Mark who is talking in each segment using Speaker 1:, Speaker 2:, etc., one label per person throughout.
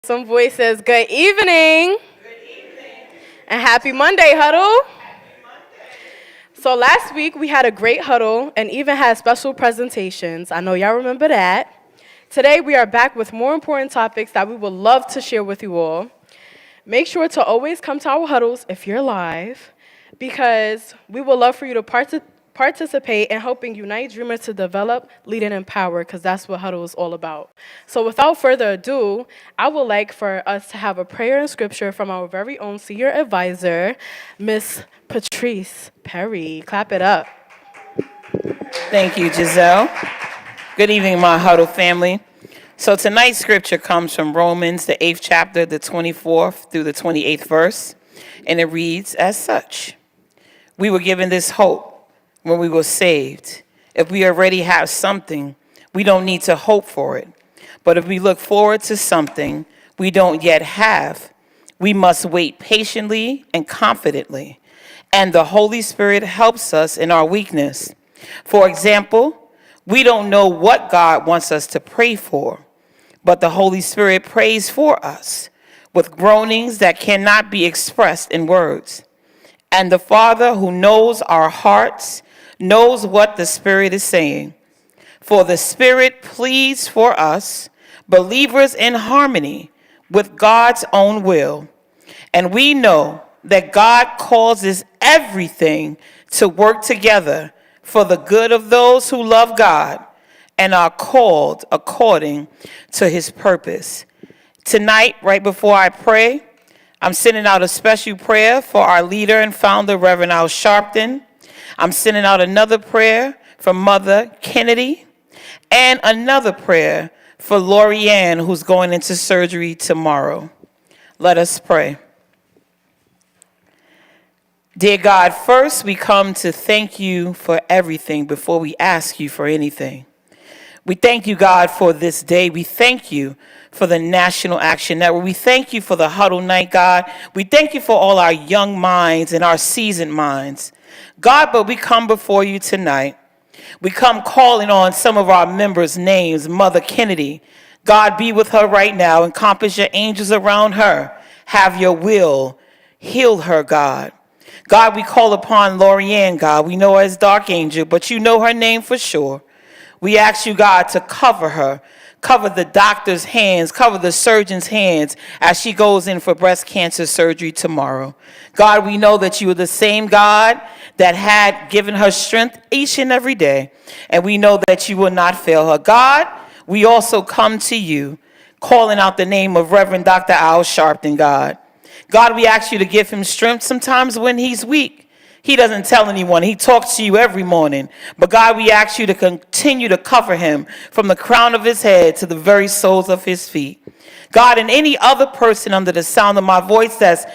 Speaker 1: Some voices. Good evening. And happy Monday, Huddle. So last week we had a great huddle and even had special presentations. I know y'all remember that. Today we are back with more important topics that we would love to share with you all. Make sure to always come to our huddles if you're live, because we would love for you to participate in helping unite dreamers to develop, lead, and empower, because that's what huddle is all about. So without further ado, I would like for us to have a prayer and scripture from our very own senior advisor, Miss Patrice Perry. Clap it up.
Speaker 2: Thank you, Giselle. Good evening, my Huddle family. So tonight's scripture comes from Romans, the 8th chapter, the 24th through the 28th verse, and it reads as such. We were given this hope when we were saved. If we already have something, we don't need to hope for it. But if we look forward to something we don't yet have, we must wait patiently and confidently. And the Holy Spirit helps us in our weakness. For example, we don't know what God wants us to pray for, but the Holy Spirit prays for us with groanings that cannot be expressed in words. And the Father, who knows our hearts, knows what the Spirit is saying. For the Spirit pleads for us, believers, in harmony with God's own will. And we know that God causes everything to work together for the good of those who love God and are called according to his purpose. Tonight, right before I pray, I'm sending out a special prayer for our leader and founder, Reverend Al Sharpton. I'm sending out another prayer for Mother Kennedy, and another prayer for Lori Ann, who's going into surgery tomorrow. Let us pray. Dear God, first we come to thank you for everything before we ask you for anything. We thank you, God, for this day. We thank you for the National Action Network. We thank you for the Huddle Night, God. We thank you for all our young minds and our seasoned minds. God, but we come before you tonight. We come calling on some of our members' names. Mother Kennedy, God, be with her right now. Encompass your angels around her. Have your will. Heal her, God. God, we call upon Lori Ann, God. We know her as Dark Angel, but you know her name for sure. We ask you, God, to cover her. Cover the doctor's hands, cover the surgeon's hands as she goes in for breast cancer surgery tomorrow. God, we know that you are the same God that had given her strength each and every day, and we know that you will not fail her. God, we also come to you, calling out the name of Reverend Dr. Al Sharpton, God. God, we ask you to give him strength sometimes when he's weak. He doesn't tell anyone. He talks to you every morning. But God, we ask you to continue to cover him from the crown of his head to the very soles of his feet. God, and any other person under the sound of my voice that's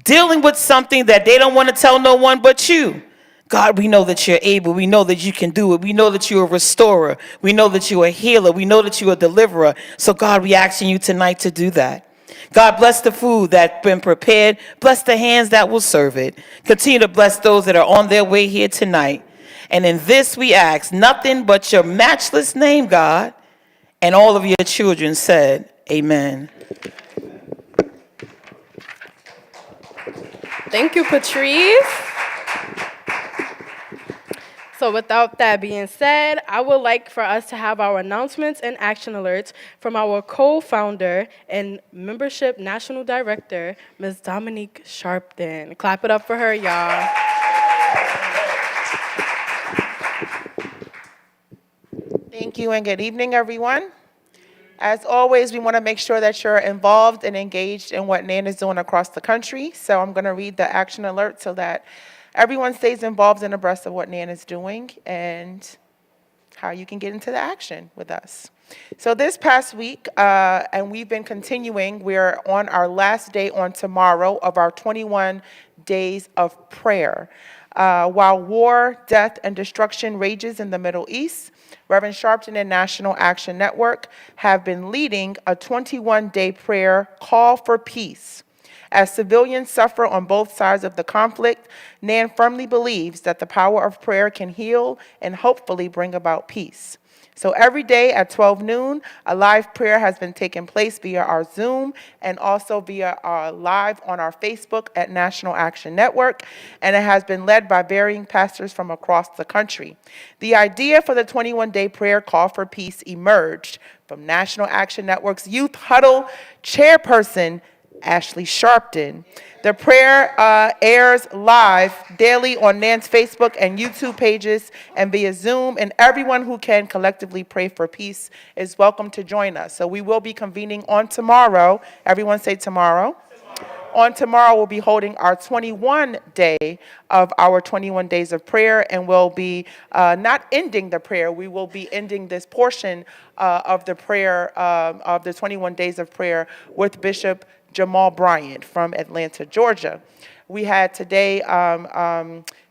Speaker 2: dealing with something that they don't want to tell no one but you. God, we know that you're able. We know that you can do it. We know that you're a restorer. We know that you're a healer. We know that you're a deliverer. So God, we asking you tonight to do that. God, bless the food that's been prepared. Bless the hands that will serve it. Continue to bless those that are on their way here tonight. And in this we ask nothing but your matchless name, God. And all of your children said, amen.
Speaker 1: Thank you, Patrice. So without that being said, I would like for us to have our announcements and action alerts from our co-founder and membership national director, Ms. Dominique Sharpton. Clap it up for her, y'all.
Speaker 3: Thank you and good evening, everyone. As always, we want to make sure that you're involved and engaged in what NAN is doing across the country. So I'm going to read the action alert so that everyone stays involved and abreast of what NAN is doing and how you can get into the action with us. So this past week, and we've been continuing, we're on our last day on tomorrow of our 21 days of prayer. While war, death, and destruction rages in the Middle East, Reverend Sharpton and National Action Network have been leading a 21-day prayer call for peace. As civilians suffer on both sides of the conflict, NAN firmly believes that the power of prayer can heal and hopefully bring about peace. So every day at 12 noon, a live prayer has been taking place via our Zoom and also via our live on our Facebook at National Action Network, and it has been led by varying pastors from across the country. The idea for the 21-day prayer call for peace emerged from National Action Network's Youth Huddle chairperson, Ashley Sharpton. The prayer airs live daily on NAN's Facebook and YouTube pages and via Zoom, and everyone who can collectively pray for peace is welcome to join us. So we will be convening on tomorrow. Everyone say tomorrow. On tomorrow, we'll be holding our 21-day of our 21 days of prayer, and we'll be not ending the prayer. We will be ending this portion of the prayer, of the 21 days of prayer, with Bishop Jamal Bryant from Atlanta, Georgia. We had today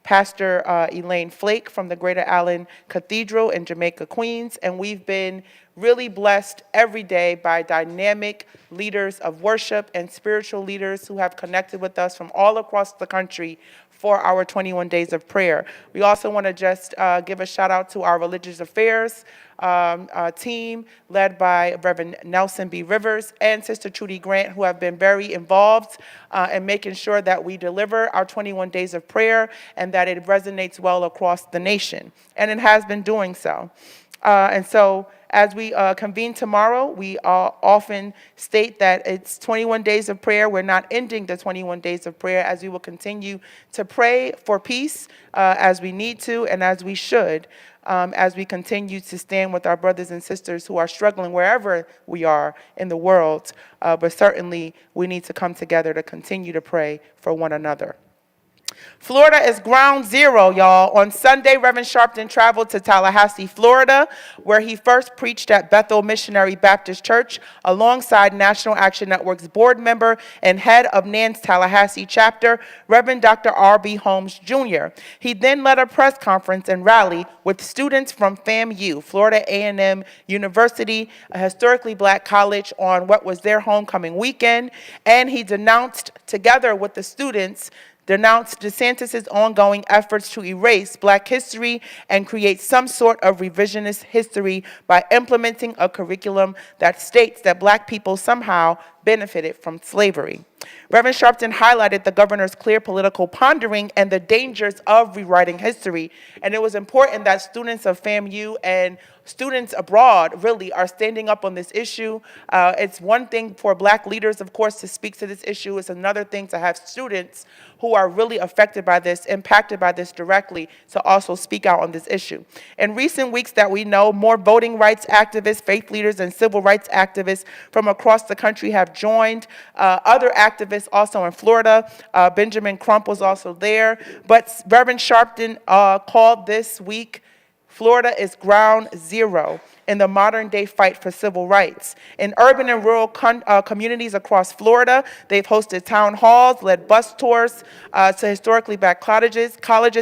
Speaker 3: Pastor Elaine Flake from the Greater Allen Cathedral in Jamaica, Queens, and we've been really blessed every day by dynamic leaders of worship and spiritual leaders who have connected with us from all across the country for our 21 days of prayer. We also want to just give a shout out to our religious affairs team led by Reverend Nelson B. Rivers and Sister Trudy Grant, who have been very involved in making sure that we deliver our 21 days of prayer and that it resonates well across the nation. And it has been doing so. And so as we convene tomorrow, we often state that it's 21 days of prayer. We're not ending the 21 days of prayer, as we will continue to pray for peace as we need to and as we should, as we continue to stand with our brothers and sisters who are struggling wherever we are in the world. But certainly we need to come together to continue to pray for one another. Florida is ground zero, y'all. On Sunday, Reverend Sharpton traveled to Tallahassee, Florida, where he first preached at Bethel Missionary Baptist Church alongside National Action Network's board member and head of NAN's Tallahassee chapter, Reverend Dr. R.B. Holmes, Jr. He then led a press conference and rally with students from FAMU, Florida A&M University, a historically black college, on what was their homecoming weekend, and he denounced, together with the students, DeSantis' ongoing efforts to erase black history and create some sort of revisionist history by implementing a curriculum that states that black people somehow benefited from slavery. Reverend Sharpton highlighted the governor's clear political pondering and the dangers of rewriting history. And it was important that students of FAMU and students abroad really are standing up on this issue. It's one thing for black leaders, of course, to speak to this issue. It's another thing to have students who are really affected by this, impacted by this directly, to also speak out on this issue. In recent weeks that we know, more voting rights activists, faith leaders, and civil rights activists from across the country have joined. Other activists also in Florida. Benjamin Crump was also there. But Reverend Sharpton called this week, Florida is ground zero in the modern day fight for civil rights. In urban and rural communities across Florida, they've hosted town halls, led bus tours to historically black colleges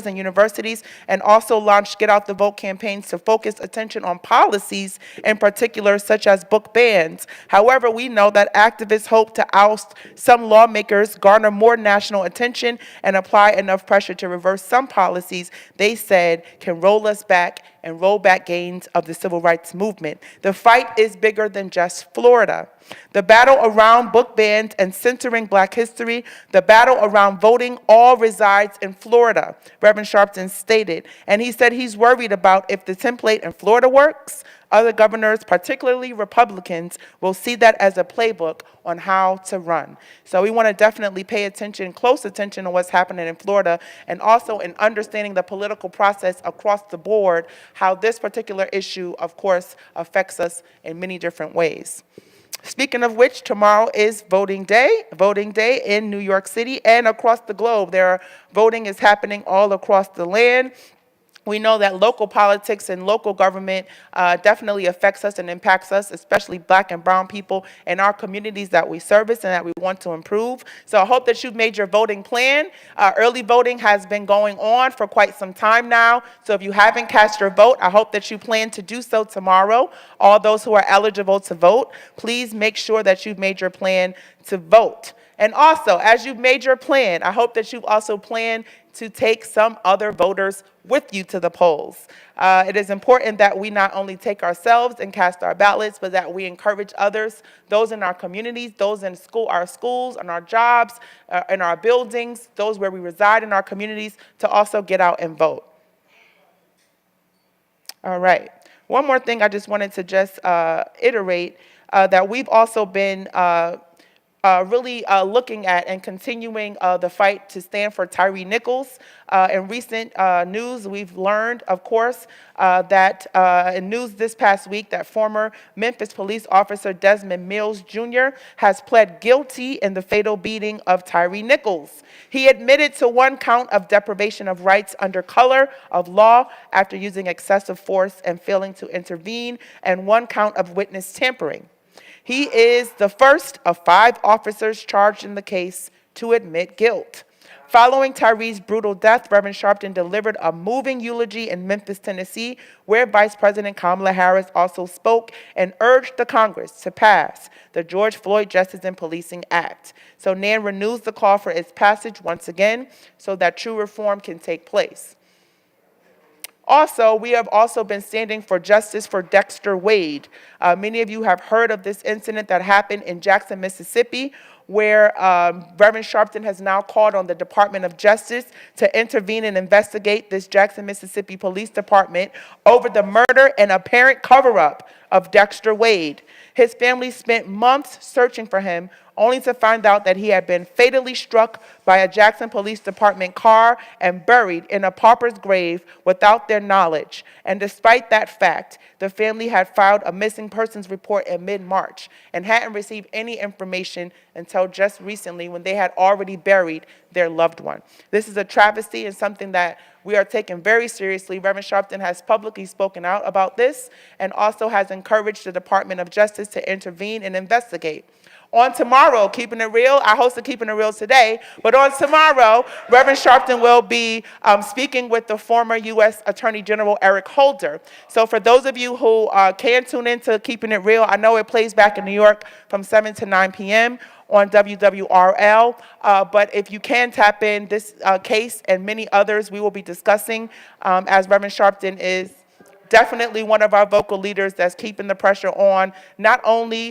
Speaker 3: and universities, and also launched Get Out the Vote campaigns to focus attention on policies in particular, such as book bans. However, we know that activists hope to oust some lawmakers, garner more national attention, and apply enough pressure to reverse some policies they said can roll us back and roll back gains of the civil rights movement. The fight is bigger than just Florida. The battle around book bans and centering black history, the battle around voting, all resides in Florida, Reverend Sharpton stated. And he said he's worried about if the template in Florida works, other governors, particularly Republicans, will see that as a playbook on how to run. So we want to definitely pay attention, close attention to what's happening in Florida, and also in understanding the political process across the board, how this particular issue, of course, affects us in many different ways. Speaking of which, tomorrow is voting day in New York City and across the globe. Voting is happening all across the land. We know that local politics and local government definitely affects us and impacts us, especially black and brown people in our communities that we service and that we want to improve. So I hope that you've made your voting plan. Early voting has been going on for quite some time now. So if you haven't cast your vote, I hope that you plan to do so tomorrow. All those who are eligible to vote, please make sure that you've made your plan to vote. And also, as you've made your plan, I hope that you've also planned to take some other voters with you to the polls. It is important that we not only take ourselves and cast our ballots, but that we encourage others, those in our communities, those in our schools, on our jobs, in our buildings, those where we reside in our communities, to also get out and vote. All right. One more thing I just wanted to just iterate, that we've also been really looking at and continuing the fight to stand for Tyre Nichols. In recent news, we've learned, of course, that in news this past week that former Memphis police officer Desmond Mills Jr. has pled guilty in the fatal beating of Tyre Nichols. He admitted to one count of deprivation of rights under color of law after using excessive force and failing to intervene, and one count of witness tampering. He is the first of 5 officers charged in the case to admit guilt. Following Tyre's brutal death, Reverend Sharpton delivered a moving eulogy in Memphis, Tennessee, where Vice President Kamala Harris also spoke and urged the Congress to pass the George Floyd Justice and Policing Act. So NAN renews the call for its passage once again so that true reform can take place. Also, we have also been standing for justice for Dexter Wade. Many of you have heard of this incident that happened in Jackson, Mississippi, where Reverend Sharpton has now called on the Department of Justice to intervene and investigate this Jackson, Mississippi Police Department over the murder and apparent cover-up of Dexter Wade. His family spent months searching for him, only to find out that he had been fatally struck by a Jackson Police Department car and buried in a pauper's grave without their knowledge. And despite that fact, the family had filed a missing persons report in mid-March and hadn't received any information until just recently, when they had already buried their loved one. This is a travesty and something that we are taking very seriously. Reverend Sharpton has publicly spoken out about this and also has encouraged the Department of Justice to intervene and investigate. On tomorrow, Keeping It Real, I hosted Keeping It Real today, but on tomorrow, Reverend Sharpton will be speaking with the former U.S. Attorney General Eric Holder. So for those of you who can tune into Keeping It Real, I know it plays back in New York from 7 to 9 p.m. on WWRL, but if you can tap in this case and many others we will be discussing, as Reverend Sharpton is definitely one of our vocal leaders that's keeping the pressure on, not only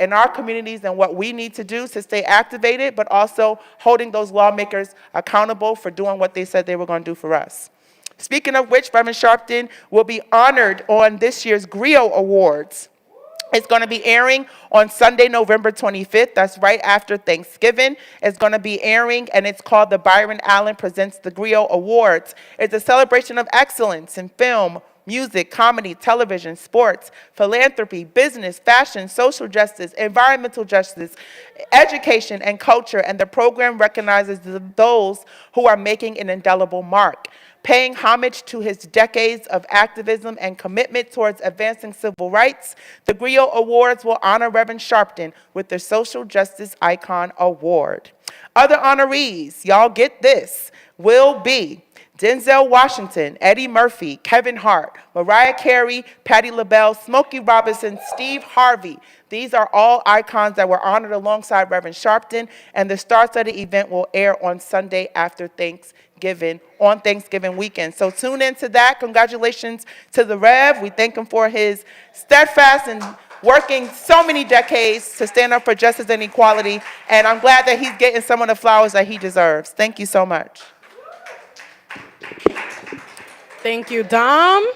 Speaker 3: in our communities and what we need to do to stay activated, but also holding those lawmakers accountable for doing what they said they were going to do for us. Speaking of which, Reverend Sharpton will be honored on this year's Griot Awards. It's going to be airing on Sunday, November 25th. That's right after Thanksgiving. It's going to be airing, and it's called the Byron Allen Presents the Griot Awards. It's a celebration of excellence in film, music, comedy, television, sports, philanthropy, business, fashion, social justice, environmental justice, education, and culture. And the program recognizes those who are making an indelible mark. Paying homage to his decades of activism and commitment towards advancing civil rights, the Griot Awards will honor Reverend Sharpton with the Social Justice Icon Award. Other honorees, y'all get this, will be Denzel Washington, Eddie Murphy, Kevin Hart, Mariah Carey, Patti LaBelle, Smokey Robinson, Steve Harvey. These are all icons that were honored alongside Reverend Sharpton, and the stars of the event will air on Sunday after Thanksgiving, on Thanksgiving weekend. So tune into that. Congratulations to the Rev. We thank him for his steadfast and working so many decades to stand up for justice and equality, and I'm glad that he's getting some of the flowers that he deserves. Thank you so much.
Speaker 1: Thank you, Dom.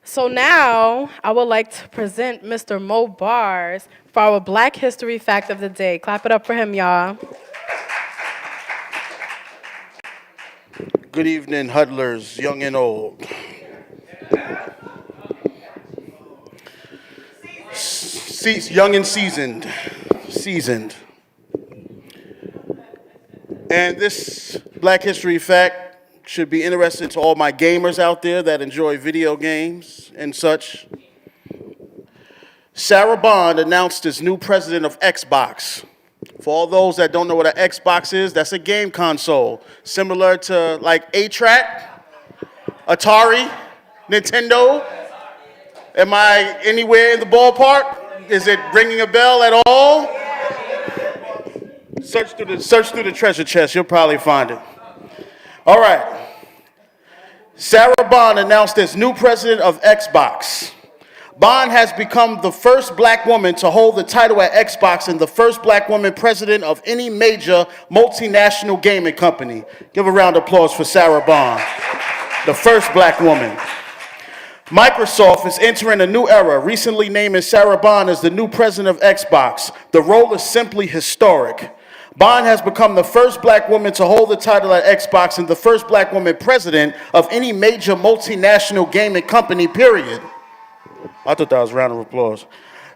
Speaker 1: So now I would like to present Mr. Mo Bars for our Black History Fact of the Day. Clap it up for him, y'all.
Speaker 4: Good evening, huddlers, young and old. Young and seasoned. And this Black History Fact should be interesting to all my gamers out there that enjoy video games and such. Sarah Bond announced as new president of Xbox. For all those that don't know what an Xbox is, that's a game console, similar to like A-Track, Atari, Nintendo. Am I anywhere in the ballpark? Is it ringing a bell at all? Search through the treasure chest. You'll probably find it. All right. Sarah Bond announced as new president of Xbox. Bond has become the first black woman to hold the title at Xbox and the first black woman president of any major multinational gaming company. Give a round of applause for Sarah Bond, the first black woman. Microsoft is entering a new era, recently naming Sarah Bond as the new president of Xbox. The role is simply historic. Bond has become the first black woman to hold the title at Xbox and the first black woman president of any major multinational gaming company, period. I thought that was a round of applause.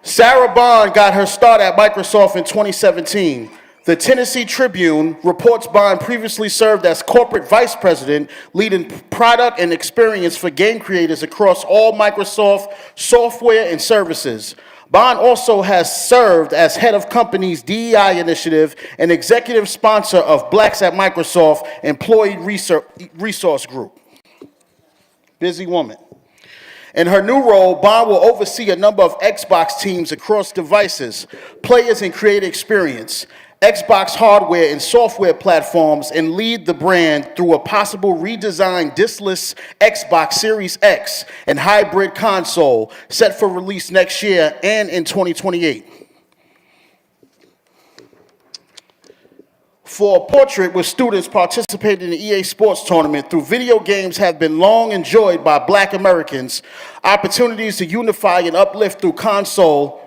Speaker 4: Sarah Bond got her start at Microsoft in 2017. The Tennessee Tribune reports Bond previously served as corporate vice president, leading product and experience for game creators across all Microsoft software and services. Bond also has served as head of company's DEI initiative and executive sponsor of Blacks at Microsoft Employee Resource Group. Busy woman. In her new role, Bond will oversee a number of Xbox teams across devices, players, and creator experience, Xbox hardware and software platforms, and lead the brand through a possible redesigned diskless Xbox Series X and hybrid console set for release next year and in 2028. For a portrait with students participating in the EA Sports Tournament through video games have been long enjoyed by Black Americans, opportunities to unify and uplift through console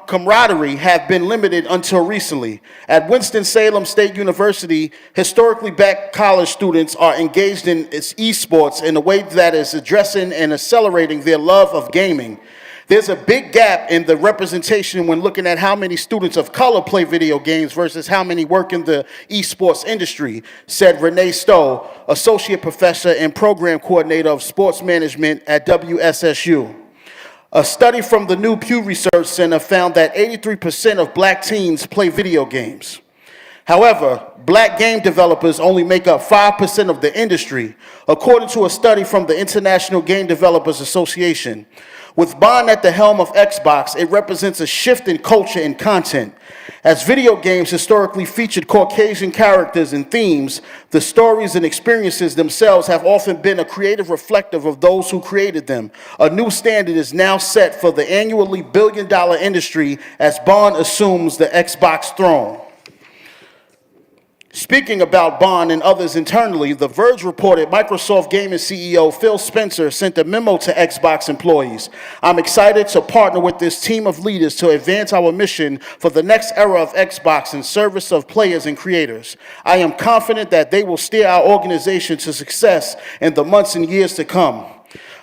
Speaker 4: camaraderie have been limited until recently. At Winston-Salem State University, historically black college students are engaged in esports in a way that is addressing and accelerating their love of gaming. There's a big gap in the representation when looking at how many students of color play video games versus how many work in the esports industry, said Renee Stowe, associate professor and program coordinator of sports management at WSSU. A study from the New Pew Research Center found that 83% of black teens play video games. However, black game developers only make up 5% of the industry, according to a study from the International Game Developers Association. With Bond at the helm of Xbox, it represents a shift in culture and content. As video games historically featured Caucasian characters and themes, the stories and experiences themselves have often been a creative reflective of those who created them. A new standard is now set for the annually billion-dollar industry as Bond assumes the Xbox throne. Speaking about Bond and others internally, The Verge reported Microsoft Gaming CEO Phil Spencer sent a memo to Xbox employees. I'm excited to partner with this team of leaders to advance our mission for the next era of Xbox in service of players and creators. I am confident that they will steer our organization to success in the months and years to come.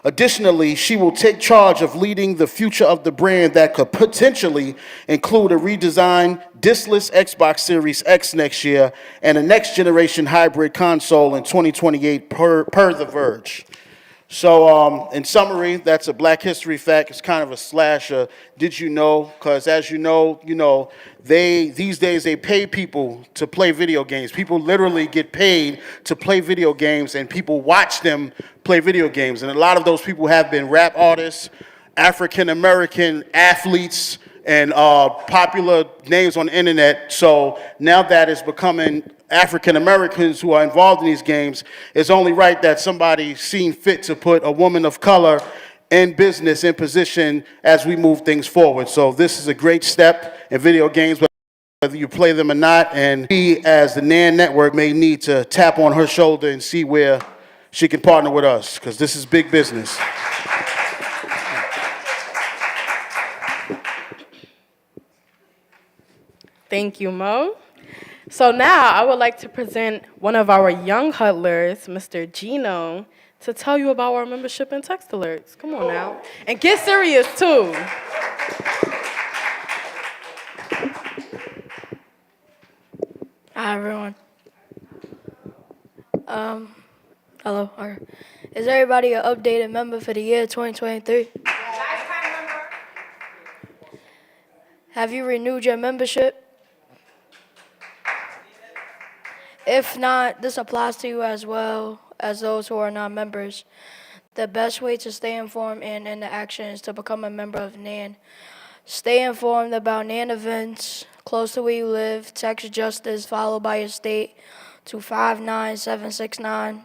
Speaker 4: Additionally, she will take charge of leading the future of the brand that could potentially include a redesigned diskless Xbox Series X next year and a next-generation hybrid console in 2028 per The Verge. So in summary, that's a Black History fact. It's kind of a slash did you know? Because as you know, these days they pay people to play video games. People literally get paid to play video games, and people watch them play video games. And a lot of those people have been rap artists, African-American athletes, and popular names on the internet. So now that it's becoming African Americans who are involved in these games, it's only right that somebody seen fit to put a woman of color in business, in position as we move things forward. So this is a great step in video games, whether you play them or not, and we as the NAN Network may need to tap on her shoulder and see where she can partner with us, because this is big business.
Speaker 1: Thank you, Mo. So now I would like to present one of our young huddlers, Mr. Gino, to tell you about our membership and text alerts. Come on now. And get serious, too.
Speaker 5: Hi, everyone. Hello. Is everybody an updated member for the year 2023? Have you renewed your membership? If not, this applies to you as well as those who are not members. The best way to stay informed and into action is to become a member of NAN. Stay informed about NAN events, close to where you live, text justice followed by your state to 59769,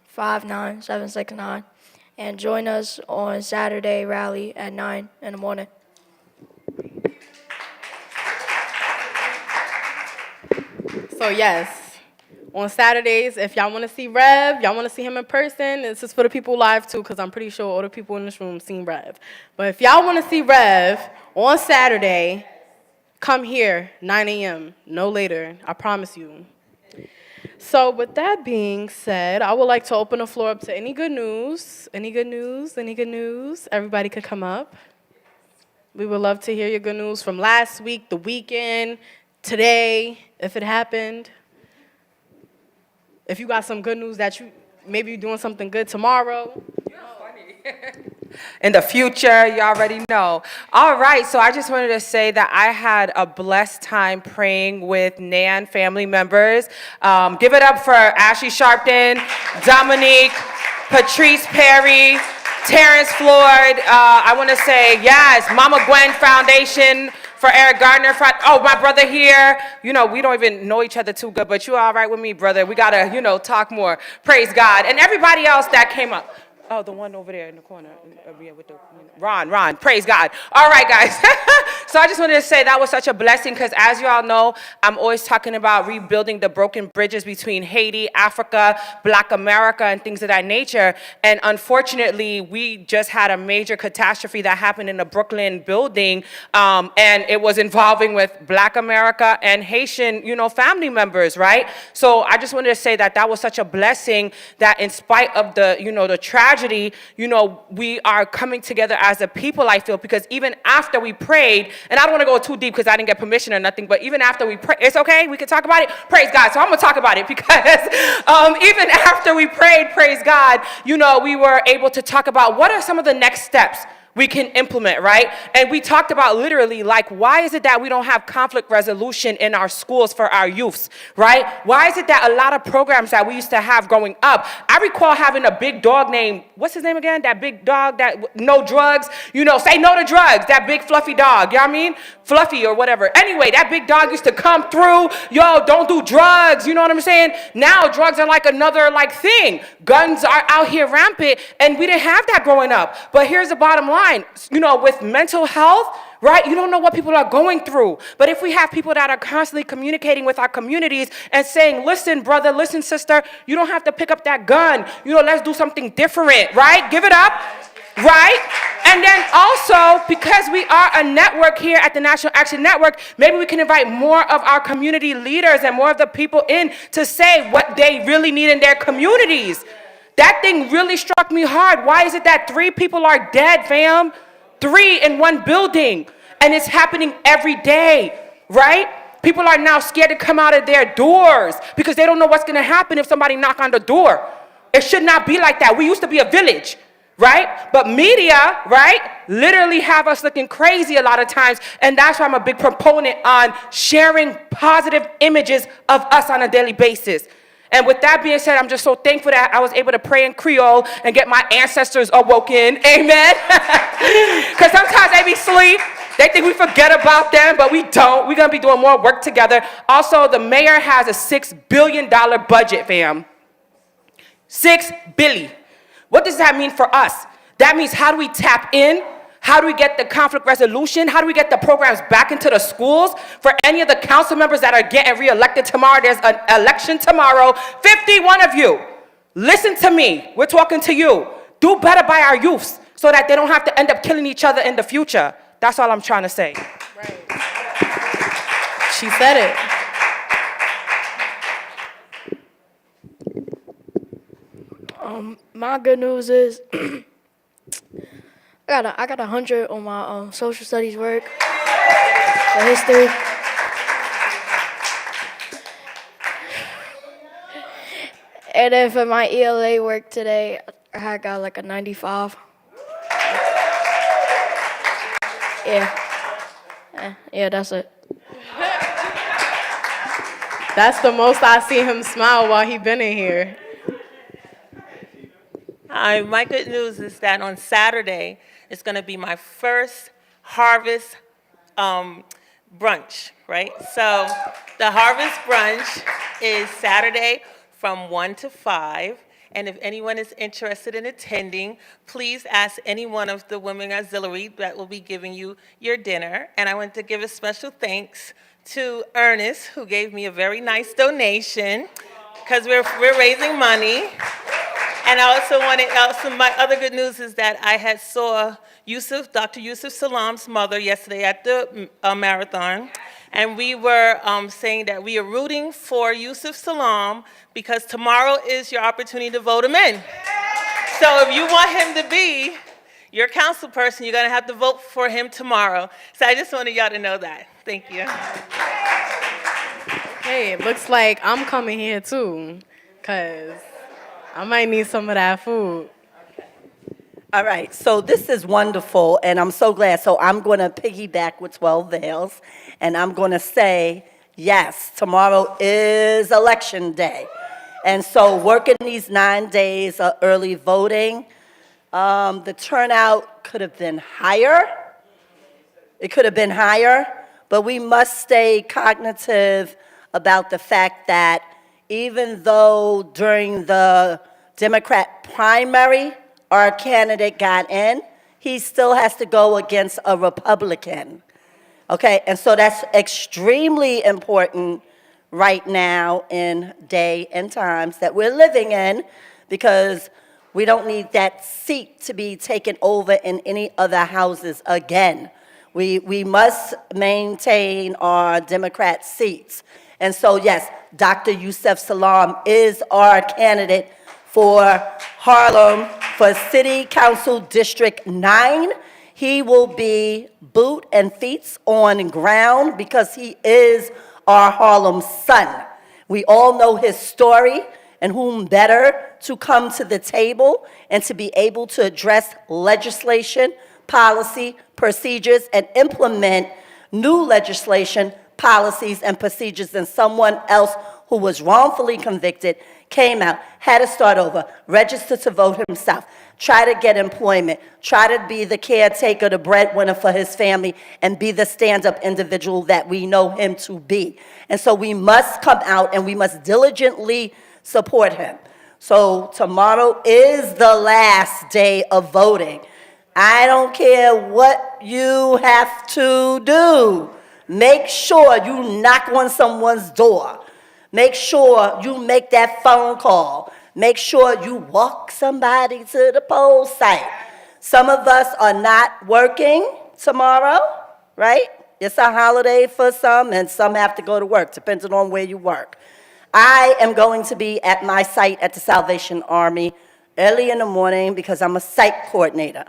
Speaker 5: 59769, and join us on Saturday rally at 9 in the morning.
Speaker 1: So yes, on Saturdays, if y'all want to see Rev, y'all want to see him in person, this is for the people live too, because I'm pretty sure all the people in this room seen Rev. But if y'all want to see Rev on Saturday, come here, 9 a.m., no later, I promise you. So with that being said, I would like to open the floor up to any good news. Any good news? Any good news? Everybody could come up. We would love to hear your good news from last week, the weekend, today, if it happened. If you got some good news that you maybe you're doing something good tomorrow.
Speaker 6: You're funny. In the future, you already know. All right, so I just wanted to say that I had a blessed time praying with NAN family members. Give it up for Ashley Sharpton, Dominique, Patrice Perry, Terrence Floyd. I want to say, yes, Mama Gwen Foundation for Eric Gardner. Oh, my brother here. You know, we don't even know each other too good, but you all right with me, brother? We got to, talk more. Praise God. And everybody else that came up. Oh, the one over there in the corner. With the Ron. Praise God. All right, guys. So I just wanted to say that was such a blessing because, as you all know, I'm always talking about rebuilding the broken bridges between Haiti, Africa, Black America, and things of that nature. And unfortunately, we just had a major catastrophe that happened in the Brooklyn building, and it was involving with Black America and Haitian, family members, right? So I just wanted to say that that was such a blessing that, in spite of the, the tragedy, we are coming together as a people, I feel, because even after we prayed, and I don't want to go too deep because I didn't get permission or nothing, but even after we prayed, it's okay, we can talk about it, praise God. So I'm going to talk about it because even after we prayed, praise God, we were able to talk about what are some of the next steps we can implement, right? And we talked about literally, like, why is it that we don't have conflict resolution in our schools for our youths, right? Why is it that a lot of programs that we used to have growing up, I recall having a big dog named, what's his name again? That big dog that, no drugs, say no to drugs, that big fluffy dog, you know what I mean? Fluffy or whatever. Anyway, that big dog used to come through, don't do drugs, you know what I'm saying? Now drugs are like another thing. Guns are out here rampant, and we didn't have that growing up. But here's the bottom line. With mental health, right? You don't know what people are going through. But if we have people that are constantly communicating with our communities and saying, listen, brother, listen, sister, you don't have to pick up that gun. Let's do something different, right? Give it up, right? And then also, because we are a network here at the National Action Network, maybe we can invite more of our community leaders and more of the people in to say what they really need in their communities. That thing really struck me hard. Why is it that 3 people are dead, fam? 3 in one building. And it's happening every day, right? People are now scared to come out of their doors because they don't know what's going to happen if somebody knock on the door. It should not be like that. We used to be a village, right? But media, right, literally have us looking crazy a lot of times. And that's why I'm a big proponent on sharing positive images of us on a daily basis. And with that being said, I'm just so thankful that I was able to pray in Creole and get my ancestors awoken. Amen. Because sometimes they be asleep. They think we forget about them, but we don't. We're going to be doing more work together. Also, the mayor has a $6 billion budget, fam. $6 billion. What does that mean for us? That means how do we tap in? How do we get the conflict resolution? How do we get the programs back into the schools? For any of the council members that are getting reelected tomorrow, there's an election tomorrow. 51 of you, listen to me. We're talking to you. Do better by our youths so that they don't have to end up killing each other in the future. That's all I'm trying to say.
Speaker 1: Right. She said it.
Speaker 5: My good news is I got 100 on my social studies work for history. And then for my ELA work today, I got like a 95. Yeah, that's it.
Speaker 1: That's the most I see him smile while he been in here.
Speaker 7: Hi, my good news is that on Saturday, it's going to be my first harvest brunch, right? So the Harvest Brunch is Saturday from 1 to 5. And if anyone is interested in attending, please ask any one of the Women Auxiliary that will be giving you your dinner. And I want to give a special thanks to Ernest, who gave me a very nice donation, because we're raising money. And my other good news is that I had saw Dr. Yusuf Salam's mother yesterday at the marathon. And we were saying that we are rooting for Yusuf Salam because tomorrow is your opportunity to vote him in. So if you want him to be your council person, you're going to have to vote for him tomorrow. So I just wanted y'all to know that. Thank you.
Speaker 1: Hey, it looks like I'm coming here too, because I might need some of that food.
Speaker 8: All right, so this is wonderful, and I'm so glad. So I'm going to piggyback with 12 Veils, and I'm going to say, yes, tomorrow is election day. And so working these 9 days of early voting, the turnout could have been higher. It could have been higher, but we must stay cognitive about the fact that even though during the Democrat primary, our candidate got in, he still has to go against a Republican. Okay, and so that's extremely important right now in day and times that we're living in, because we don't need that seat to be taken over in any other houses again. We must maintain our Democrat seats. And so, yes, Dr. Yusuf Salam is our candidate for Harlem, for City Council District 9. He will be boot and feet on ground because he is our Harlem son. We all know his story, and whom better to come to the table and to be able to address legislation, policy, procedures, and implement new legislation, policies, and procedures than someone else who was wrongfully convicted, came out, had to start over, register to vote himself, try to get employment, try to be the caretaker, the breadwinner for his family, and be the stand-up individual that we know him to be. And so we must come out and we must diligently support him. So tomorrow is the last day of voting. I don't care what you have to do. Make sure you knock on someone's door. Make sure you make that phone call. Make sure you walk somebody to the poll site. Some of us are not working tomorrow, right? It's a holiday for some, and some have to go to work, depending on where you work. I am going to be at my site at the Salvation Army early in the morning because I'm a site coordinator.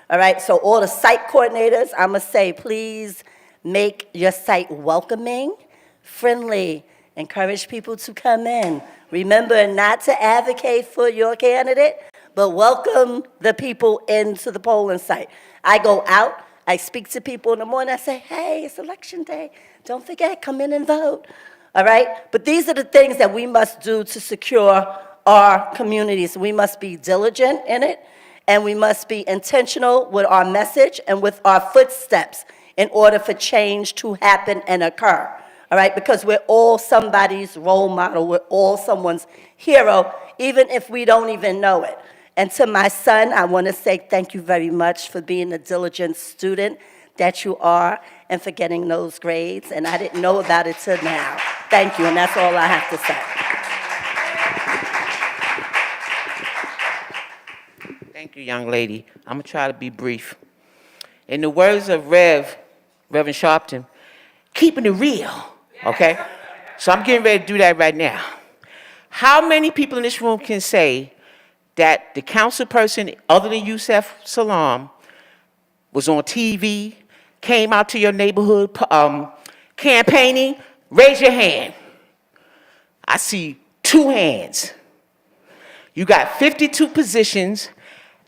Speaker 8: All right, so all the site coordinators, I'm going to say, please make your site welcoming, friendly, encourage people to come in. Remember not to advocate for your candidate, but welcome the people into the polling site. I go out, I speak to people in the morning, I say, hey, it's election day. Don't forget, come in and vote. All right? But these are the things that we must do to secure our communities. We must be diligent in it, and we must be intentional with our message and with our footsteps in order for change to happen and occur. All right, because we're all somebody's role model. We're all someone's hero, even if we don't even know it. And to my son, I want to say thank you very much for being the diligent student that you are and for getting those grades. And I didn't know about it till now. Thank you, and that's all I have to say.
Speaker 9: Thank you, young lady. I'm going to try to be brief. In the words of Reverend Sharpton, keeping it real, okay? So I'm getting ready to do that right now. How many people in this room can say that the council person, other than Yusuf Salam, was on TV, came out to your neighborhood campaigning? Raise your hand. I see 2 hands. You got 52 positions,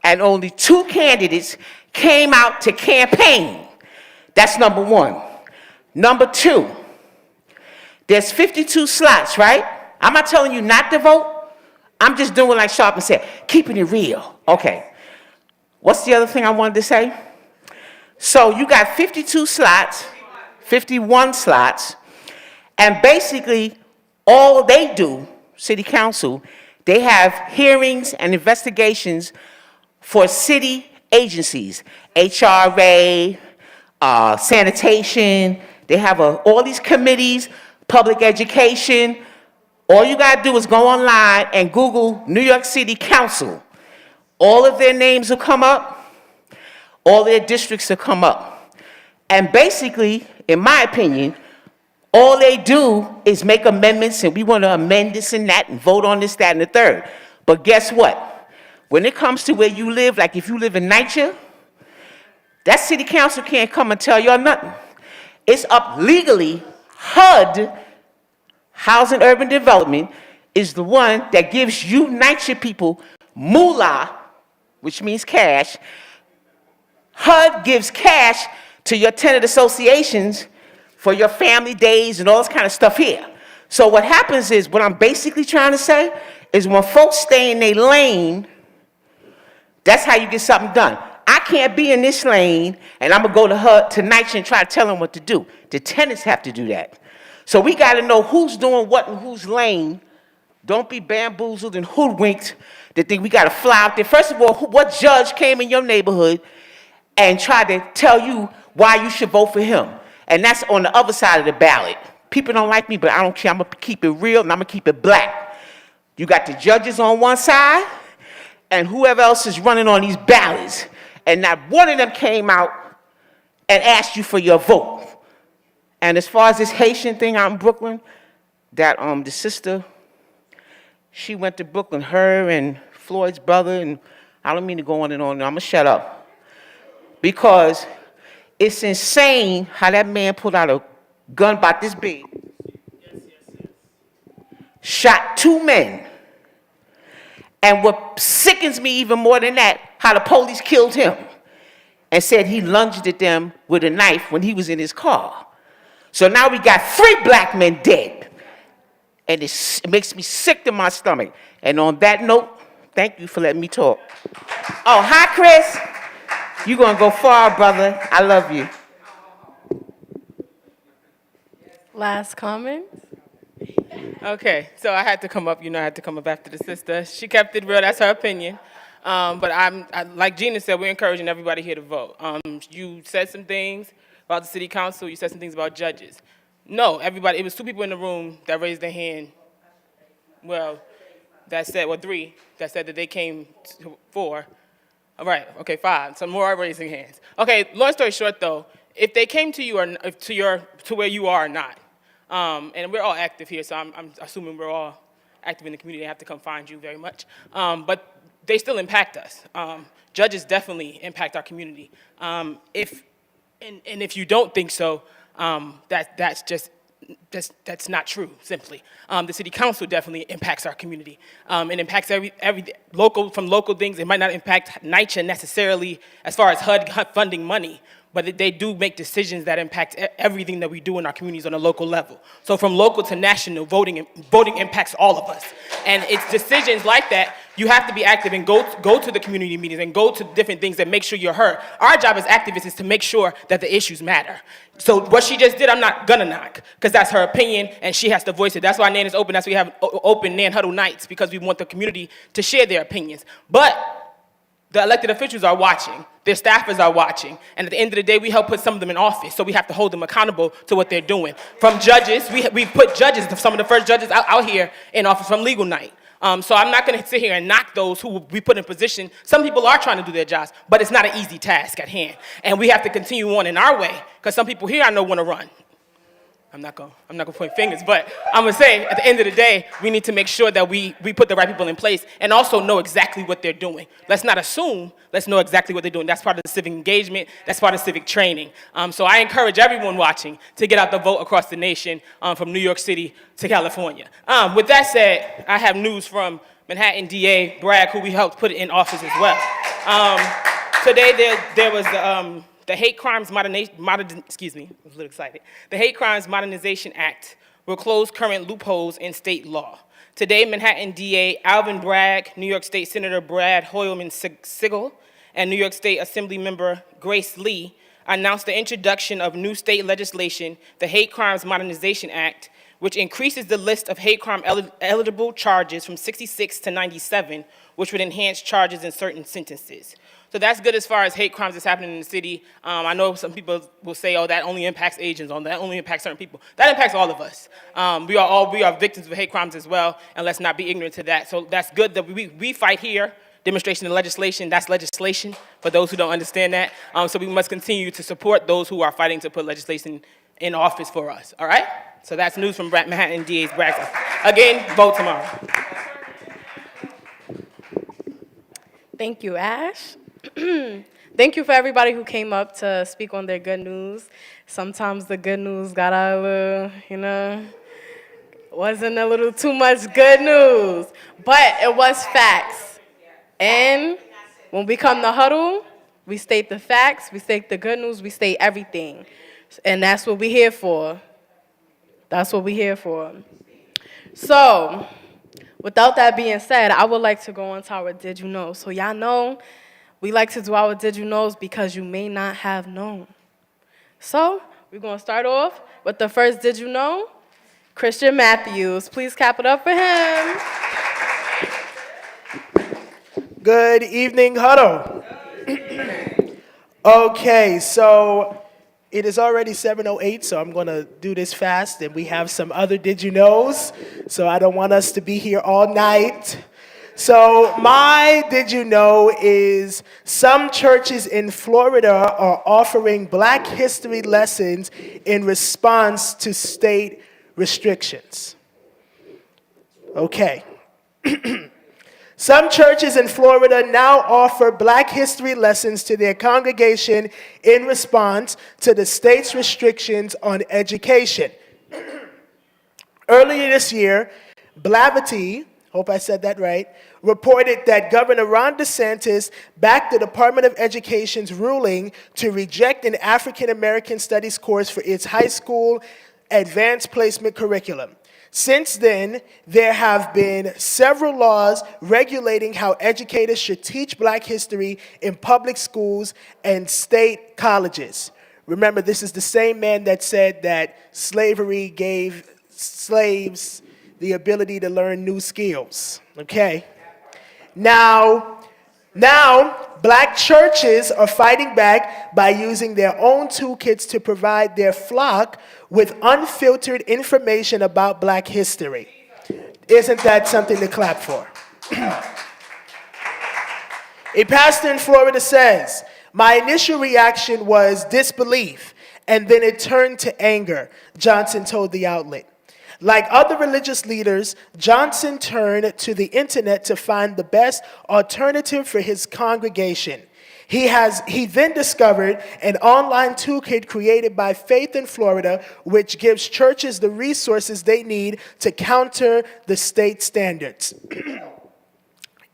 Speaker 9: and only 2 candidates came out to campaign. That's number 1. Number 2, there's 52 slots, right? I'm not telling you not to vote. I'm just doing like Sharpton said, keeping it real. Okay. What's the other thing I wanted to say? So you got 52 slots, 51 slots. And basically, all they do, city council, they have hearings and investigations for city agencies, HRA, sanitation. They have all these committees, public education. All you gotta do is go online and Google New York City Council. All of their names will come up, all their districts will come up. And basically, in my opinion, all they do is make amendments and we want to amend this and that and vote on this, that, and the third. But guess what? When it comes to where you live, like if you live in NYCHA, that city council can't come and tell y'all nothing. It's up legally. HUD, Housing Urban Development, is the one that gives you NYCHA people moolah, which means cash. HUD gives cash to your tenant associations for your family days and all this kind of stuff here. So what happens is, what I'm basically trying to say is when folks stay in their lane, that's how you get something done. I can't be in this lane and I'm gonna go to HUD tonight and try to tell them what to do. The tenants have to do that. So we gotta know who's doing what in whose lane. Don't be bamboozled and hoodwinked to think we gotta fly out there. First of all, what judge came in your neighborhood and tried to tell you why you should vote for him? And that's on the other side of the ballot. People don't like me, but I don't care. I'm gonna keep it real and I'm gonna keep it black. You got the judges on one side and whoever else is running on these ballots. And not one of them came out and asked you for your vote. And as far as this Haitian thing out in Brooklyn, that the sister, she went to Brooklyn, her and Floyd's brother, and I don't mean to go on and on, I'm gonna shut up. Because it's insane how that man pulled out a gun about this big, shot 2 men. And what sickens me even more than that, how the police killed him and said he lunged at them with a knife when he was in his car. So now we got 3 black men dead. And it makes me sick to my stomach. And on that note, thank you for letting me talk. Oh, hi, Chris. You're going to go far, brother. I love you.
Speaker 1: Last comment?
Speaker 6: Okay, so I had to come up, I had to come up after the sister. She kept it real, that's her opinion. But like Gina said, we're encouraging everybody here to vote. You said some things about the city council, you said some things about judges. No, everybody, it was 2 people in the room that raised their hand. Well, that said, 3 that said that they came to 4. All right, okay, 5, some more are raising hands. Okay, long story short though, if they came to you or to where you are or not, and we're all active here, so I'm assuming we're all active in the community. They have to come find you very much. But they still impact us. Judges definitely impact our community. If you don't think so, that's not true, simply. The city council definitely impacts our community. It impacts every from local things. It might not impact NYCHA necessarily as far as HUD funding money, but they do make decisions that impact everything that we do in our communities on a local level. So from local to national, voting impacts all of us. And it's decisions like that, you have to be active and go to the community meetings and go to different things that make sure you're heard. Our job as activists is to make sure that the issues matter. So what she just did, I'm not gonna knock, because that's her opinion and she has to voice it. That's why NAN is open, that's why we have open NAN Huddle nights, because we want the community to share their opinions. But the elected officials are watching, their staffers are watching, and at the end of the day, we help put some of them in office, so we have to hold them accountable to what they're doing. From judges, we put judges, some of the first judges out here in office from legal night. So I'm not gonna sit here and knock those who we put in position. Some people are trying to do their jobs, but it's not an easy task at hand. And we have to continue on in our way, because some people here I know wanna run. I'm not gonna point fingers, but I'm gonna say, at the end of the day, we need to make sure that we put the right people in place and also know exactly what they're doing. Let's not assume, let's know exactly what they're doing. That's part of the civic engagement, that's part of civic training. So I encourage everyone watching to get out the vote across the nation, from New York City to California. With that said, I have news from Manhattan DA Bragg, who we helped put in office as well. Today there was the Hate Crimes The Hate Crimes Modernization Act will close current loopholes in state law. Today, Manhattan DA Alvin Bragg, New York State Senator Brad Hoylman-Sigel, and New York State Assembly Member Grace Lee
Speaker 10: I announced the introduction of new state legislation, the Hate Crimes Modernization Act, which increases the list of hate crime eligible charges from 66 to 97, which would enhance charges in certain sentences. So that's good as far as hate crimes that's happening in the city. I know some people will say, oh, that only impacts Asians, or that only impacts certain people. That impacts all of us. We are victims of hate crimes as well, and let's not be ignorant to that. So that's good that we fight here. Demonstration and legislation, that's legislation, for those who don't understand that. So we must continue to support those who are fighting to put legislation in office for us, all right? So that's news from Manhattan DA's Braxton. Again, vote tomorrow.
Speaker 1: Thank you, Ash. Thank you for everybody who came up to speak on their good news. Sometimes the good news got a little, wasn't a little too much good news, but it was facts. And when we come to Huddle, we state the facts, we state the good news, we state everything. And that's what we're here for. That's what we're here for. So, without that being said, I would like to go on to our Did You Know. So y'all know, we like to do our Did You Knows because you may not have known. So, we're going to start off with the first Did You Know? Christian Matthews. Please clap it up for him.
Speaker 11: Good evening, Huddle. Okay, so it is already 7:08, so I'm going to do this fast, and we have some other Did You Knows, so I don't want us to be here all night. So my Did You Know is some churches in Florida are offering Black history lessons in response to state restrictions. Okay. Some churches in Florida now offer Black history lessons to their congregation in response to the state's restrictions on education. Earlier this year, Blavity, hope I said that right, reported that Governor Ron DeSantis backed the Department of Education's ruling to reject an African American Studies course for its high school advanced placement curriculum. Since then, there have been several laws regulating how educators should teach Black history in public schools and state colleges. Remember, this is the same man that said that slavery gave slaves the ability to learn new skills, okay? Now, Black churches are fighting back by using their own toolkits to provide their flock with unfiltered information about Black history. Isn't that something to clap for? A pastor in Florida says, "My initial reaction was disbelief, and then it turned to anger," Johnson told the outlet. Like other religious leaders, Johnson turned to the internet to find the best alternative for his congregation. He then discovered an online toolkit created by Faith in Florida, which gives churches the resources they need to counter the state standards.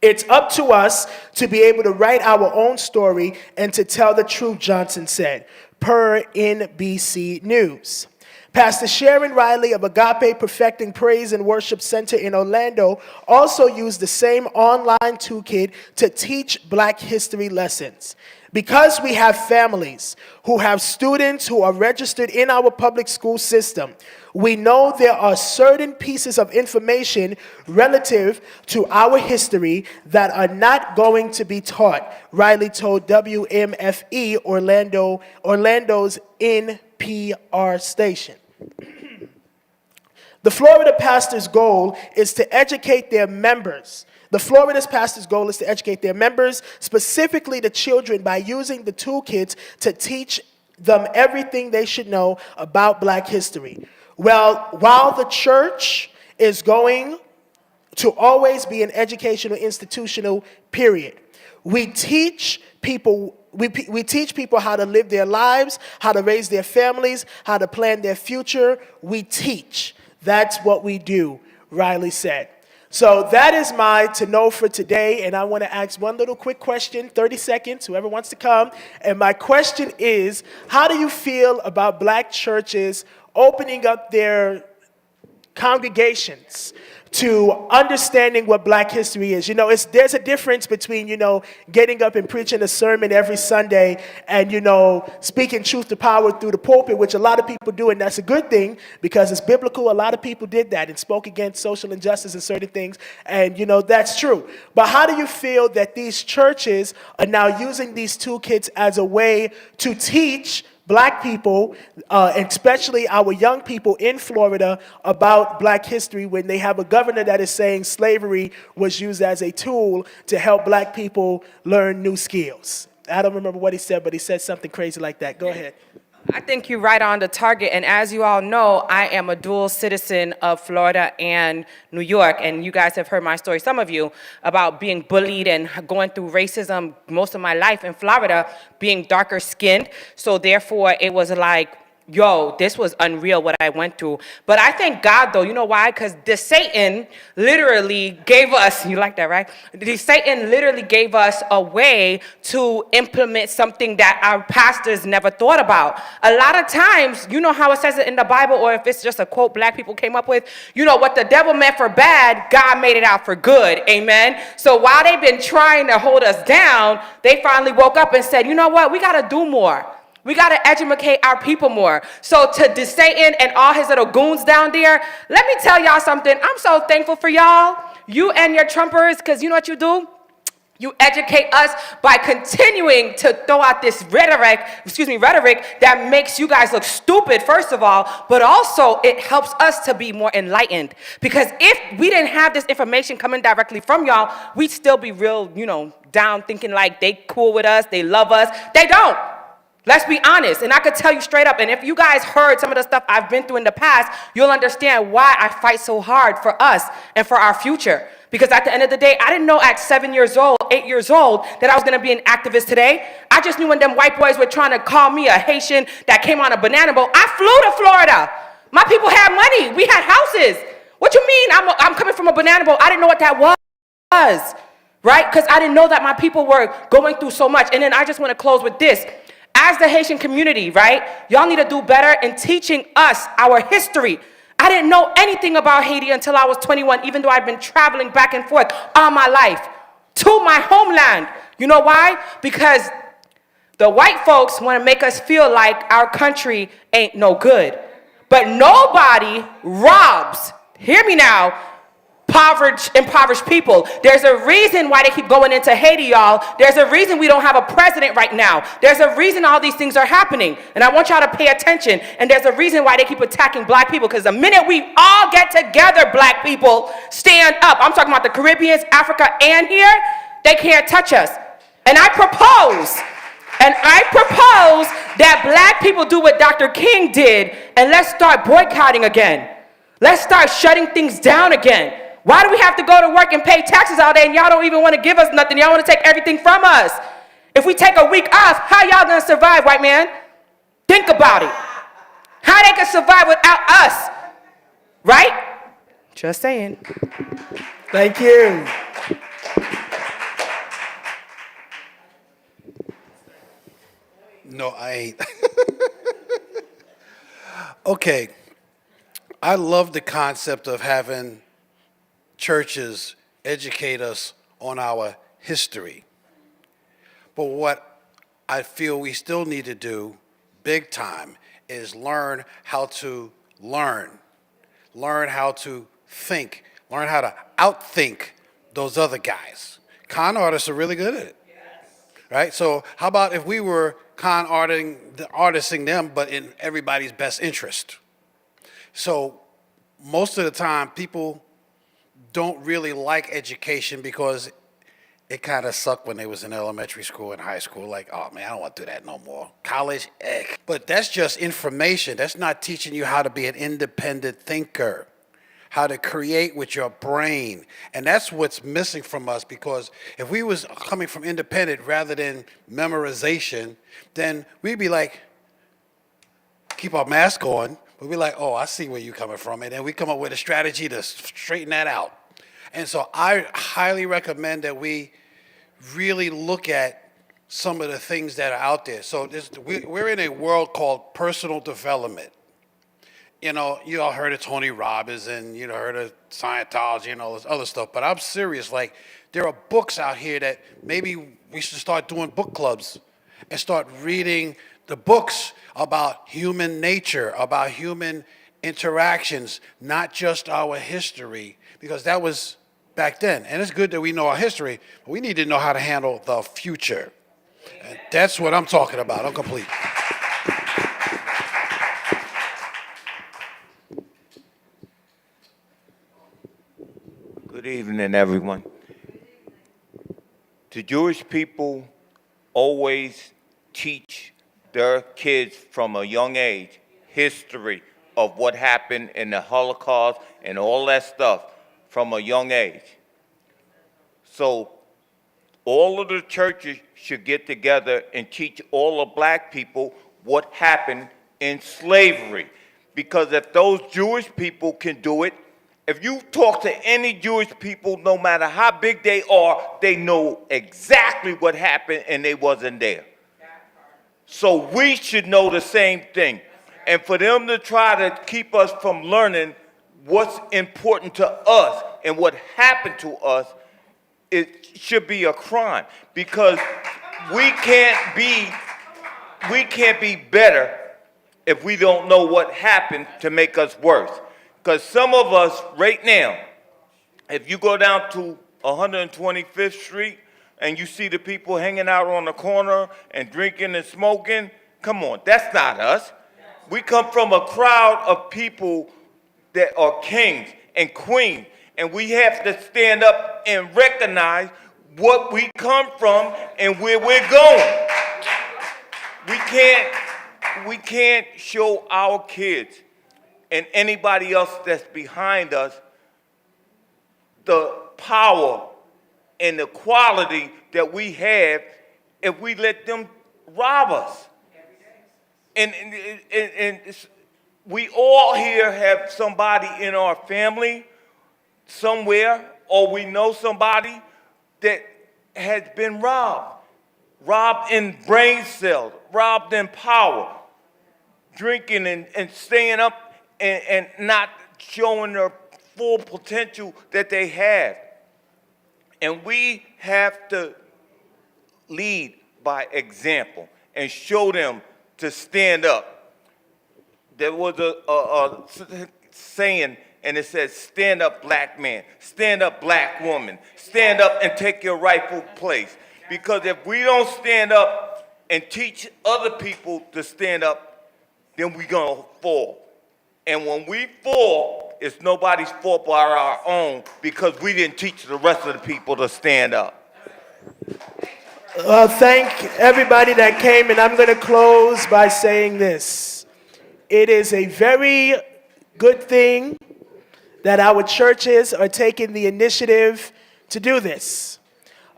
Speaker 11: It's up to us to be able to write our own story and to tell the truth, Johnson said, per NBC News. Pastor Sharon Riley of Agape Perfecting Praise and Worship Center in Orlando also used the same online toolkit to teach Black history lessons. Because we have families who have students who are registered in our public school system, we know there are certain pieces of information relative to our history that are not going to be taught, Riley told WMFE Orlando's NPR station. The Florida pastor's goal is to educate their members. The Florida's pastor's goal is to educate their members, specifically the children, by using the toolkits to teach them everything they should know about Black history. Well, while the church is going to always be an educational institutional, period, we teach people how to live their lives, how to raise their families, how to plan their future. We teach. That's what we do, Riley said. So that is my to know for today, and I want to ask one little quick question, 30 seconds, whoever wants to come. And my question is, how do you feel about Black churches opening up their congregations to understanding what Black history is. There's a difference between, getting up and preaching a sermon every Sunday and, speaking truth to power through the pulpit, which a lot of people do, and that's a good thing because it's biblical. A lot of people did that and spoke against social injustice and certain things, and, that's true. But how do you feel that these churches are now using these toolkits as a way to teach Black people, and especially our young people in Florida, about Black history when they have a governor that is saying slavery was used as a tool to help Black people learn new skills? I don't remember what he said, but he said something crazy like that. Go ahead.
Speaker 6: I think you're right on the target, and as you all know, I am a dual citizen of Florida and New York, and you guys have heard my story, some of you, about being bullied and going through racism most of my life in Florida, being darker skinned, so therefore it was like, yo, this was unreal what I went through. But I thank God though, you know why? Because the Satan literally gave us, you like that, right? The Satan literally gave us a way to implement something that our pastors never thought about. A lot of times, you know how it says it in the Bible, or if it's just a quote Black people came up with, what the devil meant for bad, God made it out for good, amen? So while they've been trying to hold us down, they finally woke up and said, you know what, we gotta do more. We got to educate our people more. So to Satan and all his little goons down there, let me tell y'all something. I'm so thankful for y'all, you and your Trumpers, because you know what you do? You educate us by continuing to throw out this rhetoric that makes you guys look stupid, first of all, but also it helps us to be more enlightened. Because if we didn't have this information coming directly from y'all, we'd still be real, down thinking like they cool with us, they love us. They don't. Let's be honest, and I could tell you straight up, and if you guys heard some of the stuff I've been through in the past, you'll understand why I fight so hard for us and for our future. Because at the end of the day, I didn't know at 7 years old, 8 years old, that I was gonna be an activist today. I just knew when them white boys were trying to call me a Haitian that came on a banana boat, I flew to Florida. My people had money, we had houses. What you mean I'm coming from a banana boat? I didn't know what that was, right? Because I didn't know that my people were going through so much. And then I just wanna close with this. As the Haitian community, right, y'all need to do better in teaching us our history. I didn't know anything about Haiti until I was 21, even though I've been traveling back and forth all my life to my homeland. You know why? Because the white folks want to make us feel like our country ain't no good. But nobody robs, hear me now, impoverished people. There's a reason why they keep going into Haiti, y'all. There's a reason we don't have a president right now. There's a reason all these things are happening. And I want y'all to pay attention. And there's a reason why they keep attacking Black people. Because the minute we all get together, Black people, stand up. I'm talking about the Caribbeans, Africa, and here, they can't touch us. And I propose that Black people do what Dr. King did, and let's start boycotting again. Let's start shutting things down again. Why do we have to go to work and pay taxes all day and y'all don't even want to give us nothing? Y'all want to take everything from us. If we take a week off, how y'all going to survive, white man? Think about it. How they can survive without us, right? Just saying.
Speaker 11: Thank you.
Speaker 12: No, I ain't. Okay. I love the concept of having churches educate us on our history. But what I feel we still need to do, big time, is learn how to learn how to think, learn how to outthink those other guys. Con artists are really good at it, right? So how about if we were artisting them, but in everybody's best interest? So most of the time, people don't really like education because it kind of sucked when they was in elementary school and high school. Like, oh man, I don't want to do that no more. College, But that's just information. That's not teaching you how to be an independent thinker, how to create with your brain. And that's what's missing from us, because if we was coming from independent rather than memorization, then we'd be like, keep our mask on. We'd be like, oh, I see where you're coming from. And then we come up with a strategy to straighten that out. And so I highly recommend that we really look at some of the things that are out there. So we're in a world called personal development. you know, you all heard of Tony Robbins and you know heard of Scientology and all this other stuff, but I'm serious. Like, there are books out here that maybe we should start doing book clubs and start reading the books about human nature, about human interactions, not just our history, because that was back then. And it's good that we know our history, but we need to know how to handle the future. And that's what I'm talking about. I'm complete.
Speaker 13: Good evening, everyone. The Jewish people always teach their kids from a young age history of what happened in the Holocaust and all that stuff from a young age. So all of the churches should get together and teach all the black people what happened in slavery. Because if those Jewish people can do it, if you talk to any Jewish people, no matter how big they are, they know exactly what happened and they wasn't there. So we should know the same thing. And for them to try to keep us from learning what's important to us and what happened to us, it should be a crime. Because we can't be better if we don't know what happened to make us worse. Because some of us right now, if you go down to 125th Street and you see the people hanging out on the corner and drinking and smoking, come on, that's not us. We come from a crowd of people that are kings and queens, and we have to stand up and recognize what we come from and where we're going. We can't show our kids and anybody else that's behind us the power and the quality that we have if we let them rob us. And we all here have somebody in our family somewhere, or we know somebody that has been robbed in brain cells, robbed in power, drinking and staying up and not showing their full potential that they have. And we have to lead by example and show them to stand up. There was a saying, and it says, stand up, black man, stand up, black woman, stand up and take your rightful place. Because if we don't stand up and teach other people to stand up, then we're going to fall. And when we fall, it's nobody's fault but our own, because we didn't teach the rest of the people to stand up.
Speaker 11: Thank everybody that came, and I'm going to close by saying this. It is a very good thing that our churches are taking the initiative to do this.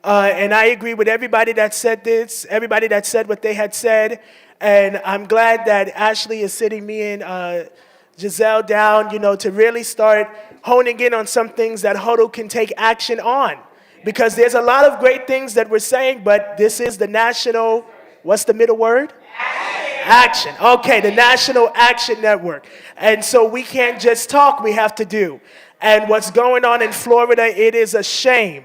Speaker 11: And I agree with everybody that said this, everybody that said what they had said. And I'm glad that Ashley is sitting me and Giselle down, to really start honing in on some things that Huddle can take action on. Because there's a lot of great things that we're saying, but this is the national, what's the middle word? Action. Okay, the National Action Network. And so we can't just talk, we have to do. And what's going on in Florida, it is a shame.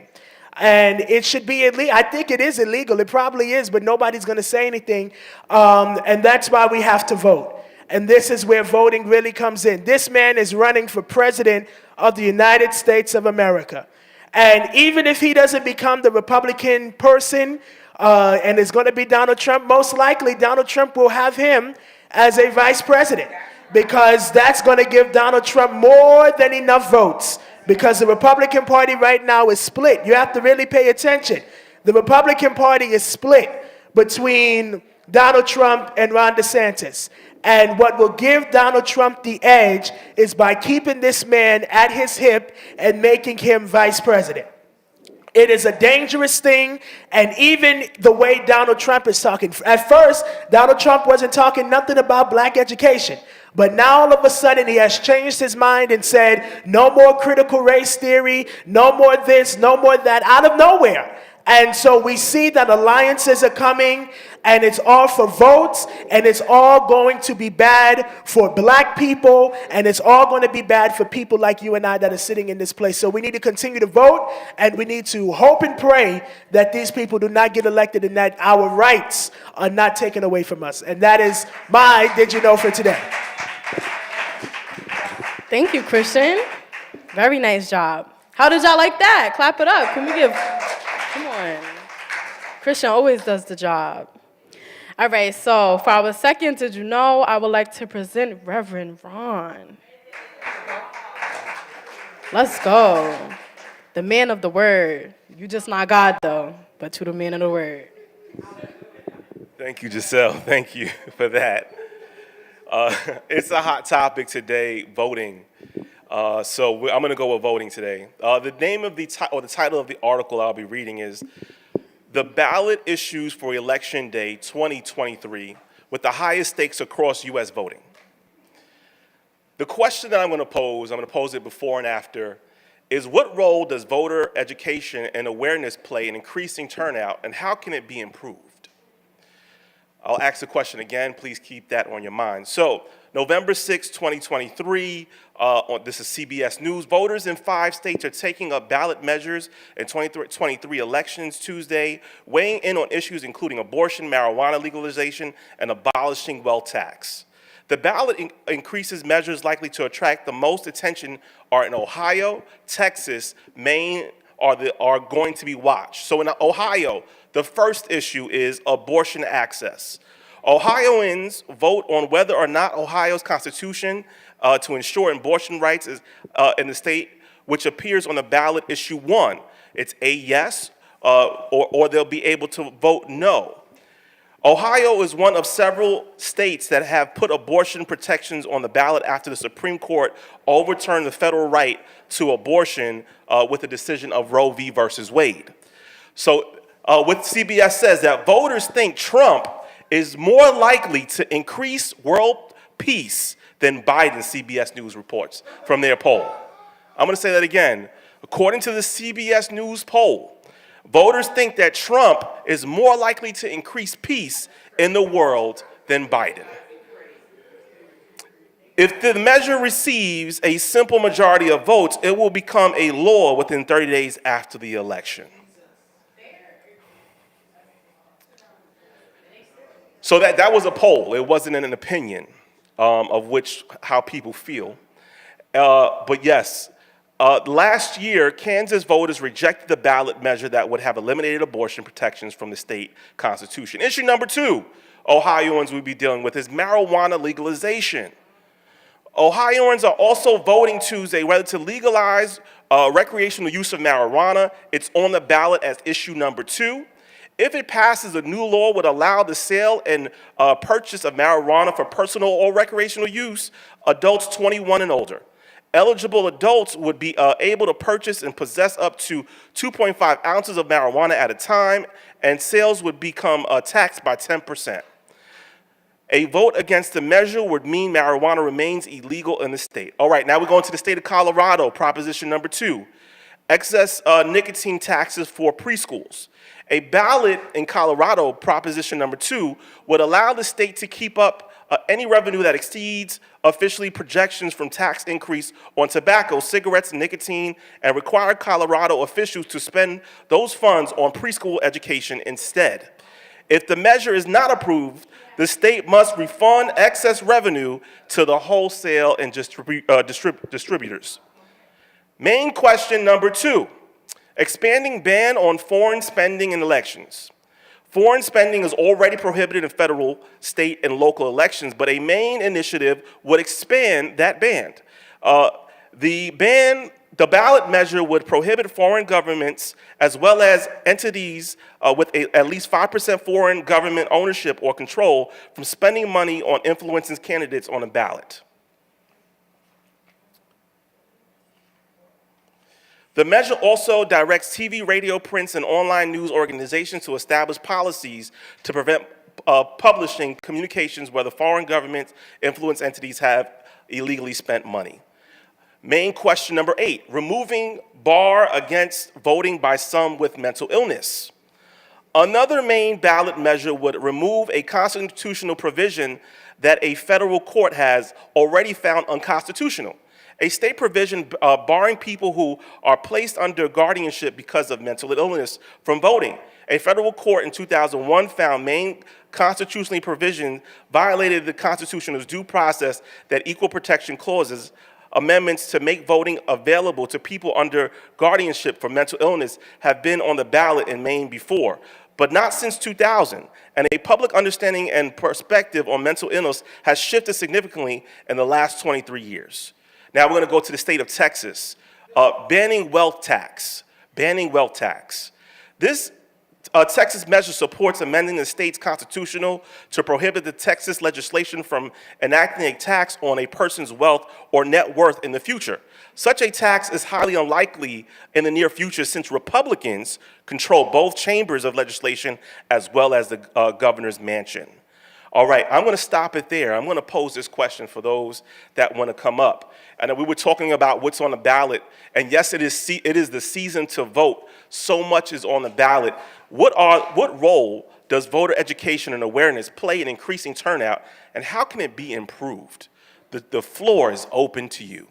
Speaker 11: And it should be illegal. I think it is illegal. It probably is, but nobody's going to say anything. And that's why we have to vote. And this is where voting really comes in. This man is running for president of the United States of America. And even if he doesn't become the Republican person, and it's going to be Donald Trump, most likely Donald Trump will have him as a vice president, because that's going to give Donald Trump more than enough votes, because the Republican Party right now is split. You have to really pay attention. The Republican Party is split between Donald Trump and Ron DeSantis. And what will give Donald Trump the edge is by keeping this man at his hip and making him vice president. It is a dangerous thing, and even the way Donald Trump is talking. At first, Donald Trump wasn't talking nothing about black education. But now all of a sudden he has changed his mind and said, no more critical race theory, no more this, no more that, out of nowhere. And so we see that alliances are coming, and it's all for votes, and it's all going to be bad for black people, and it's all going to be bad for people like you and I that are sitting in this place. So we need to continue to vote, and we need to hope and pray that these people do not get elected and that our rights are not taken away from us. And that is my Did You Know for today.
Speaker 1: Thank you, Christian. Very nice job. How did y'all like that? Clap it up. Can we give... Come on. Christian always does the job. All right, so for our second Did You Know, I would like to present Reverend Ron. Let's go. The man of the word. You just not God, though, but to the man of the word.
Speaker 14: Thank you, Giselle. Thank you for that. It's a hot topic today, voting. So I'm going to go with voting today. The name of the title of the article I'll be reading is "The Ballot Issues for Election Day 2023 with the Highest Stakes Across U.S. Voting." The question that I'm going to pose it before and after, is what role does voter education and awareness play in increasing turnout, and how can it be improved? I'll ask the question again. Please keep that on your mind. So, November 6, 2023, this is CBS News. Voters in 5 states are taking up ballot measures in 2023 elections Tuesday, weighing in on issues including abortion, marijuana legalization, and abolishing wealth tax. The ballot increases measures likely to attract the most attention are in Ohio, Texas, Maine are going to be watched. So in Ohio, the first issue is abortion access. Ohioans vote on whether or not Ohio's constitution to ensure abortion rights is in the state, which appears on the ballot issue 1. It's a yes, or they'll be able to vote no. Ohio is one of several states that have put abortion protections on the ballot after the Supreme Court overturned the federal right to abortion with the decision of Roe v. versus Wade. So what CBS says that voters think Trump is more likely to increase world peace than Biden, CBS News reports from their poll. I'm going to say that again. According to the CBS News poll, voters think that Trump is more likely to increase peace in the world than Biden. If the measure receives a simple majority of votes, it will become a law within 30 days after the election. So that was a poll. It wasn't an opinion of how people feel. But yes, last year, Kansas voters rejected the ballot measure that would have eliminated abortion protections from the state constitution. Issue number 2, Ohioans will be dealing with is marijuana legalization. Ohioans are also voting Tuesday whether to legalize recreational use of marijuana. It's on the ballot as issue number 2. If it passes, the new law would allow the sale and purchase of marijuana for personal or recreational use, adults 21 and older. Eligible adults would be able to purchase and possess up to 2.5 ounces of marijuana at a time, and sales would become taxed by 10%. A vote against the measure would mean marijuana remains illegal in the state. All right, now we're going to the state of Colorado, proposition number 2, excess nicotine taxes for preschools. A ballot in Colorado, proposition number 2, would allow the state to keep up any revenue that exceeds officially projections from tax increase on tobacco, cigarettes, and nicotine, and require Colorado officials to spend those funds on preschool education instead. If the measure is not approved, the state must refund excess revenue to the wholesale and distributors. Main question number 2, expanding ban on foreign spending in elections. Foreign spending is already prohibited in federal, state, and local elections, but a Maine initiative would expand that ban. The ballot measure would prohibit foreign governments as well as entities with at least 5% foreign government ownership or control from spending money on influencing candidates on a ballot. The measure also directs TV, radio, prints, and online news organizations to establish policies to prevent publishing communications where the foreign government influence entities have illegally spent money. Main question number 8, removing bar against voting by some with mental illness. Another main ballot measure would remove a constitutional provision that a federal court has already found unconstitutional. A state provision barring people who are placed under guardianship because of mental illness from voting. A federal court in 2001 found Maine constitutionally provision violated the Constitution's due process that equal protection clauses amendments to make voting available to people under guardianship for mental illness have been on the ballot in Maine before, but not since 2000. And a public understanding and perspective on mental illness has shifted significantly in the last 23 years. Now we're going to go to the state of Texas. Banning wealth tax. Banning wealth tax. This Texas measure supports amending the state's constitution to prohibit the Texas legislation from enacting a tax on a person's wealth or net worth in the future. Such a tax is highly unlikely in the near future since Republicans control both chambers of legislation as well as the governor's mansion. All right, I'm going to stop it there. I'm going to pose this question for those that want to come up. And we were talking about what's on the ballot, and yes, it is the season to vote. So much is on the ballot. What role does voter education and awareness play in increasing turnout, and how can it be improved? The floor is open to you.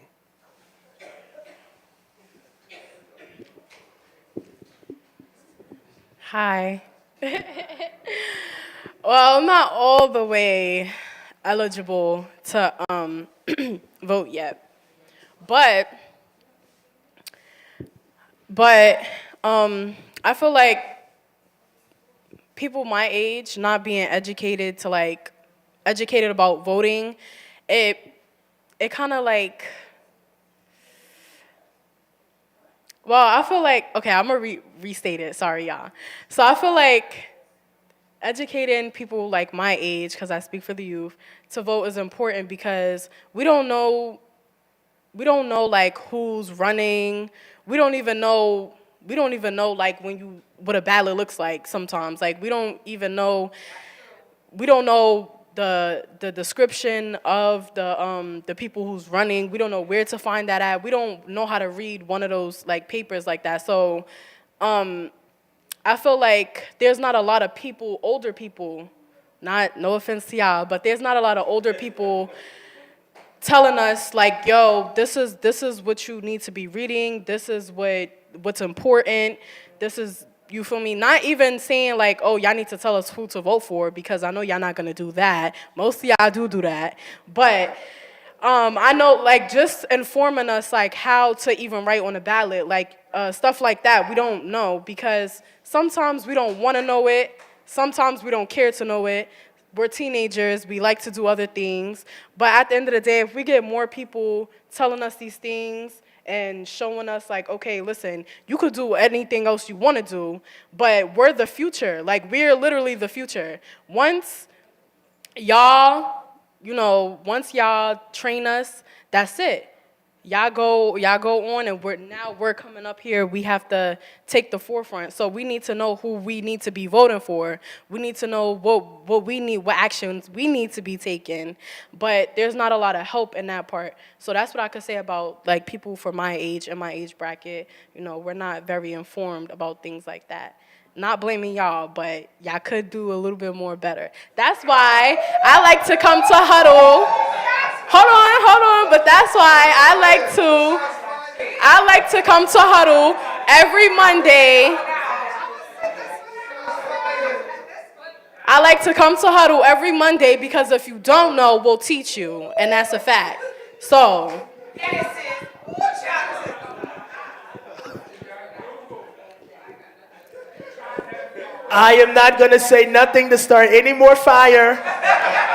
Speaker 1: Hi. Well, I'm not all the way eligible to vote yet, but I feel like people my age not being educated about voting, it kind of like, well, I feel like, okay, I'm gonna restate it, sorry y'all. So I feel like educating people like my age, because I speak for the youth, to vote is important because we don't know like who's running. We don't even know like what a ballot looks like sometimes. Like we don't know the description of the people who's running. We don't know where to find that at. We don't know how to read one of those like papers like that. So I feel like there's not a lot of people, older people, no offense to y'all, but there's not a lot of older people telling us like, yo, this is what you need to be reading. This is what's important. This is, you feel me? Not even saying like, oh, y'all need to tell us who to vote for, because I know y'all not gonna do that. Most of y'all do that. But I know like just informing us like how to even write on a ballot, like stuff like that, we don't know, because sometimes we don't want to know it. Sometimes we don't care to know it. We're teenagers, we like to do other things. But at the end of the day, if we get more people telling us these things and showing us like, okay, listen, you could do anything else you want to do, but we're the future. Like, we're literally the future. Once y'all train us, that's it. Y'all go on, and we're coming up here. We have to take the forefront. So we need to know who we need to be voting for. We need to know what we need, what actions we need to be taking. But there's not a lot of help in that part. So that's what I could say about like people for my age and my age bracket. We're not very informed about things like that. Not blaming y'all, but y'all could do a little bit more better. That's why I like to come to Huddle. Hold on, but that's why I like to come to Huddle every Monday. I like to come to Huddle every Monday because if you don't know, we'll teach you, and that's a fact. So,
Speaker 11: I am not going to say nothing to start any more fire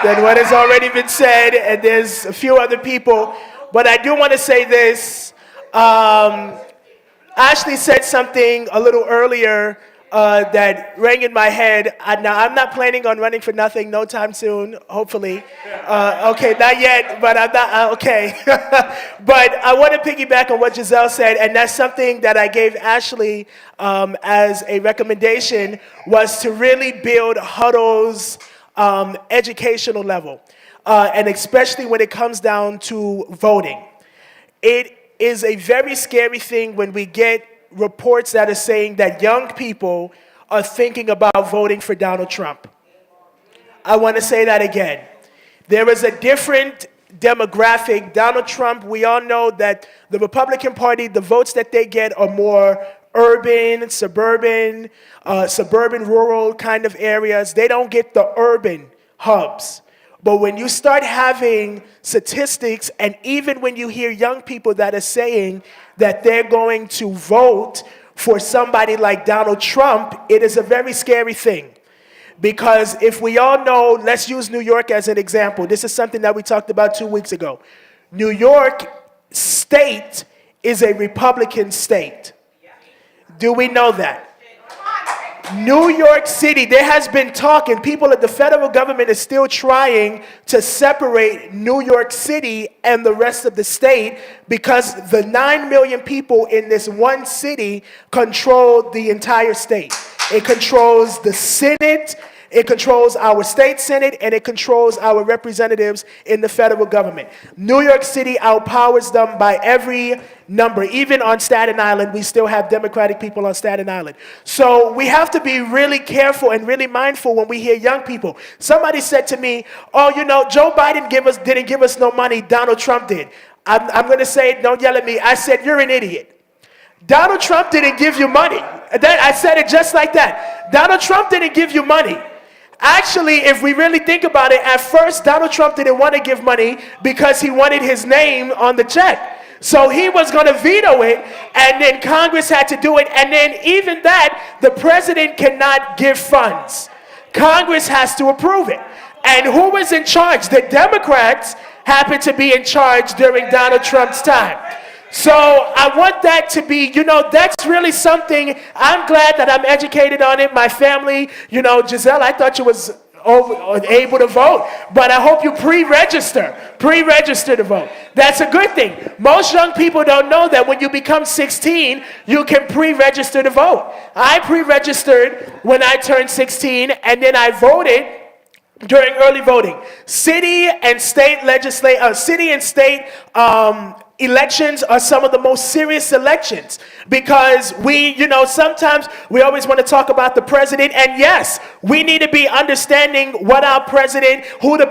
Speaker 11: than what has already been said, and there's a few other people. But I do want to say this. Ashley said something a little earlier that rang in my head. Now, I'm not planning on running for nothing no time soon, hopefully. Okay, not yet, but I'm not, okay. But I want to piggyback on what Giselle said, and that's something that I gave Ashley as a recommendation, was to really build Huddle's educational level, and especially when it comes down to voting. It is a very scary thing when we get reports that are saying that young people are thinking about voting for Donald Trump. I want to say that again. There is a different demographic. Donald Trump, we all know that the Republican Party, the votes that they get are more urban, suburban, rural kind of areas. They don't get the urban hubs. But when you start having statistics, and even when you hear young people that are saying that they're going to vote for somebody like Donald Trump, it is a very scary thing. Because if we all know, let's use New York as an example. This is something that we talked about 2 weeks ago. New York State is a Republican state. Do we know that? New York City, there has been talk, and people at the federal government is still trying to separate New York City and the rest of the state because the 9 million people in this one city control the entire state. It controls the Senate, it controls our state Senate, and it controls our representatives in the federal government. New York City outpowers them by every number. Even on Staten Island, we still have Democratic people on Staten Island. So we have to be really careful and really mindful when we hear young people. Somebody said to me, oh, you know, Joe Biden didn't give us no money, Donald Trump did. I'm going to say, don't yell at me. I said, you're an idiot. Donald Trump didn't give you money. I said it just like that. Donald Trump didn't give you money. Actually, if we really think about it, at first, Donald Trump didn't want to give money because he wanted his name on the check. So he was going to veto it, and then Congress had to do it. And then even that, the president cannot give funds. Congress has to approve it. And who was in charge? The Democrats happened to be in charge during Donald Trump's time. So I want that to be, you know, that's really something. I'm glad that I'm educated on it. My family, you know, Giselle, I thought you was able to vote, but I hope you pre-register to vote. That's a good thing. Most young people don't know that when you become 16, you can pre-register to vote. I pre-registered when I turned 16, and then I voted during early voting. City and state elections are some of the most serious elections because sometimes we always want to talk about the president, and yes, we need to be understanding what our president, who the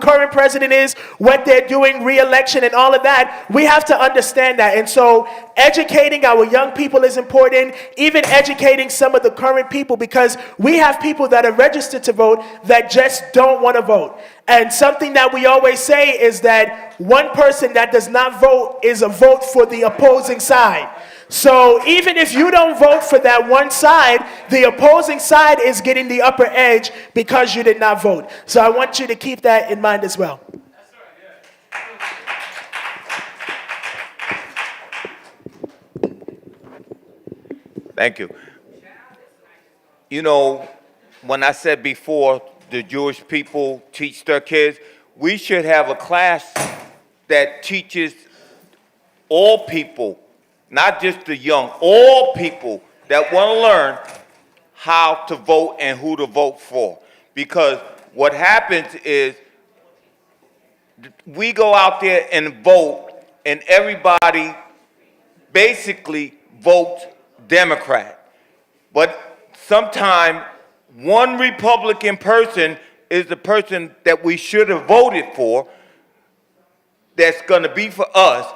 Speaker 11: current president is, what they're doing, re-election and all of that. We have to understand that, and so educating our young people is important, even educating some of the current people, because we have people that are registered to vote that just don't want to vote. And something that we always say is that one person that does not vote is a vote for the opposing side. So even if you don't vote for that one side, the opposing side is getting the upper edge because you did not vote. So I want you to keep that in mind as well.
Speaker 13: Thank you. You know, when I said before, the Jewish people teach their kids, we should have a class that teaches all people, not just the young, all people that want to learn how to vote and who to vote for. Because what happens is we go out there and vote, and everybody basically votes Democrat. But sometimes one Republican person is the person that we should have voted for that's going to be for us,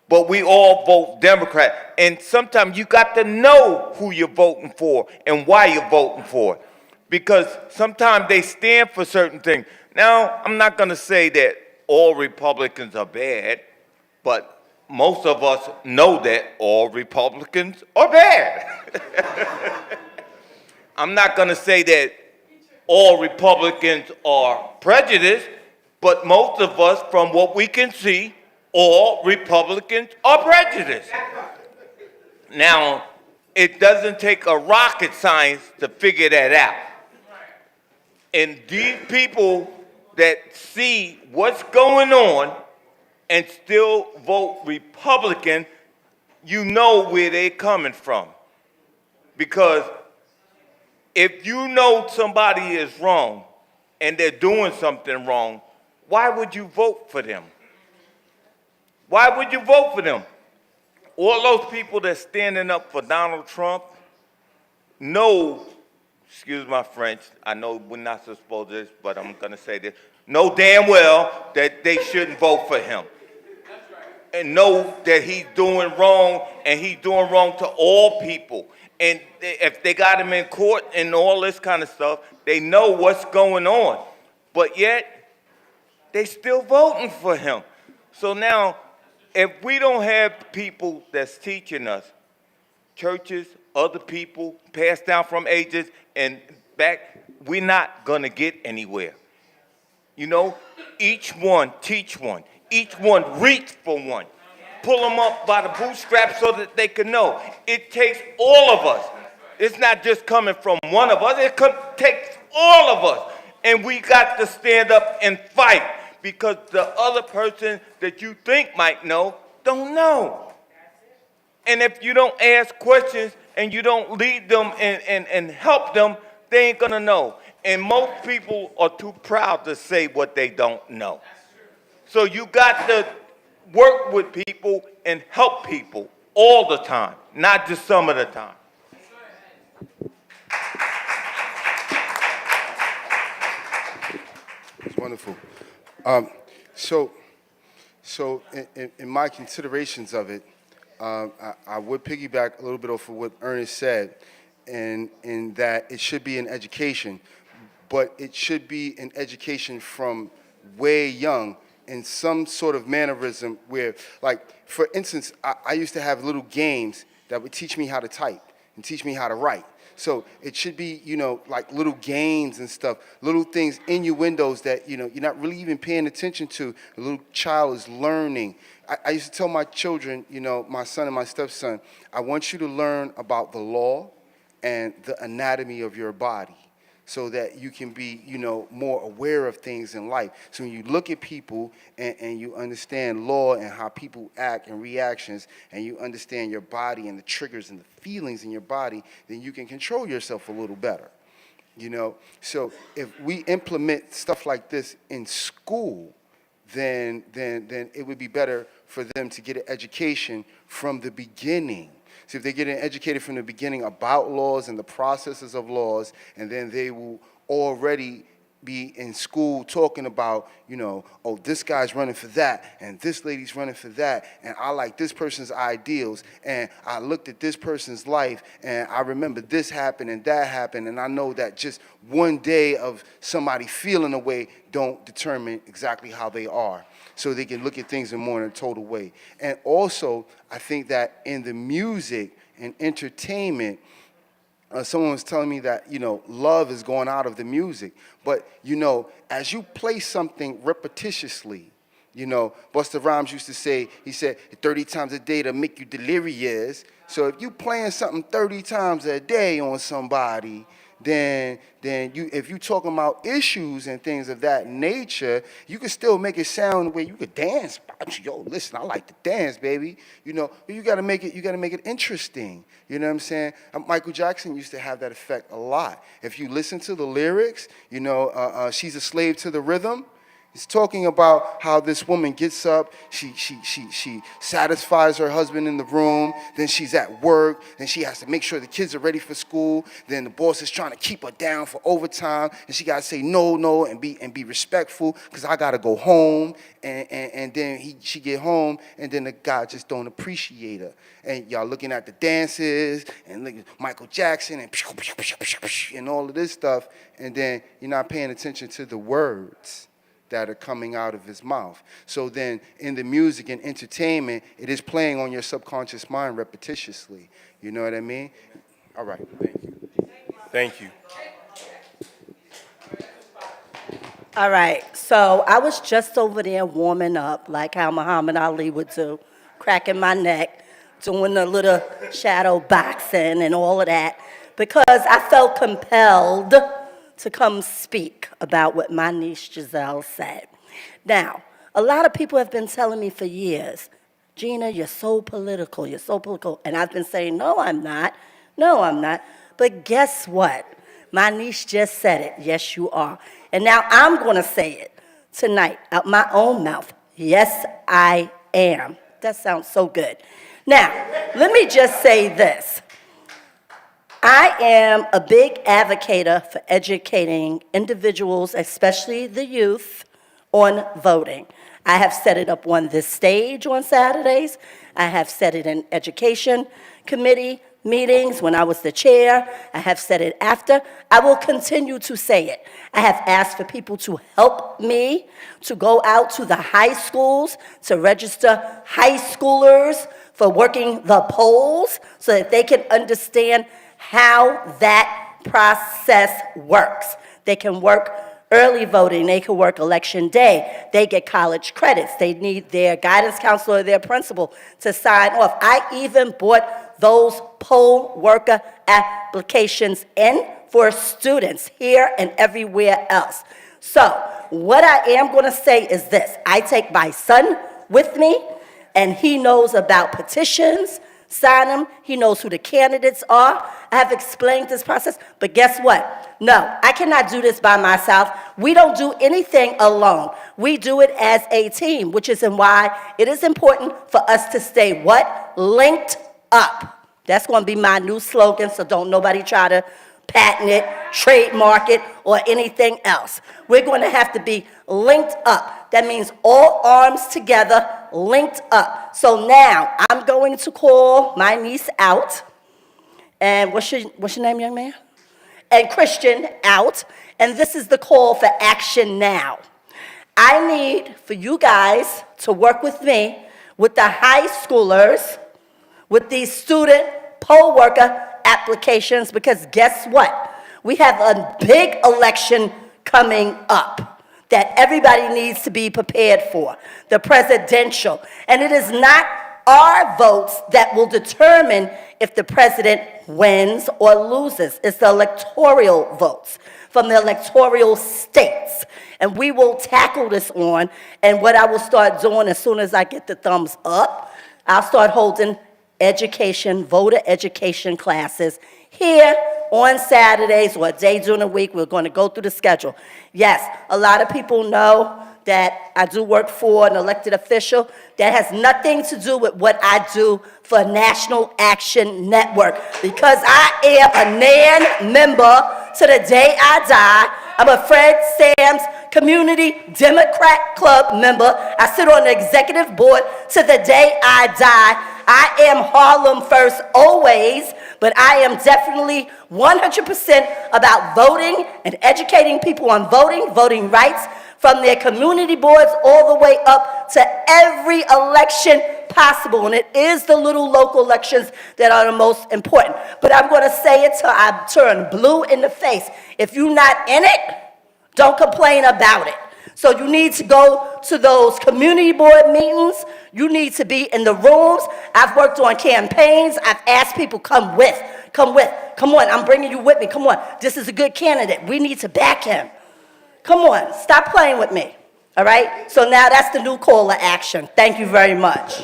Speaker 13: but we all vote Democrat. And sometimes you got to know who you're voting for and why you're voting for it, because sometimes they stand for certain things. Now, I'm not going to say that all Republicans are bad, but most of us know that all Republicans are bad. I'm not going to say that all Republicans are prejudiced, but most of us, from what we can see, all Republicans are prejudiced. Now, it doesn't take a rocket science to figure that out. And these people that see what's going on and still vote Republican, you know where they're coming from. Because if you know somebody is wrong and they're doing something wrong, why would you vote for them? Why would you vote for them? All those people that's standing up for Donald Trump, know, excuse my French, I know we're not supposed to this, but I'm going to say this, know damn well that they shouldn't vote for him. And know that he's doing wrong, and he's doing wrong to all people. And if they got him in court and all this kind of stuff, they know what's going on. But yet, they still voting for him. So now, if we don't have people that's teaching us, churches, other people, passed down from ages and back, we're not going to get anywhere. You know, each one teach one. Each one reach for one. Pull them up by the bootstraps so that they can know. It takes all of us. It's not just coming from one of us. It takes all of us. And we got to stand up and fight because the other person that you think might know don't know. And if you don't ask questions and you don't lead them and help them, they ain't going to know. And most people are too proud to say what they don't know. So you got to work with people and help people all the time, not just some of the time.
Speaker 15: It's wonderful. So in my considerations of it, I would piggyback a little bit off of what Ernest said, in that it should be an education, but it should be an education from way young in some sort of mannerism where, like, for instance, I used to have little games that would teach me how to type and teach me how to write. So it should be, like little games and stuff, little things, innuendos that, you're not really even paying attention to. The little child is learning. I used to tell my children, my son and my stepson, I want you to learn about the law and the anatomy of your body so that you can be, more aware of things in life. So when you look at people and you understand law and how people act and reactions, and you understand your body and the triggers and the feelings in your body, then you can control yourself a little better. So if we implement stuff like this in school, then it would be better for them to get an education from the beginning. So if they get educated from the beginning about laws and the processes of laws, and then they will already be in school talking about, oh, this guy's running for that, and this lady's running for that, and I like this person's ideals, and I looked at this person's life, and I remember this happened and that happened, and I know that just one day of somebody feeling a way don't determine exactly how they are. So they can look at things in more in a total way. And also, I think that in the music and entertainment, someone was telling me that, love is going out of the music. But, as you play something repetitiously, Busta Rhymes used to say, he said, 30 times a day to make you delirious. So if you playing something 30 times a day on somebody, then if you talking about issues and things of that nature, you can still make it sound where you could dance. Yo, listen, I like to dance, baby. But you gotta make it interesting. You know what I'm saying? Michael Jackson used to have that effect a lot. If you listen to the lyrics, she's a slave to the rhythm. It's talking about how this woman gets up, she satisfies her husband in the room, then she's at work, then she has to make sure the kids are ready for school, then the boss is trying to keep her down for overtime, and she gotta say no and be respectful, because I gotta go home, and then she get home, and then the guy just don't appreciate her. And y'all looking at the dances, and look at Michael Jackson, and all of this stuff, and then you're not paying attention to the words that are coming out of his mouth. So then in the music and entertainment, it is playing on your subconscious mind repetitiously. You know what I mean? All right, thank you.
Speaker 14: Thank you.
Speaker 8: All right, so I was just over there warming up like how Muhammad Ali would do, cracking my neck, doing a little shadow boxing and all of that, because I felt compelled to come speak about what my niece Giselle said. Now, a lot of people have been telling me for years, Gina, you're so political, and I've been saying, no, I'm not, but guess what? My niece just said it, yes, you are. And now I'm gonna say it tonight out my own mouth, yes, I am. That sounds so good. Now, let me just say this. I am a big advocate for educating individuals, especially the youth, on voting. I have set it up on this stage on Saturdays. I have said it in education committee meetings when I was the chair. I have said it after. I will continue to say it. I have asked for people to help me to go out to the high schools to register high schoolers for working the polls so that they can understand how that process works. They can work early voting, they can work election day, they get college credits, they need their guidance counselor or their principal to sign off. I even bought those poll worker applications in for students here and everywhere else. So what I am going to say is this. I take my son with me, and he knows about petitions, sign them, he knows who the candidates are. I have explained this process, but guess what? No, I cannot do this by myself. We don't do anything alone. We do it as a team, which is why it is important for us to stay what? Linked up. That's going to be my new slogan, so don't nobody try to patent it, trademark it, or anything else. We're going to have to be linked up. That means all arms together, linked up. So now I'm going to call my niece out. And what's your name, young man? And Christian out. And this is the call for action now. I need for you guys to work with me, with the high schoolers, with these student poll worker applications, because guess what? We have a big election coming up that everybody needs to be prepared for, the presidential. And it is not our votes that will determine if the president wins or loses. It's the electoral votes from the electoral states. And we will tackle this on, and what I will start doing as soon as I get the thumbs up, I'll start holding education, voter education classes here on Saturdays or a day during the week. We're going to go through the schedule. Yes, a lot of people know that I do work for an elected official. That has nothing to do with what I do for National Action Network, because I am a NAN member to the day I die. I'm a Fred Sams Community Democrat Club member. I sit on the executive board to the day I die. I am Harlem first always, but I am definitely 100% about voting and educating people on voting rights, from their community boards all the way up to every election possible. And it is the little local elections that are the most important. But I'm going to say it till I turn blue in the face. If you're not in it, don't complain about it. So you need to go to those community board meetings. You need to be in the rooms. I've worked on campaigns. I've asked people, come on, I'm bringing you with me. Come on, this is a good candidate. We need to back him. Come on, stop playing with me, all right? So now that's the new call to action. Thank you very much.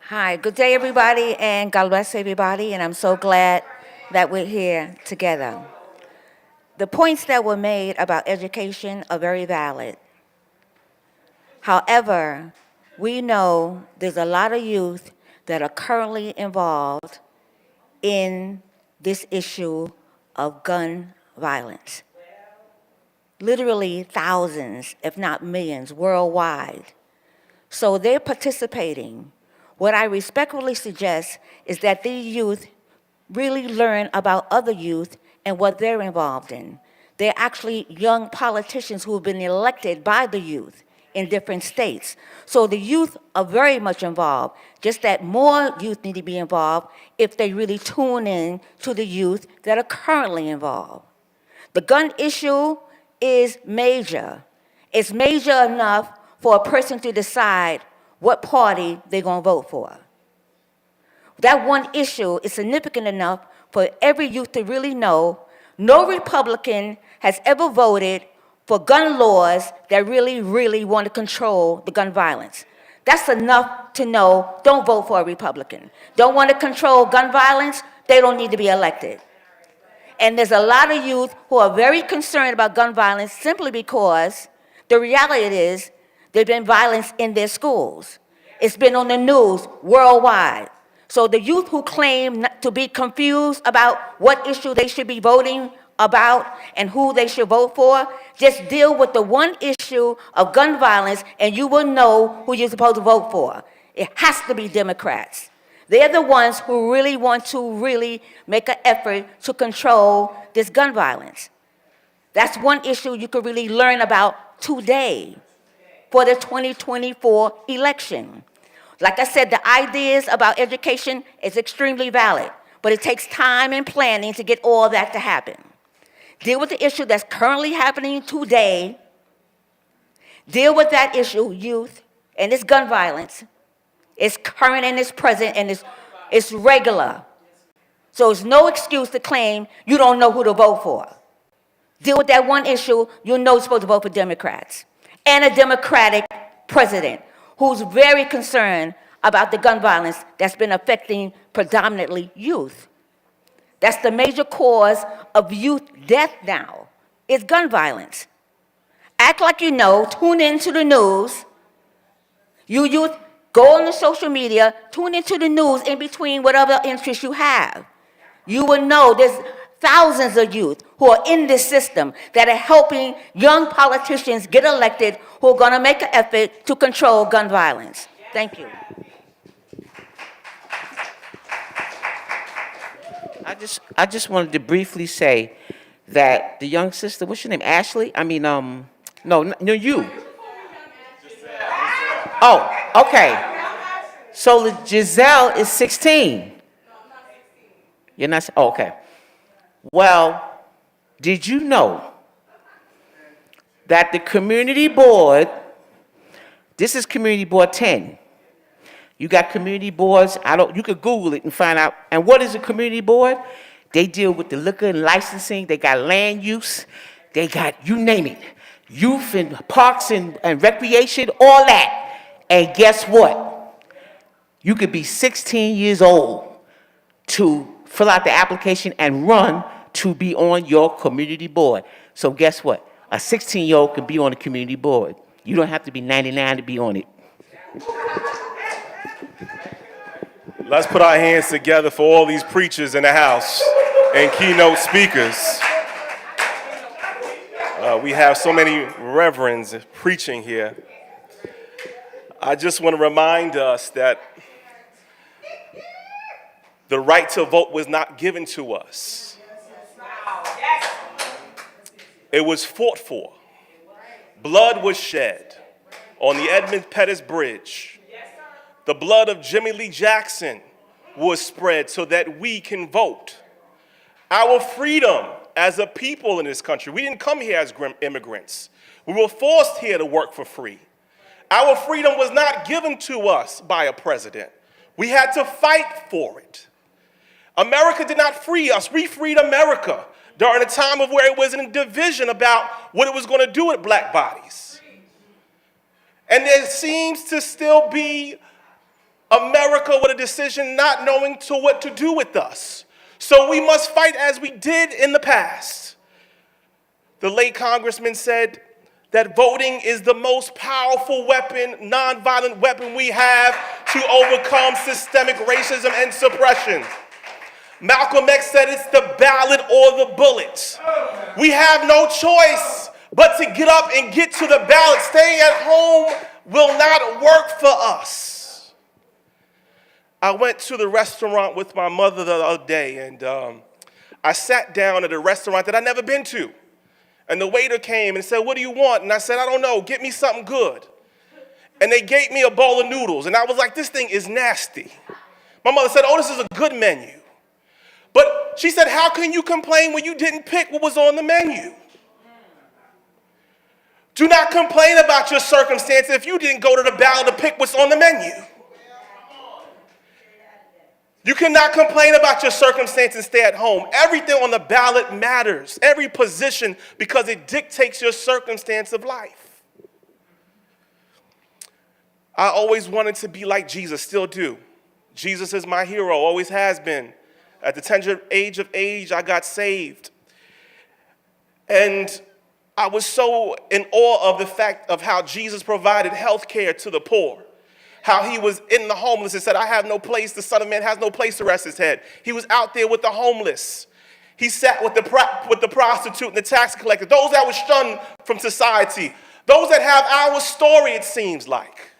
Speaker 16: Hi, good day, everybody, and God bless everybody, and I'm so glad that we're here together. The points that were made about education are very valid. However, we know there's a lot of youth that are currently involved in this issue of gun violence. Literally thousands, if not millions, worldwide. So they're participating. What I respectfully suggest is that these youth really learn about other youth and what they're involved in. They're actually young politicians who have been elected by the youth in different states. So the youth are very much involved, just that more youth need to be involved if they really tune in to the youth that are currently involved. The gun issue is major. It's major enough for a person to decide what party they're going to vote for. That one issue is significant enough for every youth to really know no Republican has ever voted for gun laws that really want to control the gun violence. That's enough to know, don't vote for a Republican. Don't want to control gun violence, they don't need to be elected. And there's a lot of youth who are very concerned about gun violence simply because the reality is there's been violence in their schools. It's been on the news worldwide. So the youth who claim not to be confused about what issue they should be voting about and who they should vote for, just deal with the one issue of gun violence and you will know who you're supposed to vote for. It has to be Democrats. They're the ones who really want to really make an effort to control this gun violence. That's one issue you could really learn about today for the 2024 election. Like I said, the ideas about education is extremely valid, but it takes time and planning to get all that to happen. Deal with the issue that's currently happening today. Deal with that issue, youth, and it's gun violence. It's current and it's present and it's regular. So it's no excuse to claim you don't know who to vote for. Deal with that one issue, you know you're supposed to vote for Democrats. And a Democratic president who's very concerned about the gun violence that's been affecting predominantly youth. That's the major cause of youth death now, is gun violence. Act like you know, tune into the news. You youth, go on the social media, tune into the news in between whatever interests you have. You will know there's thousands of youth who are in this system that are helping young politicians get elected who are going to make an effort to control gun violence. Thank you.
Speaker 9: I just wanted to briefly say that the young sister, what's your name, Ashley? No, you. Oh, okay. So Giselle is 16. You're not, oh, okay. Well, did you know that the community board, this is community board 10. You got community boards, you could Google it and find out. And what is a community board? They deal with the liquor and licensing, they got land use, they got, you name it, youth and parks and recreation, all that. And guess what? You could be 16 years old to fill out the application and run to be on your community board. So guess what? A 16-year-old can be on the community board. You don't have to be 99 to be on it.
Speaker 14: Let's put our hands together for all these preachers in the house and keynote speakers. We have so many reverends preaching here. I just want to remind us that the right to vote was not given to us. It was fought for. Blood was shed on the Edmund Pettus Bridge. The blood of Jimmy Lee Jackson was spread so that we can vote. Our freedom as a people in this country, we didn't come here as immigrants. We were forced here to work for free. Our freedom was not given to us by a president. We had to fight for it. America did not free us. We freed America during a time of where it was in a division about what it was going to do with black bodies. And there seems to still be America with a decision not knowing what to do with us. So we must fight as we did in the past. The late congressman said that voting is the most powerful weapon, nonviolent weapon we have to overcome systemic racism and suppression. Malcolm X said it's the ballot or the bullet. We have no choice but to get up and get to the ballot. Staying at home will not work for us. I went to the restaurant with my mother the other day, and I sat down at a restaurant that I'd never been to. And the waiter came and said, "What do you want?" And I said, "I don't know, get me something good." And they gave me a bowl of noodles, and I was like, this thing is nasty. My mother said, "Oh, this is a good menu." But she said, "How can you complain when you didn't pick what was on the menu?" Do not complain about your circumstance if you didn't go to the ballot to pick what's on the menu. You cannot complain about your circumstance and stay at home. Everything on the ballot matters, every position, because it dictates your circumstance of life. I always wanted to be like Jesus, still do. Jesus is my hero, always has been. At the tender age of age, I got saved. And I was so in awe of the fact of how Jesus provided health care to the poor, how he was in the homeless and said, I have no place, the Son of Man has no place to rest his head. He was out there with the homeless. He sat with the prostitute and the tax collector, those that were shunned from society, those that have our story, it seems like.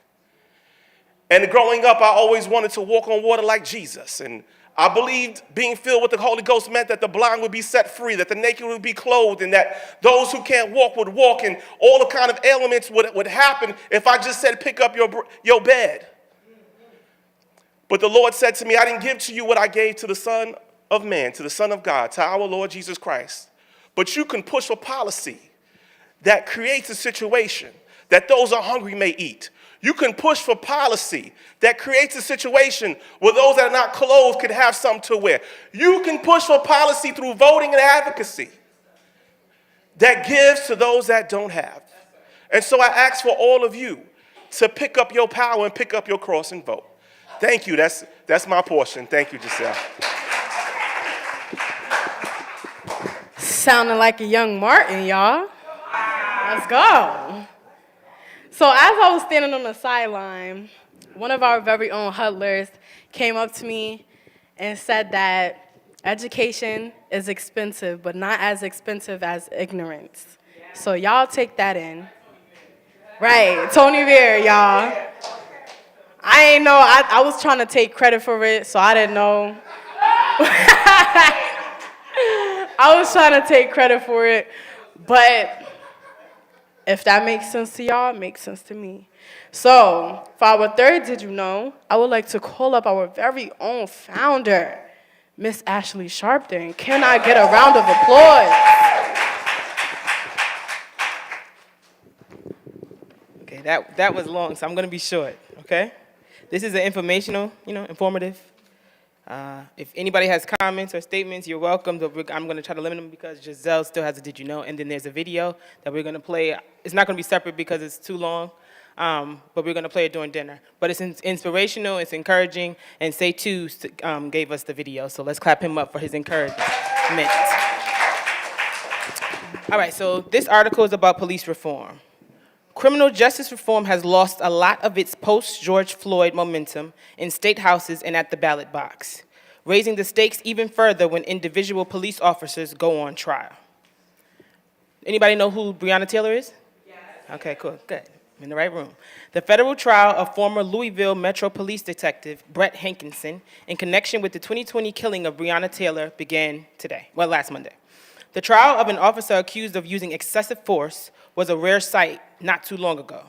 Speaker 14: And growing up, I always wanted to walk on water like Jesus. And I believed being filled with the Holy Ghost meant that the blind would be set free, that the naked would be clothed, and that those who can't walk would walk, and all the kind of ailments would happen if I just said, pick up your bed. But the Lord said to me, I didn't give to you what I gave to the Son of Man, to the Son of God, to our Lord Jesus Christ. But you can push for policy that creates a situation that those who are hungry may eat. You can push for policy that creates a situation where those that are not clothed could have something to wear. You can push for policy through voting and advocacy that gives to those that don't have. And so I ask for all of you to pick up your power and pick up your cross and vote. Thank you. That's my portion. Thank you, Giselle.
Speaker 1: Sounding like a young Martin, y'all. Let's go. So as I was standing on the sideline, one of our very own huddlers came up to me and said that education is expensive, but not as expensive as ignorance. So y'all take that in. Right, Tony Bear, y'all. I ain't know, I was trying to take credit for it, so I didn't know. I was trying to take credit for it, but if that makes sense to y'all, it makes sense to me. So, for our third Did You Know, I would like to call up our very own founder, Miss Ashley Sharpton. Can I get a round of applause?
Speaker 10: Okay, that was long, so I'm going to be short, okay? This is an informational, informative. If anybody has comments or statements, you're welcome. I'm going to try to limit them because Giselle still has a Did You Know, and then there's a video that we're going to play. It's not going to be separate because it's too long, but we're going to play it during dinner. But it's inspirational, it's encouraging, and Say Two gave us the video, so let's clap him up for his encouragement. All right, so this article is about police reform. Criminal justice reform has lost a lot of its post-George Floyd momentum in state houses and at the ballot box, raising the stakes even further when individual police officers go on trial. Anybody know who Breonna Taylor is? Yes. Okay, cool, good. I'm in the right room. The federal trial of former Louisville Metro Police Detective Brett Hankinson in connection with the 2020 killing of Breonna Taylor began last Monday. The trial of an officer accused of using excessive force was a rare sight not too long ago,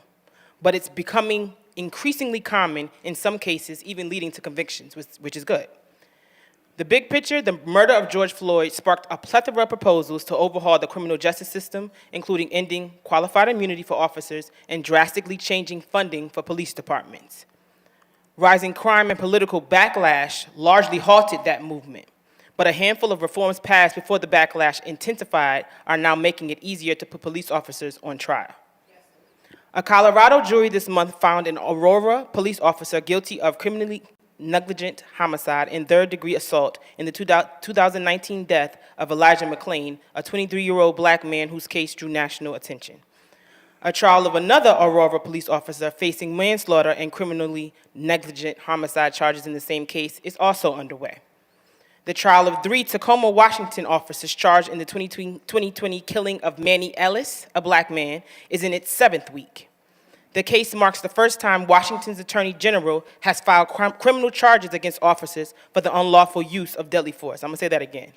Speaker 10: but it's becoming increasingly common in some cases, even leading to convictions, which is good. The big picture, the murder of George Floyd sparked a plethora of proposals to overhaul the criminal justice system, including ending qualified immunity for officers and drastically changing funding for police departments. Rising crime and political backlash largely halted that movement, but a handful of reforms passed before the backlash intensified are now making it easier to put police officers on trial. A Colorado jury this month found an Aurora police officer guilty of criminally negligent homicide and third-degree assault in the 2019 death of Elijah McClain, a 23-year-old black man whose case drew national attention. A trial of another Aurora police officer facing manslaughter and criminally negligent homicide charges in the same case is also underway. The trial of 3 Tacoma, Washington officers charged in the 2020 killing of Manny Ellis, a black man, is in its 7th week. The case marks the first time Washington's Attorney General has filed criminal charges against officers for the unlawful use of deadly force. I'm going to say that again.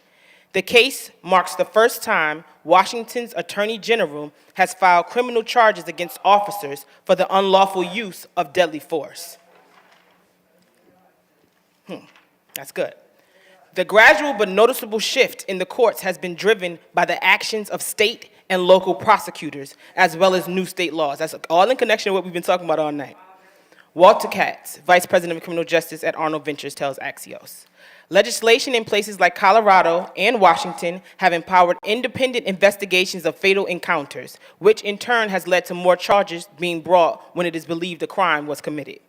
Speaker 10: The case marks the first time Washington's Attorney General has filed criminal charges against officers for the unlawful use of deadly force. That's good. The gradual but noticeable shift in the courts has been driven by the actions of state and local prosecutors, as well as new state laws. That's all in connection with what we've been talking about all night. Walter Katz, Vice President of Criminal Justice at Arnold Ventures, tells Axios. Legislation in places like Colorado and Washington have empowered independent investigations of fatal encounters, which in turn has led to more charges being brought when it is believed a crime was committed.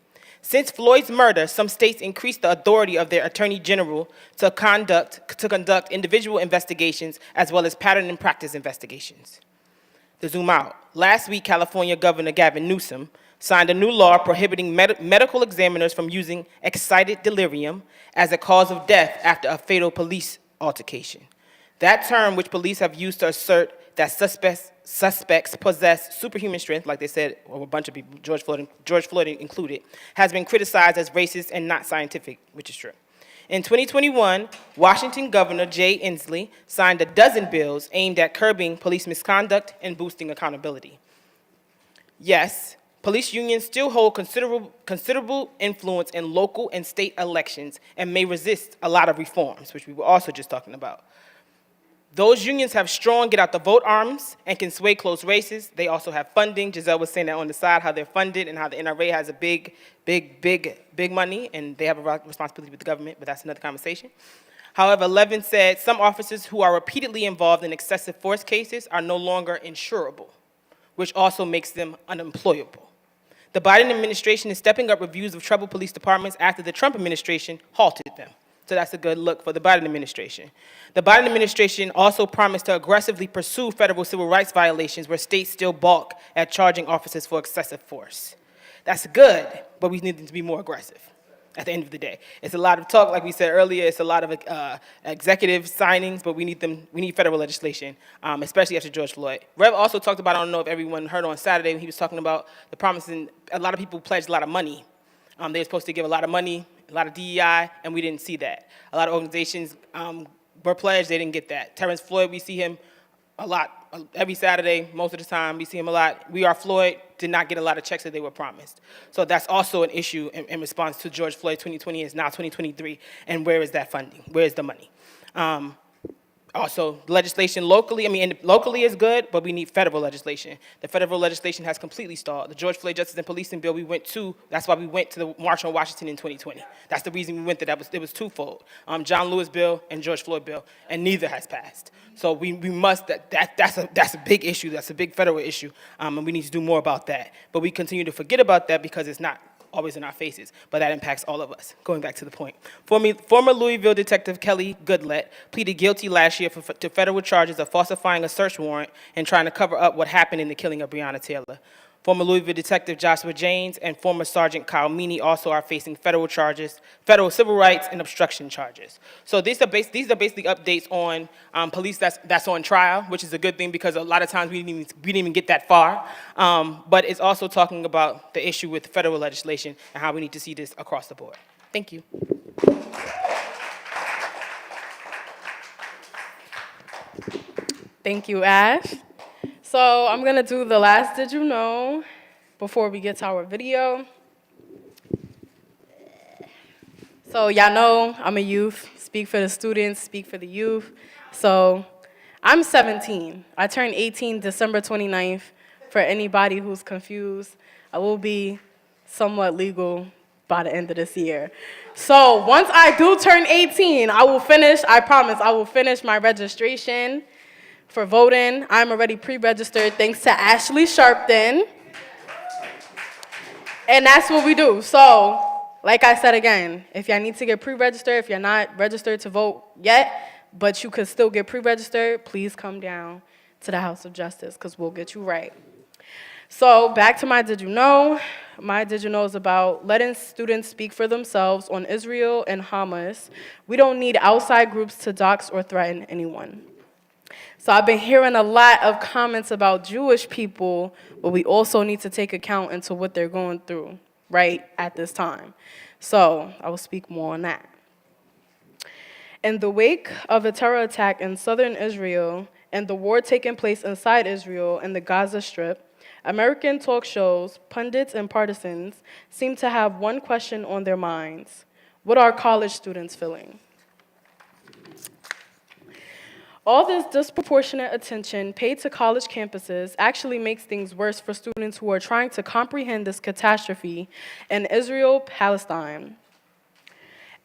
Speaker 10: Since Floyd's murder, some states increased the authority of their attorney general to conduct individual investigations as well as pattern and practice investigations. To zoom out, last week, California Governor Gavin Newsom signed a new law prohibiting medical examiners from using excited delirium as a cause of death after a fatal police altercation. That term, which police have used to assert that suspects possess superhuman strength, like they said, or a bunch of people, George Floyd included, has been criticized as racist and not scientific, which is true. In 2021, Washington Governor Jay Inslee signed a dozen bills aimed at curbing police misconduct and boosting accountability. Yes, police unions still hold considerable influence in local and state elections and may resist a lot of reforms, which we were also just talking about. Those unions have strong get-out-the-vote arms and can sway close races. They also have funding. Giselle was saying that on the side, how they're funded and how the NRA has a big money, and they have a responsibility with the government, but that's another conversation. However, Levin said some officers who are repeatedly involved in excessive force cases are no longer insurable, which also makes them unemployable. The Biden administration is stepping up reviews of troubled police departments after the Trump administration halted them. So that's a good look for the Biden administration. The Biden administration also promised to aggressively pursue federal civil rights violations where states still balk at charging officers for excessive force. That's good, but we need them to be more aggressive at the end of the day. It's a lot of talk, like we said earlier, it's a lot of executive signings, but we need federal legislation, especially after George Floyd. Rev also talked about, I don't know if everyone heard on Saturday, when he was talking about the promising, a lot of people pledged a lot of money. They were supposed to give a lot of money, a lot of DEI, and we didn't see that. A lot of organizations were pledged, they didn't get that. Terrence Floyd, we see him a lot, every Saturday, most of the time, we see him a lot. We Are Floyd did not get a lot of checks that they were promised. So that's also an issue in response to George Floyd 2020 is now 2023, and where is that funding? Where is the money? Also, legislation locally, locally is good, but we need federal legislation. The federal legislation has completely stalled. The George Floyd Justice and Policing Bill that's why we went to the March on Washington in 2020. That's the reason we went there, it was twofold. John Lewis bill and George Floyd bill, and neither has passed. So we must, that's a big issue, that's a big federal issue, and we need to do more about that. But we continue to forget about that because it's not always in our faces, but that impacts all of us. Going back to the point. Former Louisville Detective Kelly Goodlett pleaded guilty last year to federal charges of falsifying a search warrant and trying to cover up what happened in the killing of Breonna Taylor. Former Louisville Detective Joshua James and former Sergeant Kyle Meany also are facing federal charges, federal civil rights and obstruction charges. So these are basically updates on police that's on trial, which is a good thing because a lot of times we didn't even get that far. But it's also talking about the issue with federal legislation and how we need to see this across the board. Thank you.
Speaker 1: Thank you, Ash. So I'm gonna do the last Did You Know before we get to our video. So y'all know I'm a youth, speak for the students, speak for the youth. So I'm 17. I turned 18 December 29th. For anybody who's confused, I will be somewhat legal by the end of this year. So once I do turn 18, I promise, I will finish my registration for voting. I'm already pre-registered thanks to Ashley Sharpton. And that's what we do. So, like I said again, if y'all need to get pre-registered, if you're not registered to vote yet, but you could still get pre-registered, please come down to the House of Justice because we'll get you right. So back to my Did You Know. My Did You Know is about letting students speak for themselves on Israel and Hamas. We don't need outside groups to dox or threaten anyone. So I've been hearing a lot of comments about Jewish people, but we also need to take account into what they're going through right at this time. So I will speak more on that. In the wake of a terror attack in southern Israel and the war taking place inside Israel and the Gaza Strip, American talk shows, pundits, and partisans seem to have one question on their minds. What are college students feeling? All this disproportionate attention paid to college campuses actually makes things worse for students who are trying to comprehend this catastrophe in Israel-Palestine.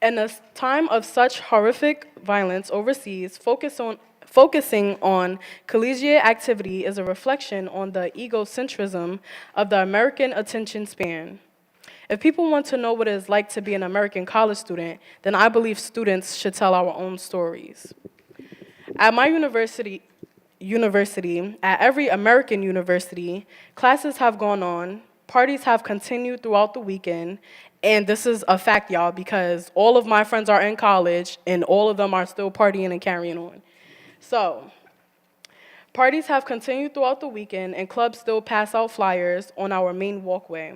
Speaker 1: In a time of such horrific violence overseas, focusing on collegiate activity is a reflection on the egocentrism of the American attention span. If people want to know what it is like to be an American college student, then I believe students should tell our own stories. At my university, at every American university, classes have gone on parties have continued throughout the weekend, and this is a fact, y'all, because all of my friends are in college, and all of them are still partying and carrying on. So, parties have continued throughout the weekend, and clubs still pass out flyers on our main walkway.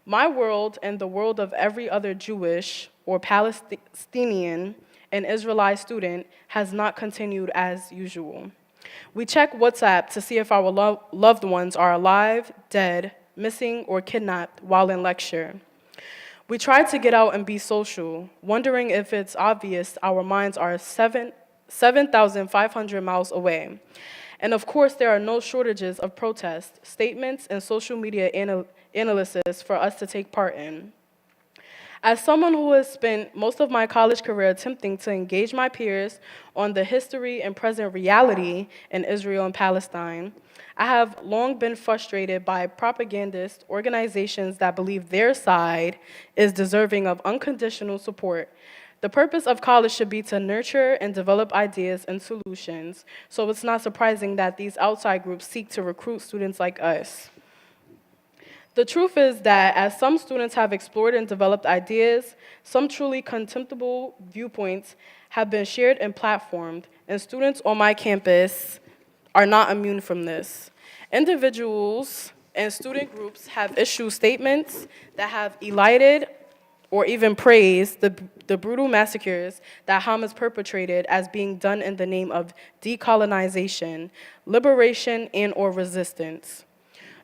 Speaker 1: My world and the world of every other Jewish or Palestinian and Israelite student has not continued as usual. We check WhatsApp to see if our loved ones are alive, dead, missing, or kidnapped while in lecture. We try to get out and be social, wondering if it's obvious our minds are 7,500 miles away. And of course, there are no shortages of protests, statements, and social media analysis for us to take part in. As someone who has spent most of my college career attempting to engage my peers on the history and present reality in Israel and Palestine, I have long been frustrated by propagandist organizations that believe their side is deserving of unconditional support. The purpose of college should be to nurture and develop ideas and solutions, so it's not surprising that these outside groups seek to recruit students like us. The truth is that as some students have explored and developed ideas, some truly contemptible viewpoints have been shared and platformed, and students on my campus are not immune from this. Individuals and student groups have issued statements that have elided or even praised the brutal massacres that Hamas perpetrated as being done in the name of decolonization, liberation, and/or resistance.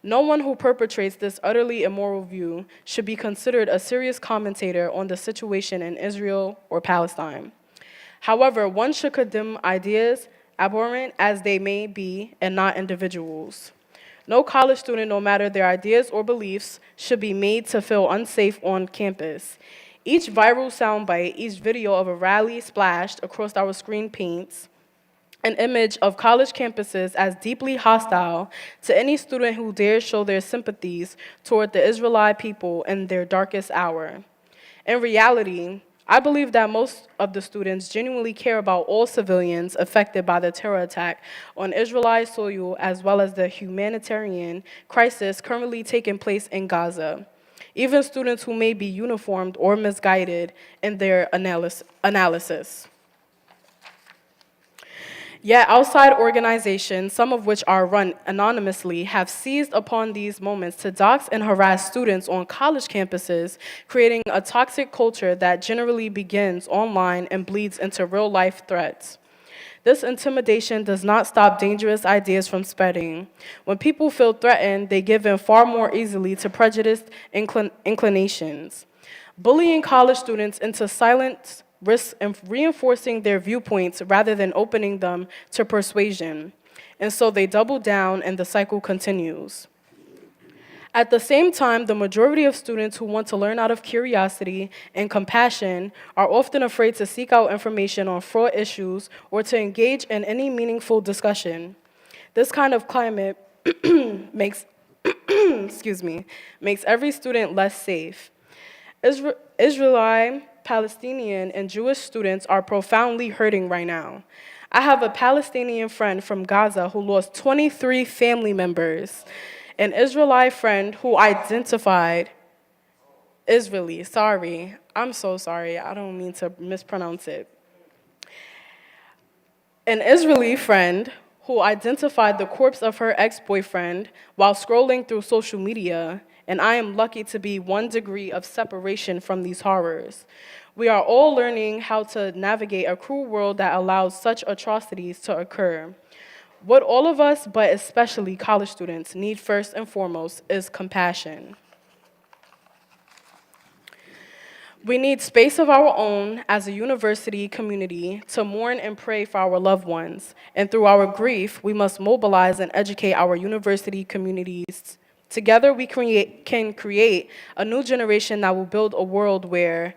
Speaker 1: No one who perpetrates this utterly immoral view should be considered a serious commentator on the situation in Israel or Palestine. However, one should condemn ideas, abhorrent as they may be, and not individuals. No college student, no matter their ideas or beliefs, should be made to feel unsafe on campus. Each viral soundbite, each video of a rally splashed across our screen paints an image of college campuses as deeply hostile to any student who dares show their sympathies toward the Israelite people in their darkest hour. In reality, I believe that most of the students genuinely care about all civilians affected by the terror attack on Israelite soil, as well as the humanitarian crisis currently taking place in Gaza. Even students who may be uniformed or misguided in their analysis. Yet outside organizations, some of which are run anonymously, have seized upon these moments to dox and harass students on college campuses, creating a toxic culture that generally begins online and bleeds into real-life threats. This intimidation does not stop dangerous ideas from spreading. When people feel threatened, they give in far more easily to prejudiced inclinations. Bullying college students into silence risks reinforcing their viewpoints rather than opening them to persuasion. And so they double down and the cycle continues. At the same time, the majority of students who want to learn out of curiosity and compassion are often afraid to seek out information on fraud issues or to engage in any meaningful discussion. This kind of climate makes every student less safe. Israelite, Palestinian, and Jewish students are profoundly hurting right now. I have a Palestinian friend from Gaza who lost 23 family members, an Israelite friend who identified, Israeli, sorry, I'm so sorry, I don't mean to mispronounce it. An Israeli friend who identified the corpse of her ex-boyfriend while scrolling through social media, and I am lucky to be 1 degree of separation from these horrors. We are all learning how to navigate a cruel world that allows such atrocities to occur. What all of us, but especially college students, need first and foremost is compassion. We need space of our own as a university community to mourn and pray for our loved ones. And through our grief, we must mobilize and educate our university communities. Together, we can create a new generation that will build a world where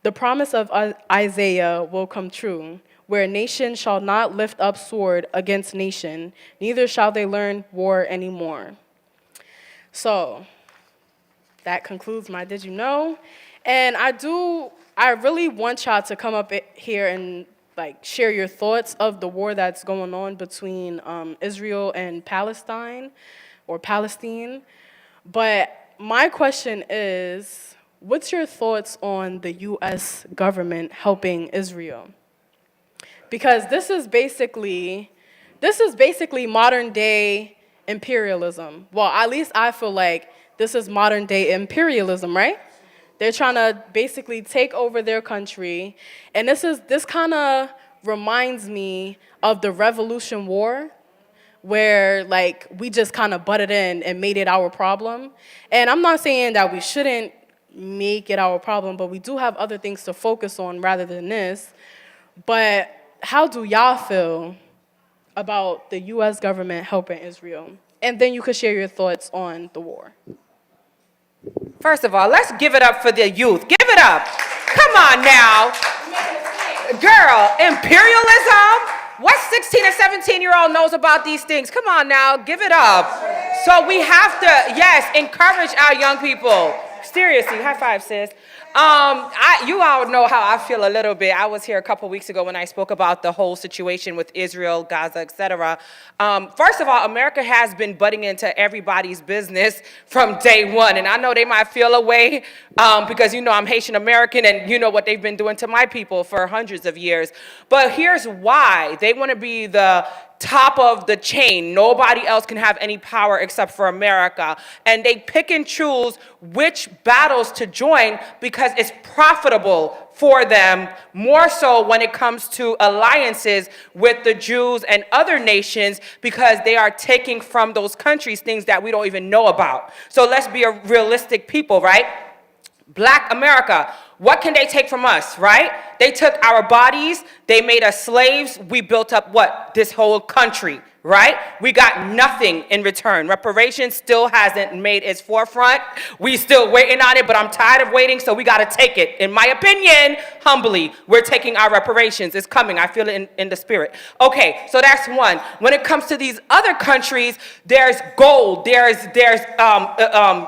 Speaker 1: the promise of Isaiah will come true, where nation shall not lift up sword against nation, neither shall they learn war anymore. So, that concludes my Did You Know? And I really want y'all to come up here and share your thoughts of the war that's going on between Israel and Palestine, or Palestine. But my question is, what's your thoughts on the U.S. government helping Israel? Because this is basically modern day imperialism. Well, at least I feel like this is modern day imperialism, right? They're trying to basically take over their country. And this kind of reminds me of the Revolution War, where like we just kind of butted in and made it our problem. And I'm not saying that we shouldn't make it our problem, but we do have other things to focus on rather than this. But how do y'all feel about the U.S. government helping Israel? And then you could share your thoughts on the war.
Speaker 6: First of all, let's give it up for the youth. Give it up. Come on now. Girl, imperialism? What 16 and 17-year-old knows about these things? Come on now, give it up. So we have to, yes, encourage our young people. Seriously, high five, sis. You all know how I feel a little bit. I was here a couple weeks ago when I spoke about the whole situation with Israel, Gaza, etc. First of all, America has been butting into everybody's business from day one. And I know they might feel a way because, you know, I'm Haitian American and you know what they've been doing to my people for hundreds of years. But here's why. They want to be the top of the chain. Nobody else can have any power except for America. And they pick and choose which battles to join because it's profitable for them, more so when it comes to alliances with the Jews and other nations, because they are taking from those countries things that we don't even know about. So let's be a realistic people, right? Black America, what can they take from us, right? They took our bodies, they made us slaves, we built up what? This whole country, right? We got nothing in return. Reparations still hasn't made its forefront. We still waiting on it, but I'm tired of waiting, so we gotta take it. In my opinion, humbly, we're taking our reparations. It's coming, I feel it in the spirit. Okay, so that's one. When it comes to these other countries, there's gold, there's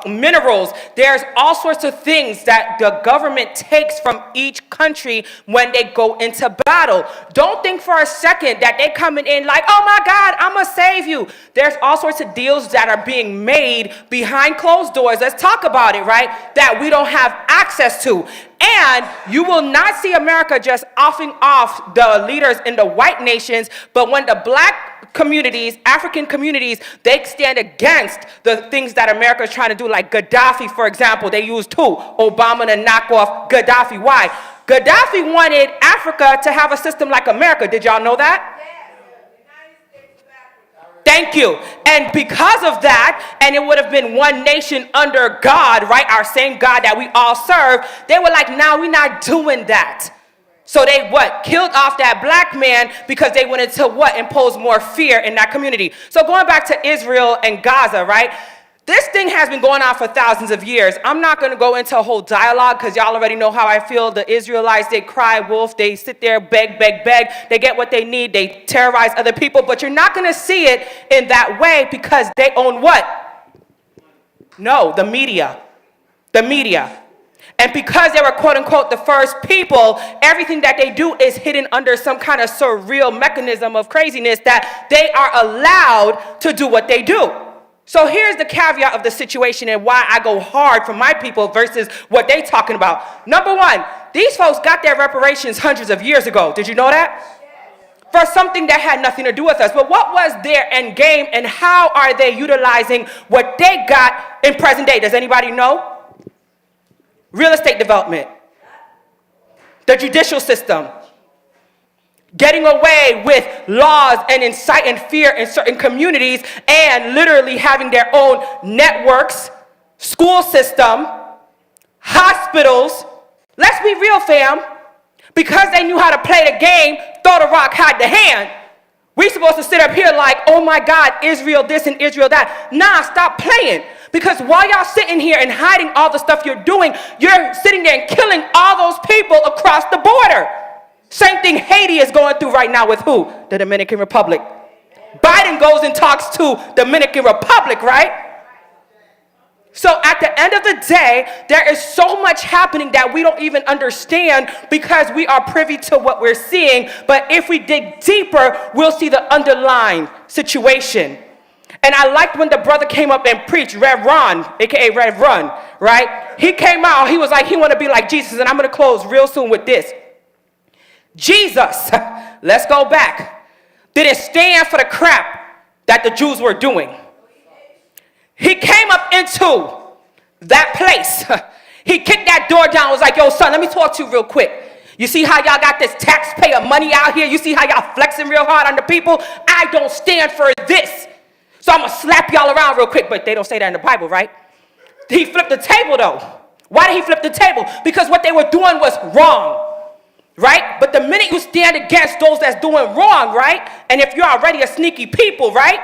Speaker 6: minerals, there's all sorts of things that the government takes from each country when they go into battle. Don't think for a second that they coming in like, oh my God, I'm gonna save you. There's all sorts of deals that are being made behind closed doors. Let's talk about it, right? That we don't have access to. And you will not see America just offing off the leaders in the white nations, but when the black communities, African communities, they stand against the things that America is trying to do, like Gaddafi, for example. They used who? Obama to knock off Gaddafi. Why? Gaddafi wanted Africa to have a system like America. Did y'all know that? Thank you. And because of that, and it would have been one nation under God, right? Our same God that we all serve. They were like, nah, we're not doing that. So they what? Killed off that black man because they wanted to what? Impose more fear in that community. So going back to Israel and Gaza, right? This thing has been going on for thousands of years. I'm not going to go into a whole dialogue because y'all already know how I feel. The Israelites, they cry wolf. They sit there, beg, beg, beg. They get what they need. They terrorize other people. But you're not going to see it in that way because they own what? No, the media. The media. And because they were, quote unquote, the first people, everything that they do is hidden under some kind of surreal mechanism of craziness that they are allowed to do what they do. So here's the caveat of the situation and why I go hard for my people versus what they talking about. Number one, these folks got their reparations hundreds of years ago. Did you know that? For something that had nothing to do with us. But what was their end game and how are they utilizing what they got in present day? Does anybody know? Real estate development. The judicial system. Getting away with laws and inciting fear in certain communities and literally having their own networks, school system, hospitals. Let's be real, fam. Because they knew how to play the game, throw the rock, hide the hand. We supposed to sit up here like, oh my God, Israel this and Israel that. Nah, stop playing. Because while y'all sitting here and hiding all the stuff you're doing, you're sitting there and killing all those people across the border. Same thing Haiti is going through right now with who? The Dominican Republic. Biden goes and talks to Dominican Republic, right? So at the end of the day, there is so much happening that we don't even understand because we are privy to what we're seeing. But if we dig deeper, we'll see the underlying situation.
Speaker 10: And I liked when the brother came up and preached, Rev Ron, AKA Rev Run, right? He came out, he was like, he want to be like Jesus. And I'm going to close real soon with this. Jesus, let's go back, didn't stand for the crap that the Jews were doing. He came up into that place. He kicked that door down, was like, yo, son, let me talk to you real quick. You see how y'all got this taxpayer money out here? You see how y'all flexing real hard on the people? I don't stand for this. So I'm going to slap y'all around real quick. But they don't say that in the Bible, right? He flipped the table, though. Why did he flip the table? Because what they were doing was wrong, right? But the minute you stand against those that's doing wrong, right? And if you're already a sneaky people, right?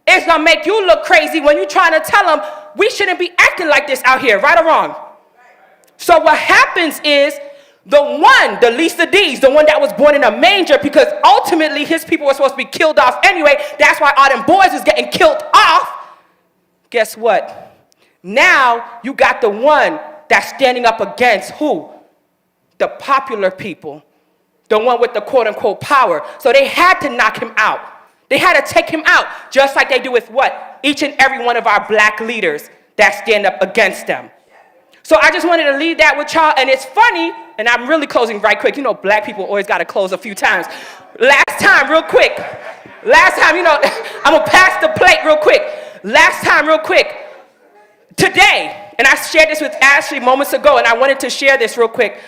Speaker 10: It's going to make you look crazy when you're trying to tell them we shouldn't be acting like this out here, right or wrong? So what happens is the one, the least of these, the one that was born in a manger, because ultimately his people were supposed to be killed off anyway. That's why all them boys is getting killed off. Guess what? Now you got the one that's standing up against who? The popular people. The one with the quote-unquote power. So they had to knock him out. They had to take him out, just like they do with what? Each and every one of our black leaders that stand up against them. So I just wanted to leave that with y'all, and it's funny, and I'm really closing right quick. You know, black people always got to close a few times. Last time, real quick. Last time, you know, I'm going to pass the plate real quick. Last time, real quick. Today, and I shared this with Ashley moments ago, and I wanted to share this real quick.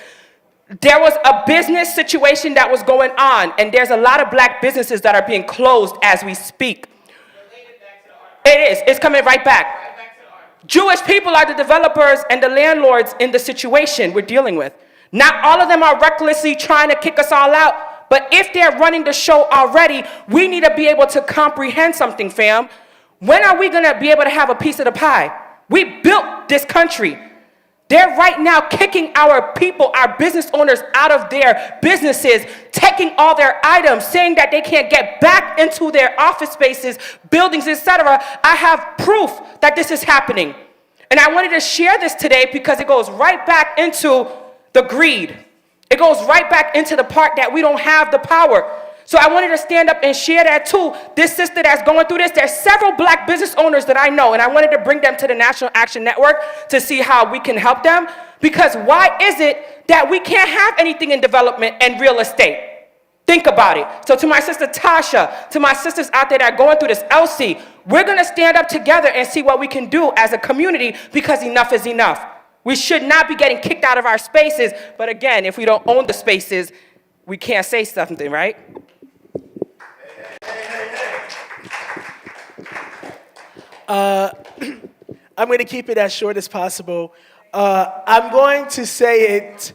Speaker 10: There was a business situation that was going on, and there's a lot of black businesses that are being closed as we speak. It is. It's coming right back. Jewish people are the developers and the landlords in the situation we're dealing with. Not all of them are recklessly trying to kick us all out, but if they're running the show already, we need to be able to comprehend something, fam. When are we going to be able to have a piece of the pie? We built this country. They're right now kicking our people, our business owners out of their businesses, taking all their items, saying that they can't get back into their office spaces, buildings, etc. I have proof that this is happening. And I wanted to share this today because it goes right back into the greed. It goes right back into the part that we don't have the power. So I wanted to stand up and share that too. This sister that's going through this, there's several black business owners that I know, and I wanted to bring them to the National Action Network to see how we can help them. Because why is it that we can't have anything in development and real estate? Think about it. So to my sister Tasha, to my sisters out there that are going through this, Elsie, we're going to stand up together and see what we can do as a community, because enough is enough. We should not be getting kicked out of our spaces. But again, if we don't own the spaces, we can't say something, right?
Speaker 11: I'm going to keep it as short as possible. I'm going to say it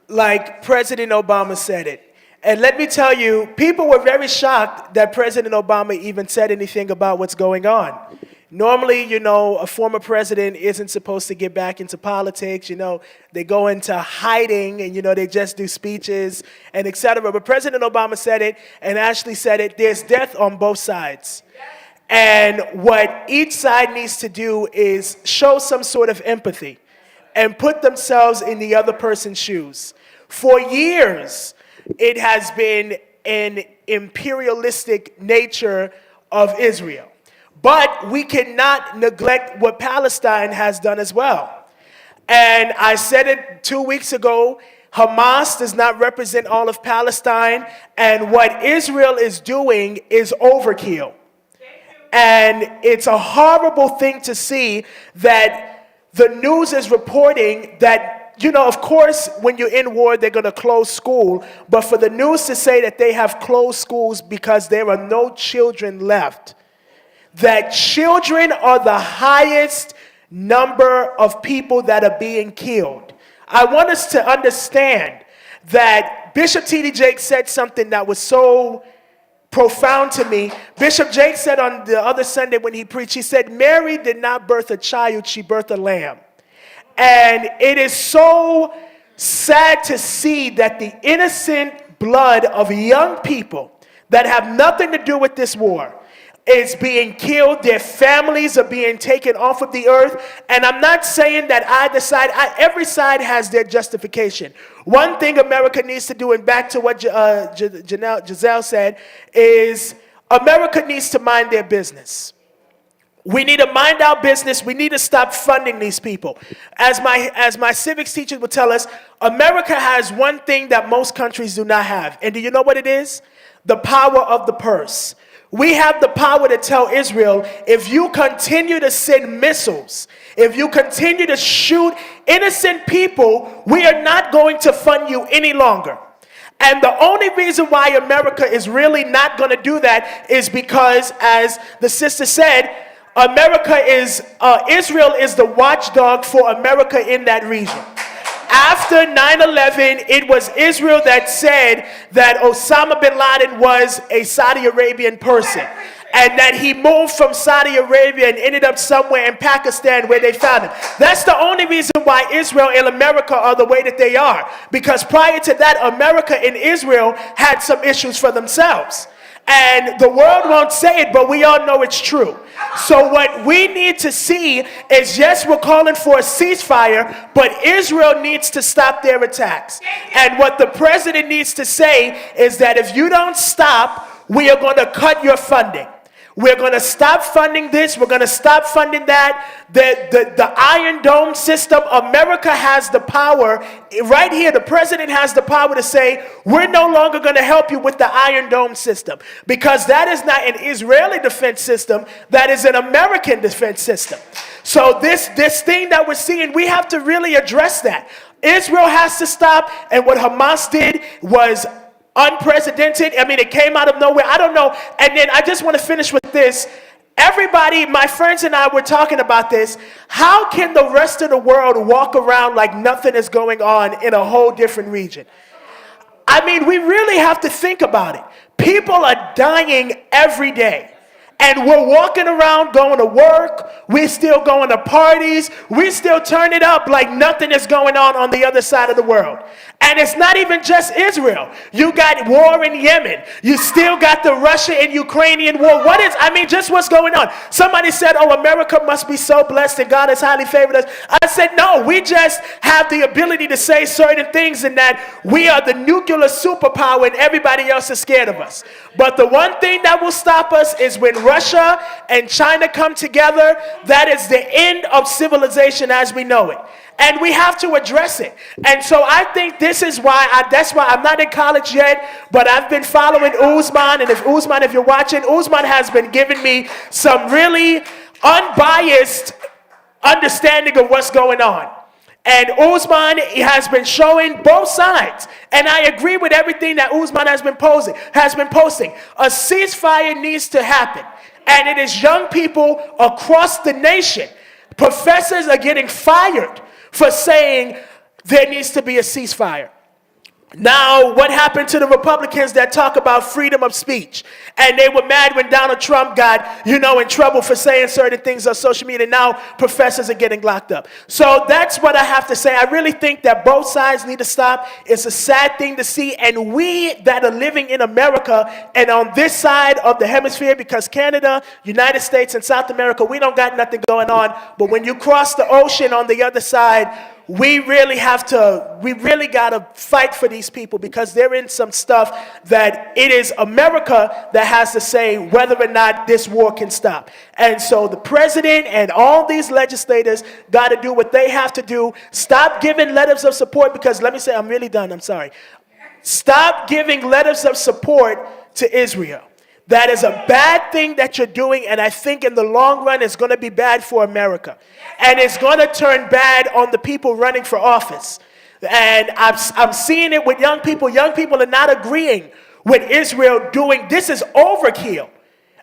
Speaker 11: like President Obama said it. And let me tell you, people were very shocked that President Obama even said anything about what's going on. Normally, you know, a former president isn't supposed to get back into politics. You know, they go into hiding and, you know, they just do speeches and et cetera. But President Obama said it, and Ashley said it, there's death on both sides. And what each side needs to do is show some sort of empathy and put themselves in the other person's shoes. For years, it has been an imperialistic nature of Israel. But we cannot neglect what Palestine has done as well. And I said it 2 weeks ago, Hamas does not represent all of Palestine, and what Israel is doing is overkill. And it's a horrible thing to see that the news is reporting that, you know, of course, when you're in war, they're going to close school. But for the news to say that they have closed schools because there are no children left, that children are the highest number of people that are being killed. I want us to understand that Bishop T.D. Jakes said something that was so profound to me. Bishop Jakes said on the other Sunday when he preached, he said, Mary did not birth a child, she birthed a lamb. And it is so sad to see that the innocent blood of young people that have nothing to do with this war is being killed. Their families are being taken off of the earth. And I'm not saying that either side, every side has their justification. One thing America needs to do, and back to what Giselle said, is America needs to mind their business. We need to mind our business. We need to stop funding these people. As my civics teachers would tell us, America has one thing that most countries do not have. And do you know what it is? The power of the purse. We have the power to tell Israel, if you continue to send missiles, if you continue to shoot innocent people, we are not going to fund you any longer. And the only reason why America is really not going to do that is because, as the sister said, Israel is the watchdog for America in that region. After 9/11, it was Israel that said that Osama bin Laden was a Saudi Arabian person, and that he moved from Saudi Arabia and ended up somewhere in Pakistan where they found him. That's the only reason why Israel and America are the way that they are. Because prior to that, America and Israel had some issues for themselves. And the world won't say it, but we all know it's true. So what we need to see is, yes, we're calling for a ceasefire, but Israel needs to stop their attacks. And what the president needs to say is that if you don't stop, we are going to cut your funding. We're going to stop funding this. We're going to stop funding that. The Iron Dome system, America has the power. Right here, the president has the power to say, we're no longer going to help you with the Iron Dome system. Because that is not an Israeli defense system. That is an American defense system. So this thing that we're seeing, we have to really address that. Israel has to stop. And what Hamas did was unprecedented. I mean, it came out of nowhere. I don't know. And then I just want to finish with this. Everybody, my friends and I were talking about this. How can the rest of the world walk around like nothing is going on in a whole different region? I mean, we really have to think about it. People are dying every day. And we're walking around going to work. We're still going to parties. We still turn it up like nothing is going on the other side of the world. And it's not even just Israel. You got war in Yemen. You still got the Russia and Ukrainian war. Just what's going on? Somebody said, oh, America must be so blessed and God has highly favored us. I said, no, we just have the ability to say certain things, and that we are the nuclear superpower and everybody else is scared of us. But the one thing that will stop us is when Russia and China come together. That is the end of civilization as we know it. And we have to address it. And so I think this is why, that's why I'm not in college yet, but I've been following Usman. And if you're watching, Usman has been giving me some really unbiased understanding of what's going on. And Usman has been showing both sides. And I agree with everything that Usman has been posting. A ceasefire needs to happen. And it is young people across the nation. Professors are getting fired for saying there needs to be a ceasefire. Now, what happened to the Republicans that talk about freedom of speech? And they were mad when Donald Trump got, in trouble for saying certain things on social media. Now, professors are getting locked up. So that's what I have to say. I really think that both sides need to stop. It's a sad thing to see. And we that are living in America and on this side of the hemisphere, because Canada, United States, and South America, we don't got nothing going on. But when you cross the ocean on the other side, we really got to fight for these people, because they're in some stuff that it is America that has to say whether or not this war can stop. And so the president and all these legislators got to do what they have to do. Stop giving letters of support, because let me say, I'm really done, I'm sorry. Stop giving letters of support to Israel. That is a bad thing that you're doing, and I think in the long run it's going to be bad for America. And it's going to turn bad on the people running for office. And I'm seeing it with young people. Young people are not agreeing with Israel doing, this is overkill.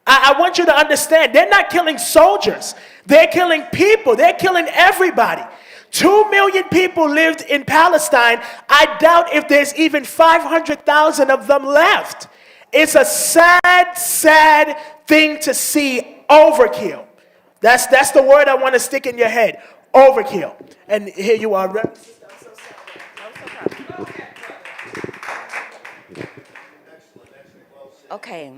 Speaker 11: I want you to understand, they're not killing soldiers. They're killing people. They're killing everybody. 2 million people lived in Palestine. I doubt if there's even 500,000 of them left. It's a sad, sad thing to see. Overkill. That's the word I want to stick in your head. Overkill. And here you are.
Speaker 16: Okay.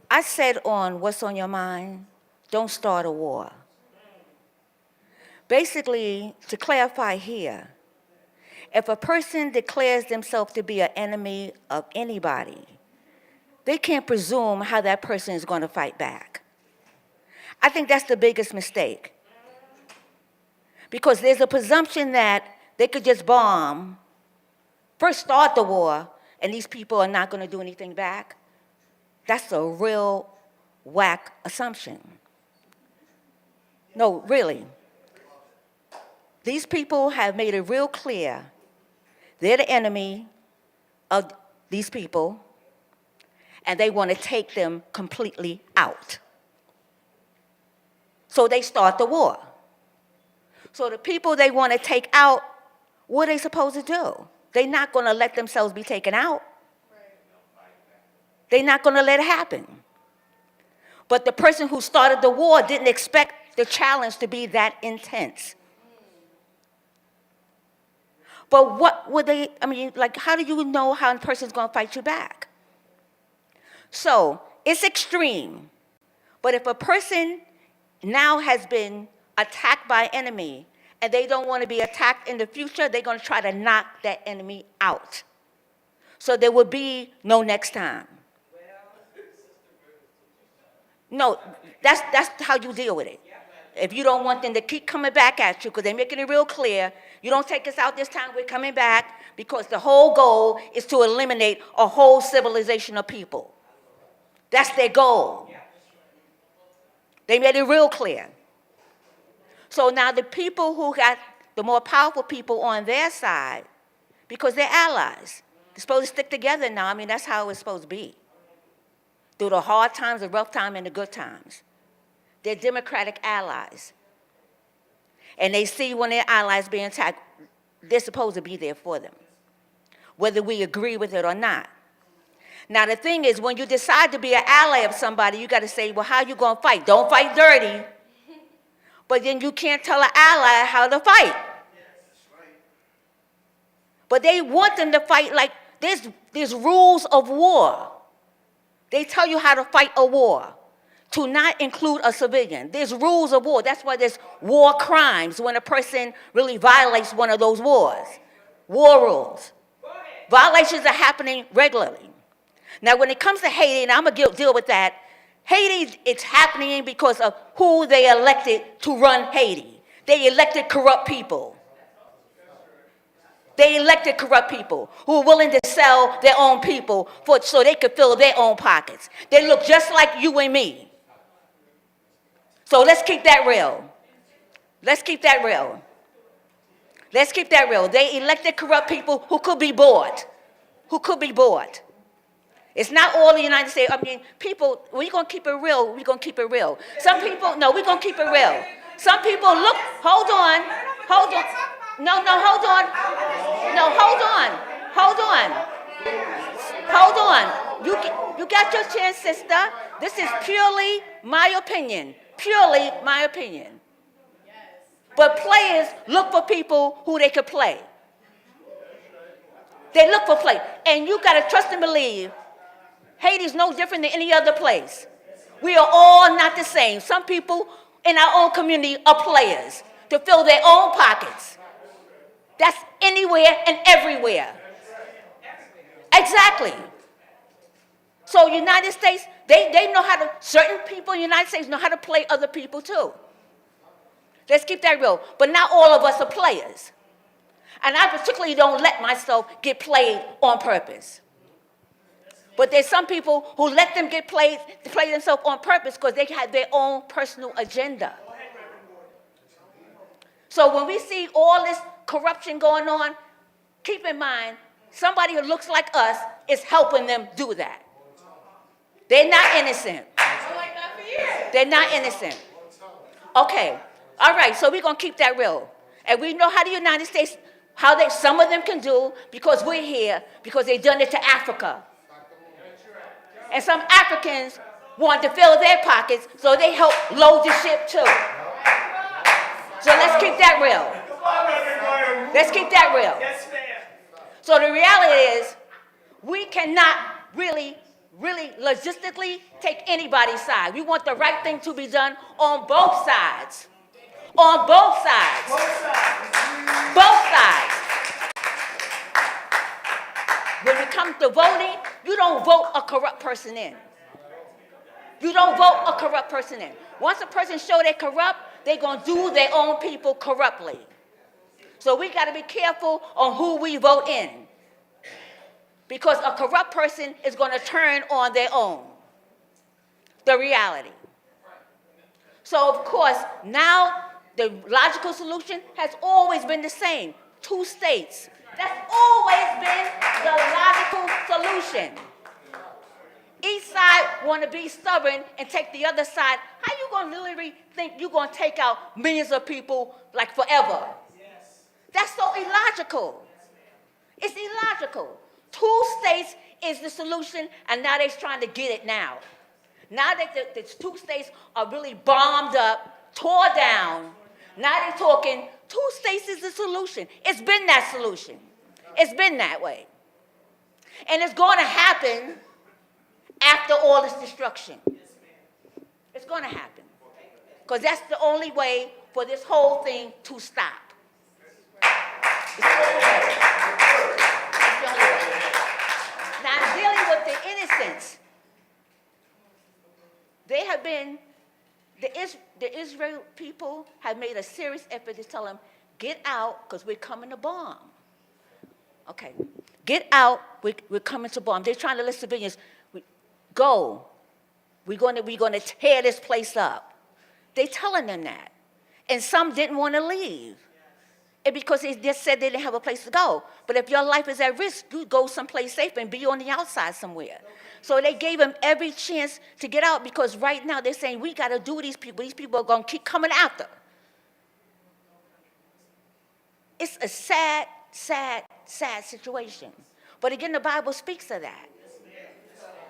Speaker 16: I said on What's on Your Mind, don't start a war. Basically, to clarify here, if a person declares themselves to be an enemy of anybody, they can't presume how that person is going to fight back. I think that's the biggest mistake. Because there's a presumption that they could just bomb, first start the war, and these people are not going to do anything back. That's a real whack assumption. No, really. These people have made it real clear they're the enemy of these people, and they want to take them completely out. So they start the war. So the people they want to take out, what are they supposed to do? They're not going to let themselves be taken out. They're not going to let it happen. But the person who started the war didn't expect the challenge to be that intense. But what would they, how do you know how a person's going to fight you back? So it's extreme. But if a person now has been attacked by an enemy and they don't want to be attacked in the future, they're going to try to knock that enemy out. So there will be no next time. No, that's how you deal with it. If you don't want them to keep coming back at you, because they're making it real clear, you don't take us out this time, we're coming back, because the whole goal is to eliminate a whole civilization of people. That's their goal. They made it real clear. So now the people who got the more powerful people on their side, because they're allies, they're supposed to stick together now. That's how it's supposed to be. Through the hard times, the rough times, and the good times. They're democratic allies. And they see when their allies being attacked, they're supposed to be there for them, whether we agree with it or not. Now, the thing is, when you decide to be an ally of somebody, you got to say, well, how you going to fight? Don't fight dirty. But then you can't tell an ally how to fight. But they want them to fight like there's rules of war. They tell you how to fight a war, to not include a civilian. There's rules of war. That's why there's war crimes when a person really violates one of those wars. War rules. Violations are happening regularly. Now, when it comes to Haiti, and I'm going to deal with that, Haiti, it's happening because of who they elected to run Haiti. They elected corrupt people. They elected corrupt people who are willing to sell their own people so they could fill their own pockets. They look just like you and me. So let's keep that real. Let's keep that real. Let's keep that real. They elected corrupt people who could be bought. Who could be bought. It's not all the United States. People, we're going to keep it real. We're going to keep it real. Some people, no, we're going to keep it real. Some people look, hold on. No, hold on. No, hold on. You got your chance, sister. This is purely my opinion. Purely my opinion. But players look for people who they could play. They look for play. And you got to trust and believe Haiti's no different than any other place. We are all not the same. Some people in our own community are players to fill their own pockets. That's anywhere and everywhere. Exactly. So United States, they know how to, certain people in the United States know how to play other people too. Let's keep that real. But not all of us are players. And I particularly don't let myself get played on purpose. But there's some people who let them get played, to play themselves on purpose because they have their own personal agenda. So when we see all this corruption going on, keep in mind, somebody who looks like us is helping them do that. They're not innocent. They're not innocent. Okay. All right, so we're going to keep that real. And we know how the United States, some of them can do because we're here, because they've done it to Africa. And some Africans want to fill their pockets, so they help load the ship too. So let's keep that real. Let's keep that real. So the reality is, we cannot really logistically take anybody's side. We want the right thing to be done on both sides. On both sides. Both sides. When it comes to voting, You don't vote a corrupt person in. You don't vote a corrupt person in. Once a person show they're corrupt, they're going to do their own people corruptly. So we got to be careful on who we vote in. Because a corrupt person is going to turn on their own. The reality. So, of course, now the logical solution has always been the same. 2 states. That's always been the logical solution. Each side want to be stubborn and take the other side. How you going to literally think you're going to take out millions of people like forever? That's so illogical. It's illogical. 2 states is the solution, and now they're trying to get it now. Now that the 2 states are really bombed up, tore down, now they're talking 2 states is the solution. It's been that solution. It's been that way. And it's going to happen after all this destruction. It's going to happen. Because that's the only way for this whole thing to stop. It's the only way. It's the only way. Now, dealing with the innocents, they have been, the Israel people have made a serious effort to tell them, get out, because we're coming to bomb. Okay, get out, we're coming to bomb. They're trying to let civilians go. We're going to tear this place up. They're telling them that. And some didn't want to leave. And because they just said they didn't have a place to go. But if your life is at risk, you go someplace safe and be on the outside somewhere. So they gave them every chance to get out because right now they're saying, we got to do these people. These people are going to keep coming after. It's a sad, sad, sad situation. But again, the Bible speaks of that.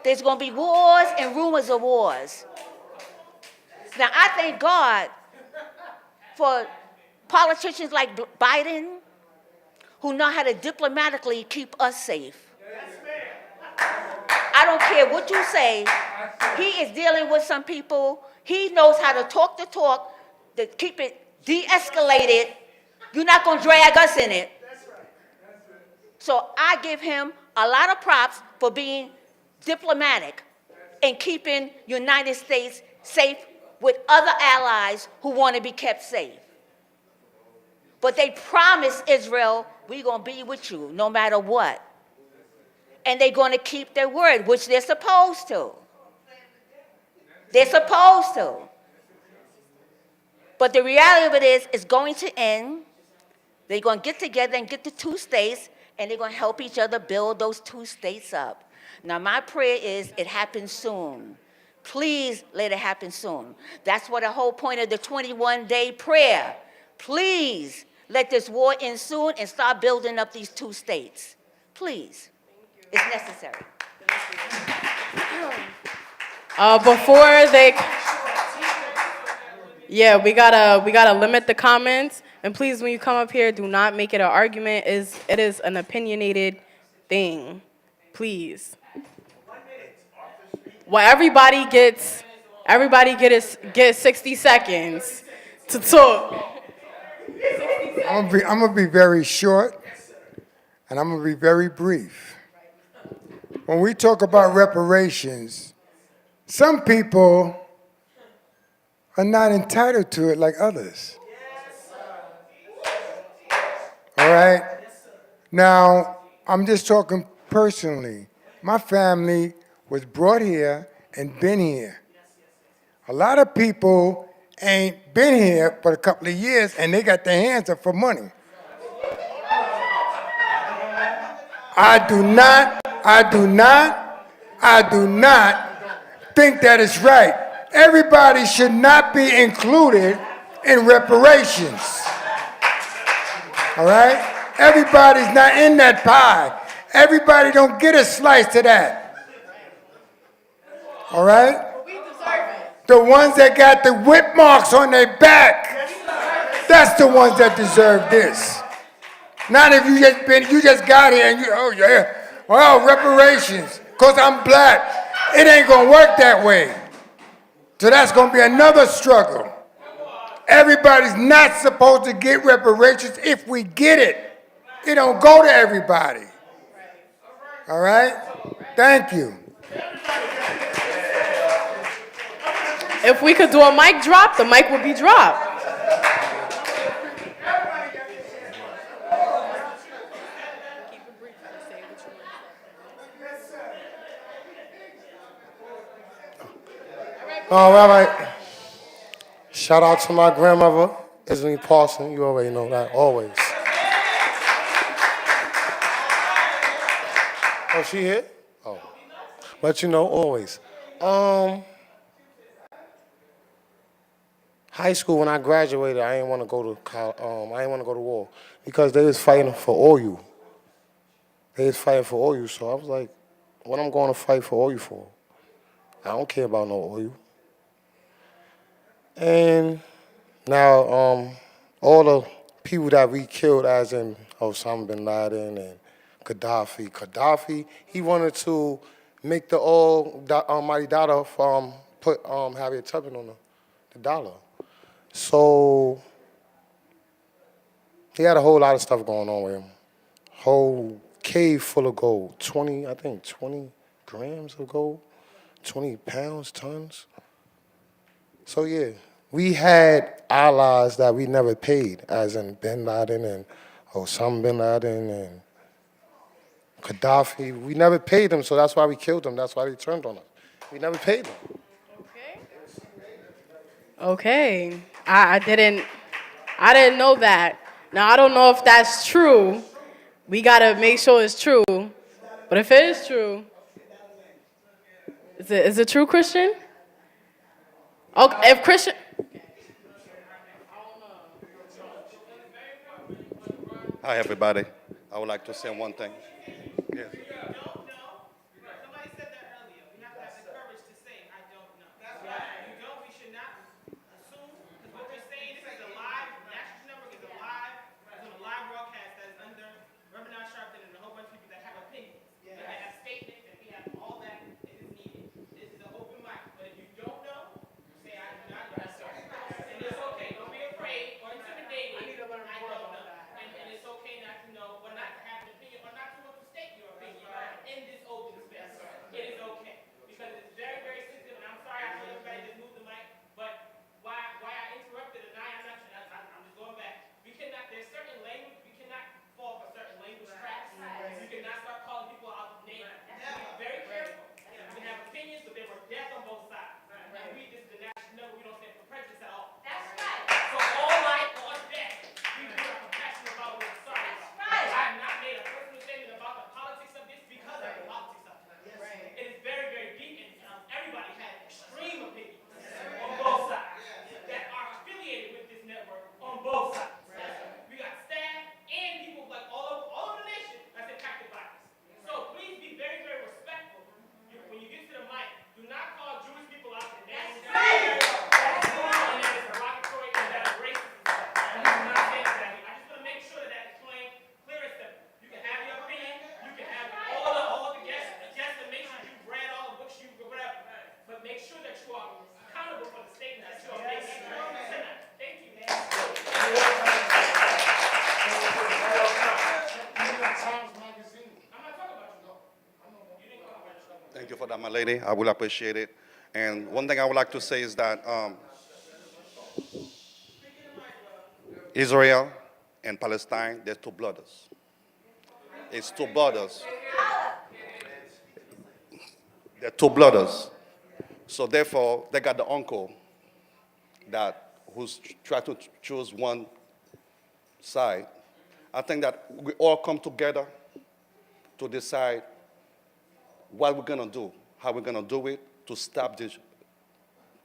Speaker 16: There's going to be wars and rumors of wars. Now, I thank God for politicians like Biden who know how to diplomatically keep us safe. I don't care what you say. He is dealing with some people. He knows how to talk the talk, to keep it de-escalated. You're not going to drag us in it. So I give him a lot of props for being diplomatic and keeping United States safe with other allies who want to be kept safe. But they promised Israel, we're going to be with you no matter what. And they're going to keep their word, which they're supposed to. They're supposed to. But the reality of it is, it's going to end. They're going to get together and get the 2 states, and they're going to help each other build those 2 states up. Now, my prayer is it happens soon. Please let it happen soon. That's what the whole point of the 21-day prayer. Please let this war end soon and start building up these 2 states. Please. It's necessary.
Speaker 1: Before they, we gotta limit the comments. And please, when you come up here, do not make it an argument. It is an opinionated thing. Please. Well, everybody gets 60 seconds to talk.
Speaker 17: I'm gonna be very short, and I'm gonna be very brief. When we talk about reparations, some people are not entitled to it like others. All right? Now, I'm just talking personally. My family was brought here and been here. A lot of people ain't been here for a couple of years and they got their hands up for money. I do not think that is right. Everybody should not be included in reparations. All right? Everybody's not in that pie. Everybody don't get a slice of that. All right? The ones that got the whip marks on their back, that's the ones that deserve this. Not if you just got here and reparations, because I'm black. It ain't going to work that way. So that's going to be another struggle. Everybody's not supposed to get reparations if we get it. It don't go to everybody. All right? Thank you.
Speaker 1: If we could do a mic drop, the mic would be dropped.
Speaker 17: All right. Shout out to my grandmother, Isn't Parson. You already know that, always. Oh, she here? Oh. But you know, always. High school, when I graduated, I didn't want to go to I didn't want to go to war because they was fighting for oil. They was fighting for oil, so I was like, what I'm going to fight for oil for? I don't care about no oil. And now, all the people that we killed, as in Osama bin Laden and Gaddafi, he wanted to make the almighty dollar put Harriet Tubman on the dollar. So he had a whole lot of stuff going on with him. Whole cave full of gold, 20 grams of gold, 20 pounds, tons. So yeah, we had allies that we never paid, as in bin Laden and Osama bin Laden and Gaddafi. We never paid them, so that's why we killed them. That's why they turned on us. We never paid them.
Speaker 1: Okay, I didn't know that. Now I don't know if that's true. We gotta make sure it's true. But if it is true, is it true, Christian? Okay, if Christian.
Speaker 18: Hi, everybody. I would like to say one thing. Yes. Thank you for that, my lady. I will appreciate it. And one thing I would like to say is that Israel and Palestine, they're two brothers. It's two brothers. They're two brothers. So therefore, they got the uncle who's trying to choose one side. I think that we all come together to decide what we're gonna do, how we're gonna do it to stop this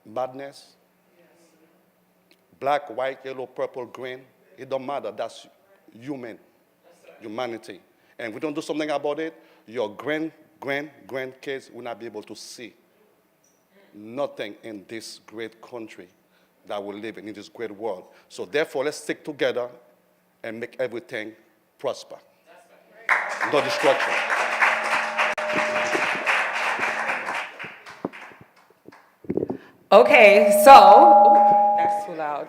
Speaker 18: madness. Black, white, yellow, purple, green, it don't matter. That's humanity. And if we don't do something about it, your grandkids will not be able to see nothing in this great country that we live in this great world. So therefore, let's stick together and make everything prosper. No destruction.
Speaker 6: Okay, so, that's too loud.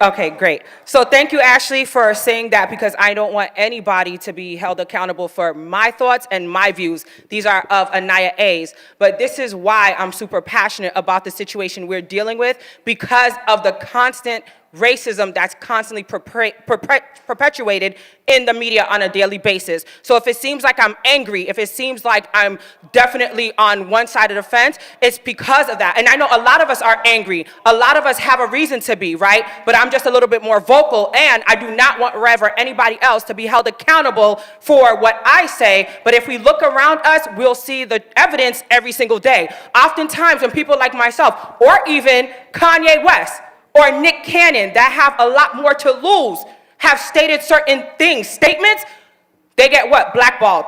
Speaker 6: Okay, great. So thank you, Ashley, for saying that, because I don't want anybody to be held accountable for my thoughts and my views. These are of Anaya A's. But this is why I'm super passionate about the situation we're dealing with, because of the constant racism that's constantly perpetuated in the media on a daily basis. So if it seems like I'm angry, if it seems like I'm definitely on one side of the fence, it's because of that. And I know a lot of us are angry. A lot of us have a reason to be, right? But I'm just a little bit more vocal, and I do not want Rev or anybody else to be held accountable for what I say. But if we look around us, we'll see the evidence every single day. Oftentimes when people like myself, or even Kanye West, or Nick Cannon, that have a lot more to lose, have stated certain things, statements, they get what? Blackballed.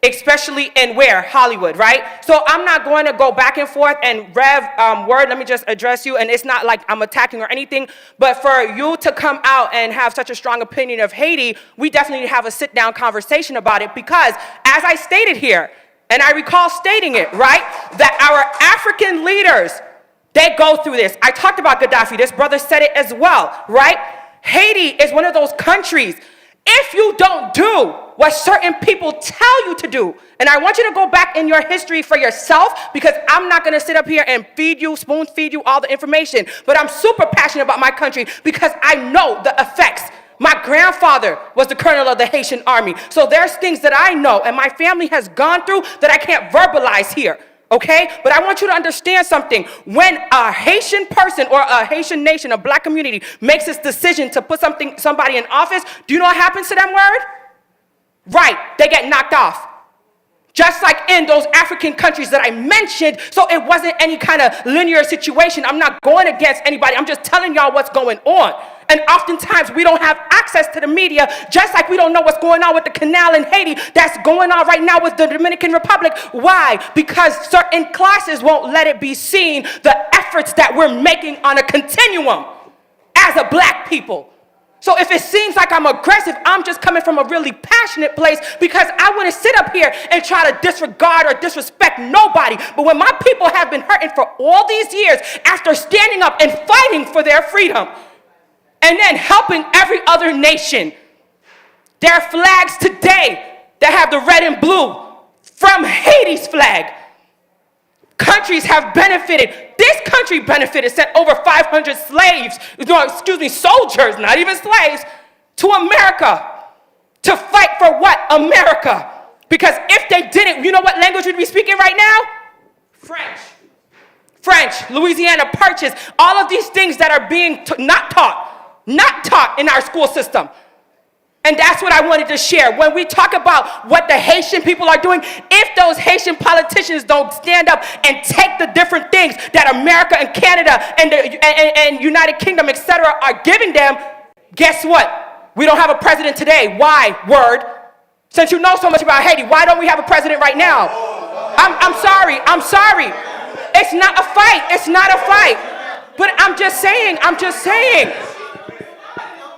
Speaker 6: Especially in where? Hollywood, right? So I'm not going to go back and forth, and Rev, Word, let me just address you, and it's not like I'm attacking or anything, but for you to come out and have such a strong opinion of Haiti, we definitely need to have a sit-down conversation about it, because as I stated here, and I recall stating it, right, that our African leaders, they go through this. I talked about Gaddafi. This brother said it as well, right? Haiti is one of those countries. If you don't do what certain people tell you to do, and I want you to go back in your history for yourself, because I'm not going to sit up here and spoon feed you all the information, but I'm super passionate about my country because I know the effects. My grandfather was the colonel of the Haitian army. So there's things that I know and my family has gone through that I can't verbalize here. Okay? But I want you to understand something. When a Haitian person or a Haitian nation, a black community, makes this decision to put somebody in office, do you know what happens to them, Word? Right, they get knocked off. Just like in those African countries that I mentioned, so it wasn't any kind of linear situation. I'm not going against anybody. I'm just telling y'all what's going on. And oftentimes we don't have access to the media, just like we don't know what's going on with the canal in Haiti that's going on right now with the Dominican Republic. Why? Because certain classes won't let it be seen, the efforts that we're making on a continuum as a black people. So if it seems like I'm aggressive, I'm just coming from a really passionate place, because I wouldn't sit up here and try to disregard or disrespect nobody. But when my people have been hurting for all these years after standing up and fighting for their freedom, and then helping every other nation, there are flags today that have the red and blue from Haiti's flag. Countries have benefited. This country benefited, sent over 500 soldiers, not even slaves, to America to fight for what? America. Because if they didn't, you know what language we'd be speaking right now? French, Louisiana Purchase, all of these things that are being not taught in our school system. And that's what I wanted to share. When we talk about what the Haitian people are doing, if those Haitian politicians don't stand up and take the different things that America and Canada and United Kingdom, etc., are giving them, guess what? We don't have a president today. Why, Word? Since you know so much about Haiti, why don't we have a president right now? I'm sorry. It's not a fight. It's not a fight. But I'm just saying.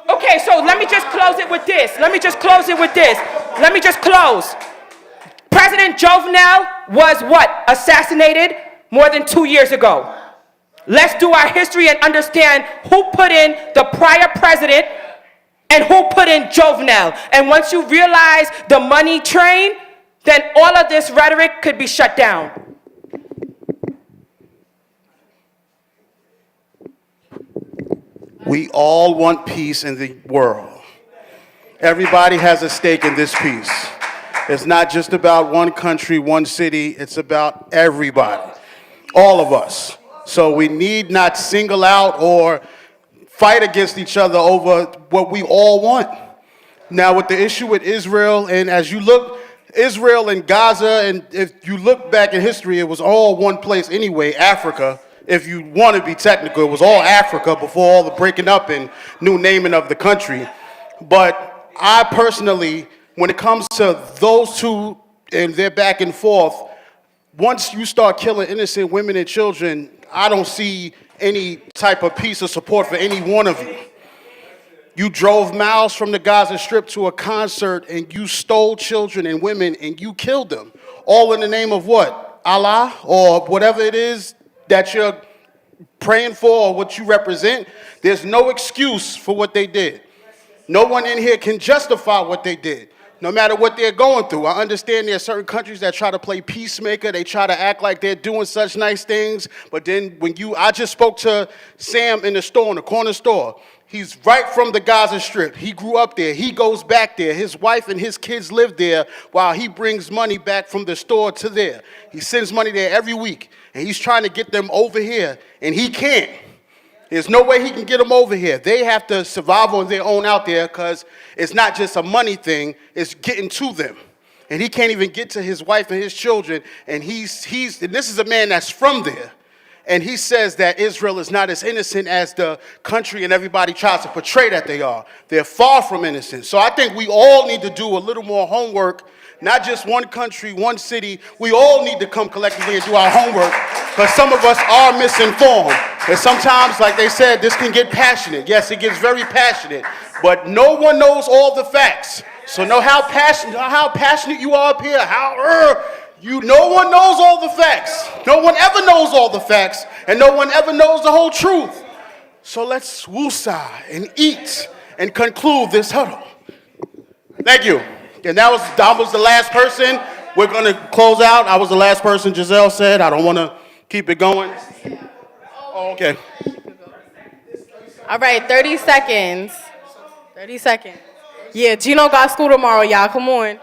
Speaker 6: Okay, so let me just close it with this. President Jovenel was what? Assassinated more than 2 years ago. Let's do our history and understand who put in the prior president and who put in Jovenel. And once you realize the money train, then all of this rhetoric could be shut down.
Speaker 4: We all want peace in the world. Everybody has a stake in this peace. It's not just about one country, one city. It's about everybody, all of us. So we need not single out or fight against each other over what we all want. Now, with the issue with Israel, and as you look, Israel and Gaza, and if you look back in history, it was all one place anyway, Africa. If you want to be technical, it was all Africa before all the breaking up and new naming of the country. But I personally, when it comes to those two and their back and forth, once you start killing innocent women and children, I don't see any type of peace or support for any one of you. You drove miles from the Gaza Strip to a concert and you stole children and women and you killed them. All in the name of what? Allah or whatever it is that you're praying for or what you represent, there's no excuse for what they did. No one in here can justify what they did, no matter what they're going through. I understand there are certain countries that try to play peacemaker. They try to act like they're doing such nice things. But then I just spoke to Sam in the store, in the corner store. He's right from the Gaza Strip. He grew up there. He goes back there. His wife and his kids live there while he brings money back from the store to there. He sends money there every week. And he's trying to get them over here, and he can't. There's no way he can get them over here. They have to survive on their own out there because it's not just a money thing, it's getting to them. And he can't even get to his wife and his children, and and this is a man that's from there. And he says that Israel is not as innocent as the country and everybody tries to portray that they are. They're far from innocent. So I think we all need to do a little more homework, not just one country, one city. We all need to come collectively and do our homework because some of us are misinformed. And sometimes, like they said, this can get passionate. Yes, it gets very passionate, but no one knows all the facts. So know how passionate you are up here, no one knows all the facts. No one ever knows all the facts, and no one ever knows the whole truth. So let's woosah and eat and conclude this huddle. Thank you. And that was the last person. We're going to close out. I was the last person Giselle said. I don't want to keep it going. Oh, okay.
Speaker 1: All right, 30 seconds. 30 seconds. Yeah, Gino got school tomorrow, y'all. Come on.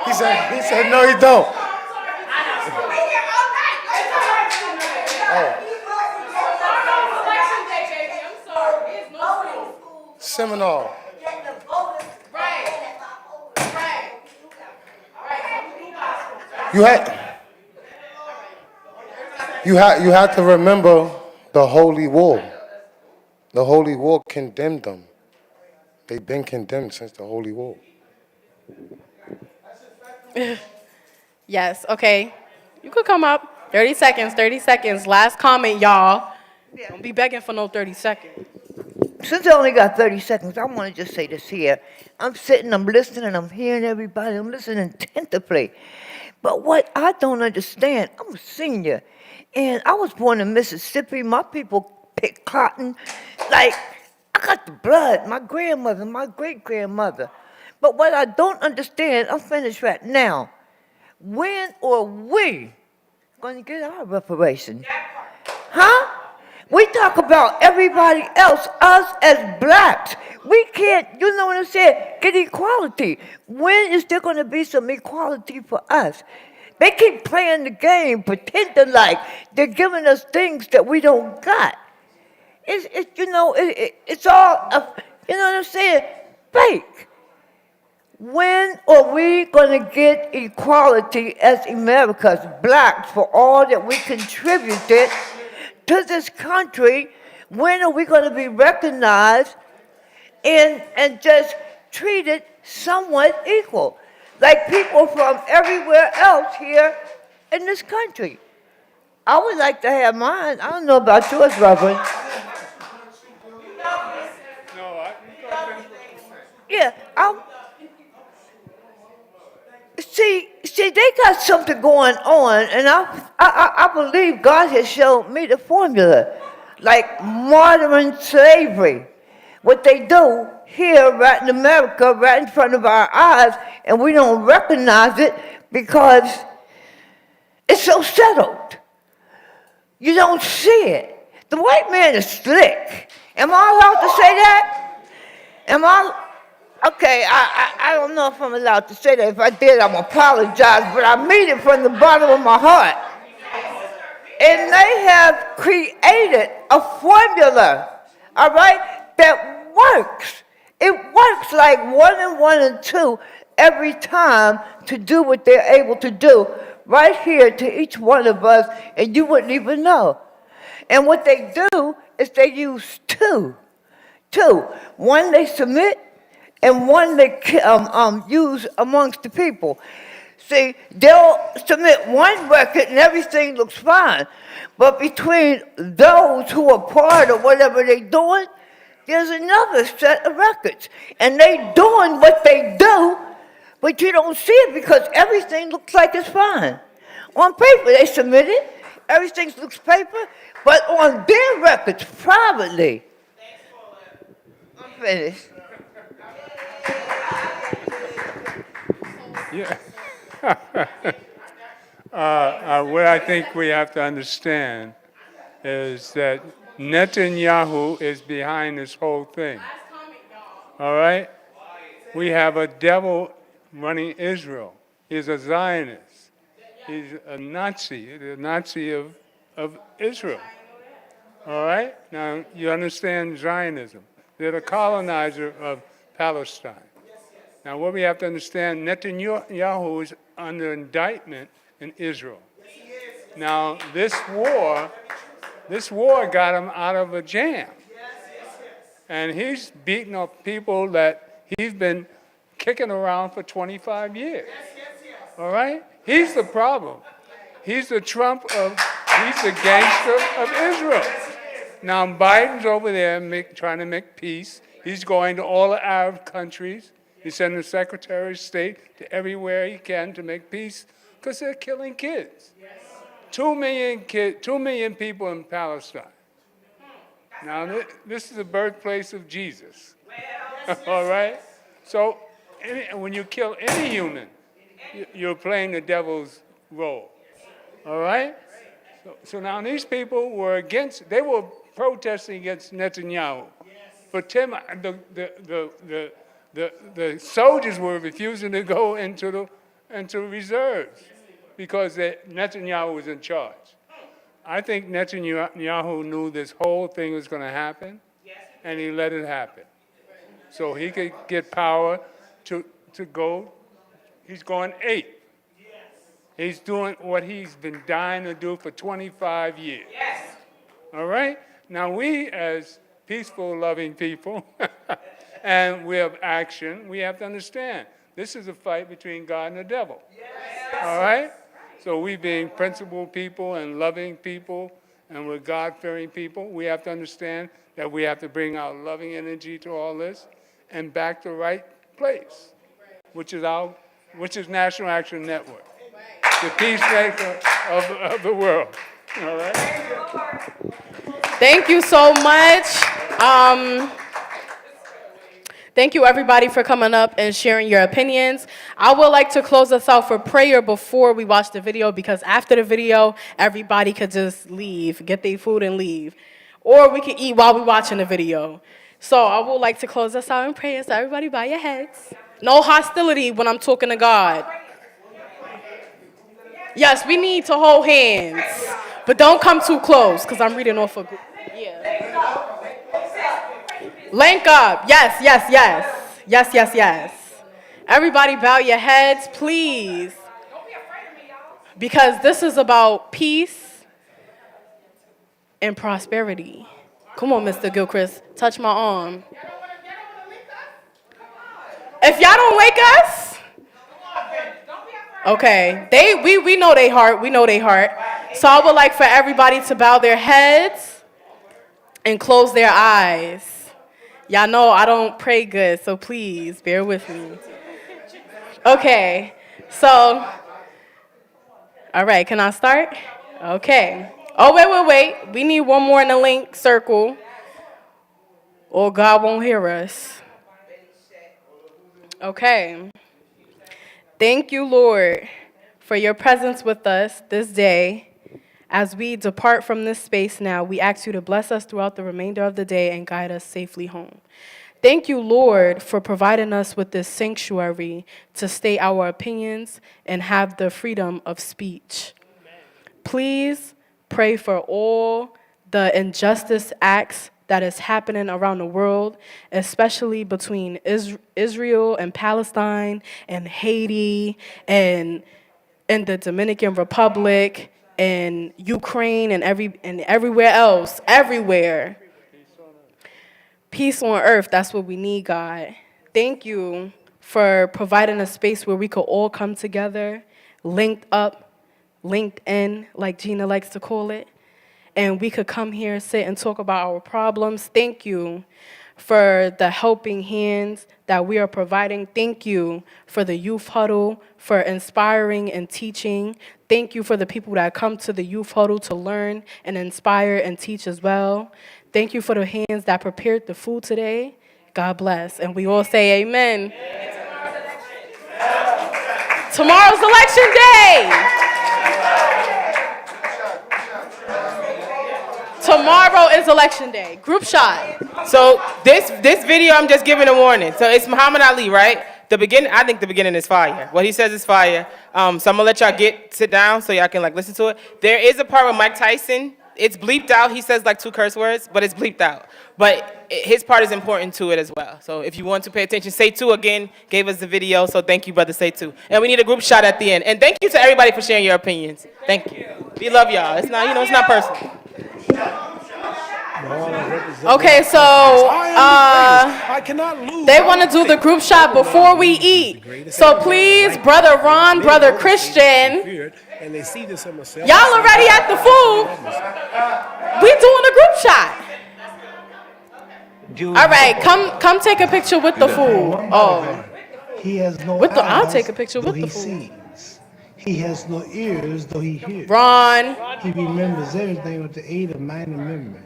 Speaker 17: He said, no, you don't. Seminar. You have to remember the Holy War. The Holy War condemned them. They've been condemned since the Holy War.
Speaker 1: Yes, okay. You could come up. 30 seconds, 30 seconds. Last comment, y'all. Don't be begging for no 30 seconds.
Speaker 19: Since I only got 30 seconds, I want to just say this here. I'm sitting, I'm listening, and I'm hearing everybody. I'm listening attentively. But what I don't understand, I'm a senior, and I was born in Mississippi. My people pick cotton. Like, I got the blood, my grandmother, my great-grandmother. But what I don't understand, I'm finished right now. When are we going to get our reparation? Huh? We talk about everybody else, us as blacks. We can't, you know what I'm saying, get equality. When is there going to be some equality for us? They keep playing the game, pretending like they're giving us things that we don't got. It's all, you know what I'm saying, fake. When are we going to get equality as Americans, blacks, for all that we contributed to this country? When are we going to be recognized and just treated somewhat equal, like people from everywhere else here in this country? I would like to have mine. I don't know about yours, Reverend. Yeah, See, they got something going on, and I believe God has shown me the formula, like modern slavery. What they do here, right in America, right in front of our eyes, and we don't recognize it because it's so settled. You don't see it. The white man is slick. Am I allowed to say that? Okay, I don't know if I'm allowed to say that. If I did, I'm apologize, but I mean it from the bottom of my heart. And they have created a formula, all right, that works. It works like 1 and 1 and 2 every time to do what they're able to do right here to each one of us, and you wouldn't even know. And what they do is they use two. One they submit, and one they use amongst the people. See, they'll submit one record and everything looks fine. But between those who are part of whatever they're doing, there's another set of records. And they doing what they do But you don't see it because everything looks like it's fine. On paper, they submit it. Everything looks paper. But on their records, privately. I'm finished.
Speaker 20: Yeah. What I think we have to understand is that Netanyahu is behind this whole thing. All right? We have a devil running Israel. He's a Zionist. He's a Nazi, the Nazi of Israel. All right? Now, you understand Zionism. They're the colonizer of Palestine. Now, what we have to understand, Netanyahu is under indictment in Israel. Now, this war got him out of a jam. And he's beating up people that he's been kicking around for 25 years. All right? He's the problem. He's the Trump he's the gangster of Israel. Now, Biden's over there trying to make peace. He's going to all the Arab countries. He's sending the Secretary of State to everywhere he can to make peace because they're killing kids. 2 million people in Palestine. Now, this is the birthplace of Jesus. All right? So, when you kill any human, you're playing the devil's role. All right? So now these people were they were protesting against Netanyahu. For the soldiers were refusing to go into reserves because Netanyahu was in charge. I think Netanyahu knew this whole thing was going to happen, and he let it happen. So he could get power to go. He's going 8. He's doing what he's been dying to do for 25 years. All right? Now we, as peaceful, loving people, and we have action, we have to understand this is a fight between God and the devil. All right? So we being principled people and loving people and we're God-fearing people, we have to understand that we have to bring our loving energy to all this and back to the right place, which is National Action Network, the peacemaker of the world. All right?
Speaker 1: Thank you so much. Thank you, everybody, for coming up and sharing your opinions. I would like to close us out for prayer before we watch the video, because after the video, everybody could just leave, get their food and leave. Or we could eat while we're watching the video. So I would like to close us out in prayer. So everybody bow your heads. No hostility when I'm talking to God. Yes, we need to hold hands. But don't come too close, because I'm reading off of... Yeah. Link up. Yes, yes, yes. Yes, yes, yes. Everybody bow your heads, please. Because this is about peace and prosperity. Come on, Mr. Gilchrist. Touch my arm. If y'all don't link us, okay. We know they heart. We know they heart. So I would like for everybody to bow their heads and close their eyes. Y'all know I don't pray good, so please bear with me. Okay, so, all right, can I start? Okay. Oh, wait. We need one more in the link circle, or God won't hear us. Okay. Thank you, Lord, for your presence with us this day. As we depart from this space now, we ask you to bless us throughout the remainder of the day and guide us safely home. Thank you, Lord, for providing us with this sanctuary to state our opinions and have the freedom of speech. Please pray for all the injustice acts that is happening around the world, especially between Israel and Palestine and Haiti and the Dominican Republic and Ukraine and everywhere else, everywhere. Peace on earth, that's what we need, God. Thank you for providing a space where we could all come together, linked up, linked in, like Gina likes to call it, and we could come here, sit, and talk about our problems. Thank you for the helping hands that we are providing. Thank you for the Youth Huddle, for inspiring and teaching. Thank you for the people that come to the Youth Huddle to learn and inspire and teach as well. Thank you for the hands that prepared the food today. God bless. And we all say amen. Tomorrow's election day. Tomorrow is election day. Group shot.
Speaker 10: So this video, I'm just giving a warning. So it's Muhammad Ali, right? The beginning, I think the beginning is fire. What he says is fire. So I'm gonna let y'all sit down so y'all can listen to it. There is a part with Mike Tyson. It's bleeped out. He says 2 curse words, but it's bleeped out. But his part is important to it as well. So if you want to pay attention, Say 2 again gave us the video. So thank you, brother Say 2. And we need a group shot at the end. And thank you to everybody for sharing your opinions. Thank you. We love y'all. It's not, it's not personal.
Speaker 1: Okay, so they want to do the group shot before we eat. So please, Brother Ron, Brother Christian, y'all already at the food. We doing a group shot. All right, come take a picture with the food. Oh,
Speaker 21: He has no
Speaker 1: I'll
Speaker 21: eyes,
Speaker 1: take a picture
Speaker 21: though
Speaker 1: with the
Speaker 21: he
Speaker 1: food.
Speaker 21: sees. He has no ears, though he hears.
Speaker 1: Ron.
Speaker 21: He remembers everything with the aid of mind and memory.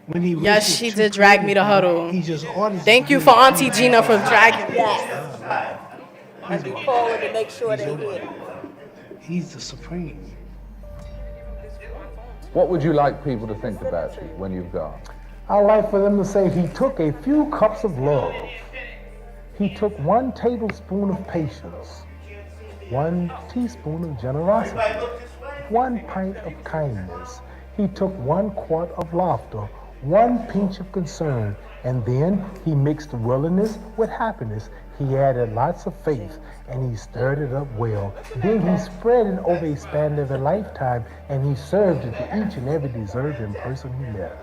Speaker 21: When he
Speaker 1: Yes,
Speaker 21: wishes
Speaker 1: she
Speaker 21: to
Speaker 1: did drag me to
Speaker 21: create,
Speaker 1: Huddle.
Speaker 21: He just orders.
Speaker 1: Thank you for Auntie Gina for dragging me.
Speaker 8: And we call it to make sure they hear.
Speaker 21: He's the supreme.
Speaker 22: What would you like people to think about you when you've gone?
Speaker 21: I'd like for them to say he took a few cups of love. He took 1 tablespoon of patience, 1 teaspoon of generosity, 1 pint of kindness. He took 1 quart of laughter, 1 pinch of concern, and then he mixed willingness with happiness. He added lots of faith, and he stirred it up well. Then he spread it over a span of a lifetime, and he served it to each and every deserving person he met.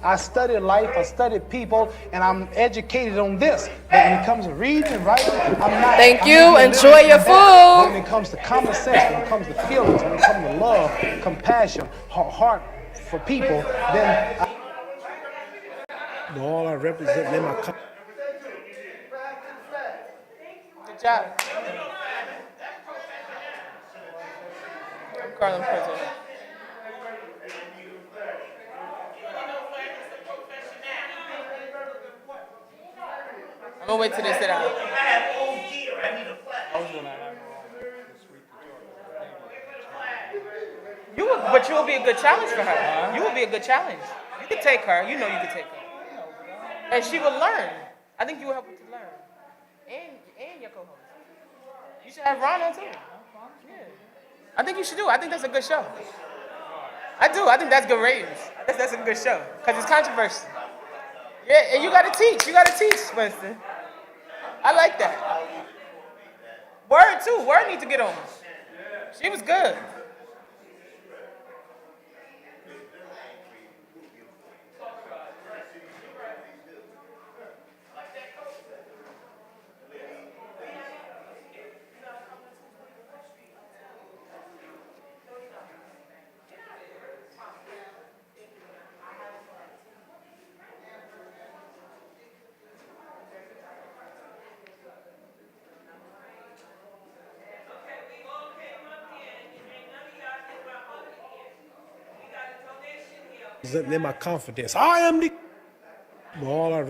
Speaker 21: I studied life, I studied people, and I'm educated on this. But when it comes to reading and writing, I'm not.
Speaker 1: Thank you. Enjoy your food.
Speaker 21: But when it comes to common sense, when it comes to feelings, when it comes to love, compassion, heart for people, then all I represent in my country.
Speaker 10: Good job. I'm Carlin President. I'm gonna wait till they sit down. But you will be a good challenge for her. You will be a good challenge. You can take her. You know you can take her. And she will learn. I think you will help her to learn. And your co-host. You should have Ron on too. Yeah. I think you should do it. I think that's a good show. I do. I think that's good ratings. That's a good show. Because it's controversial. Yeah, and you gotta teach. You gotta teach, Winston. I like that. Word too. Word need to get on. She was good.
Speaker 21: In my confidence, I am the. All I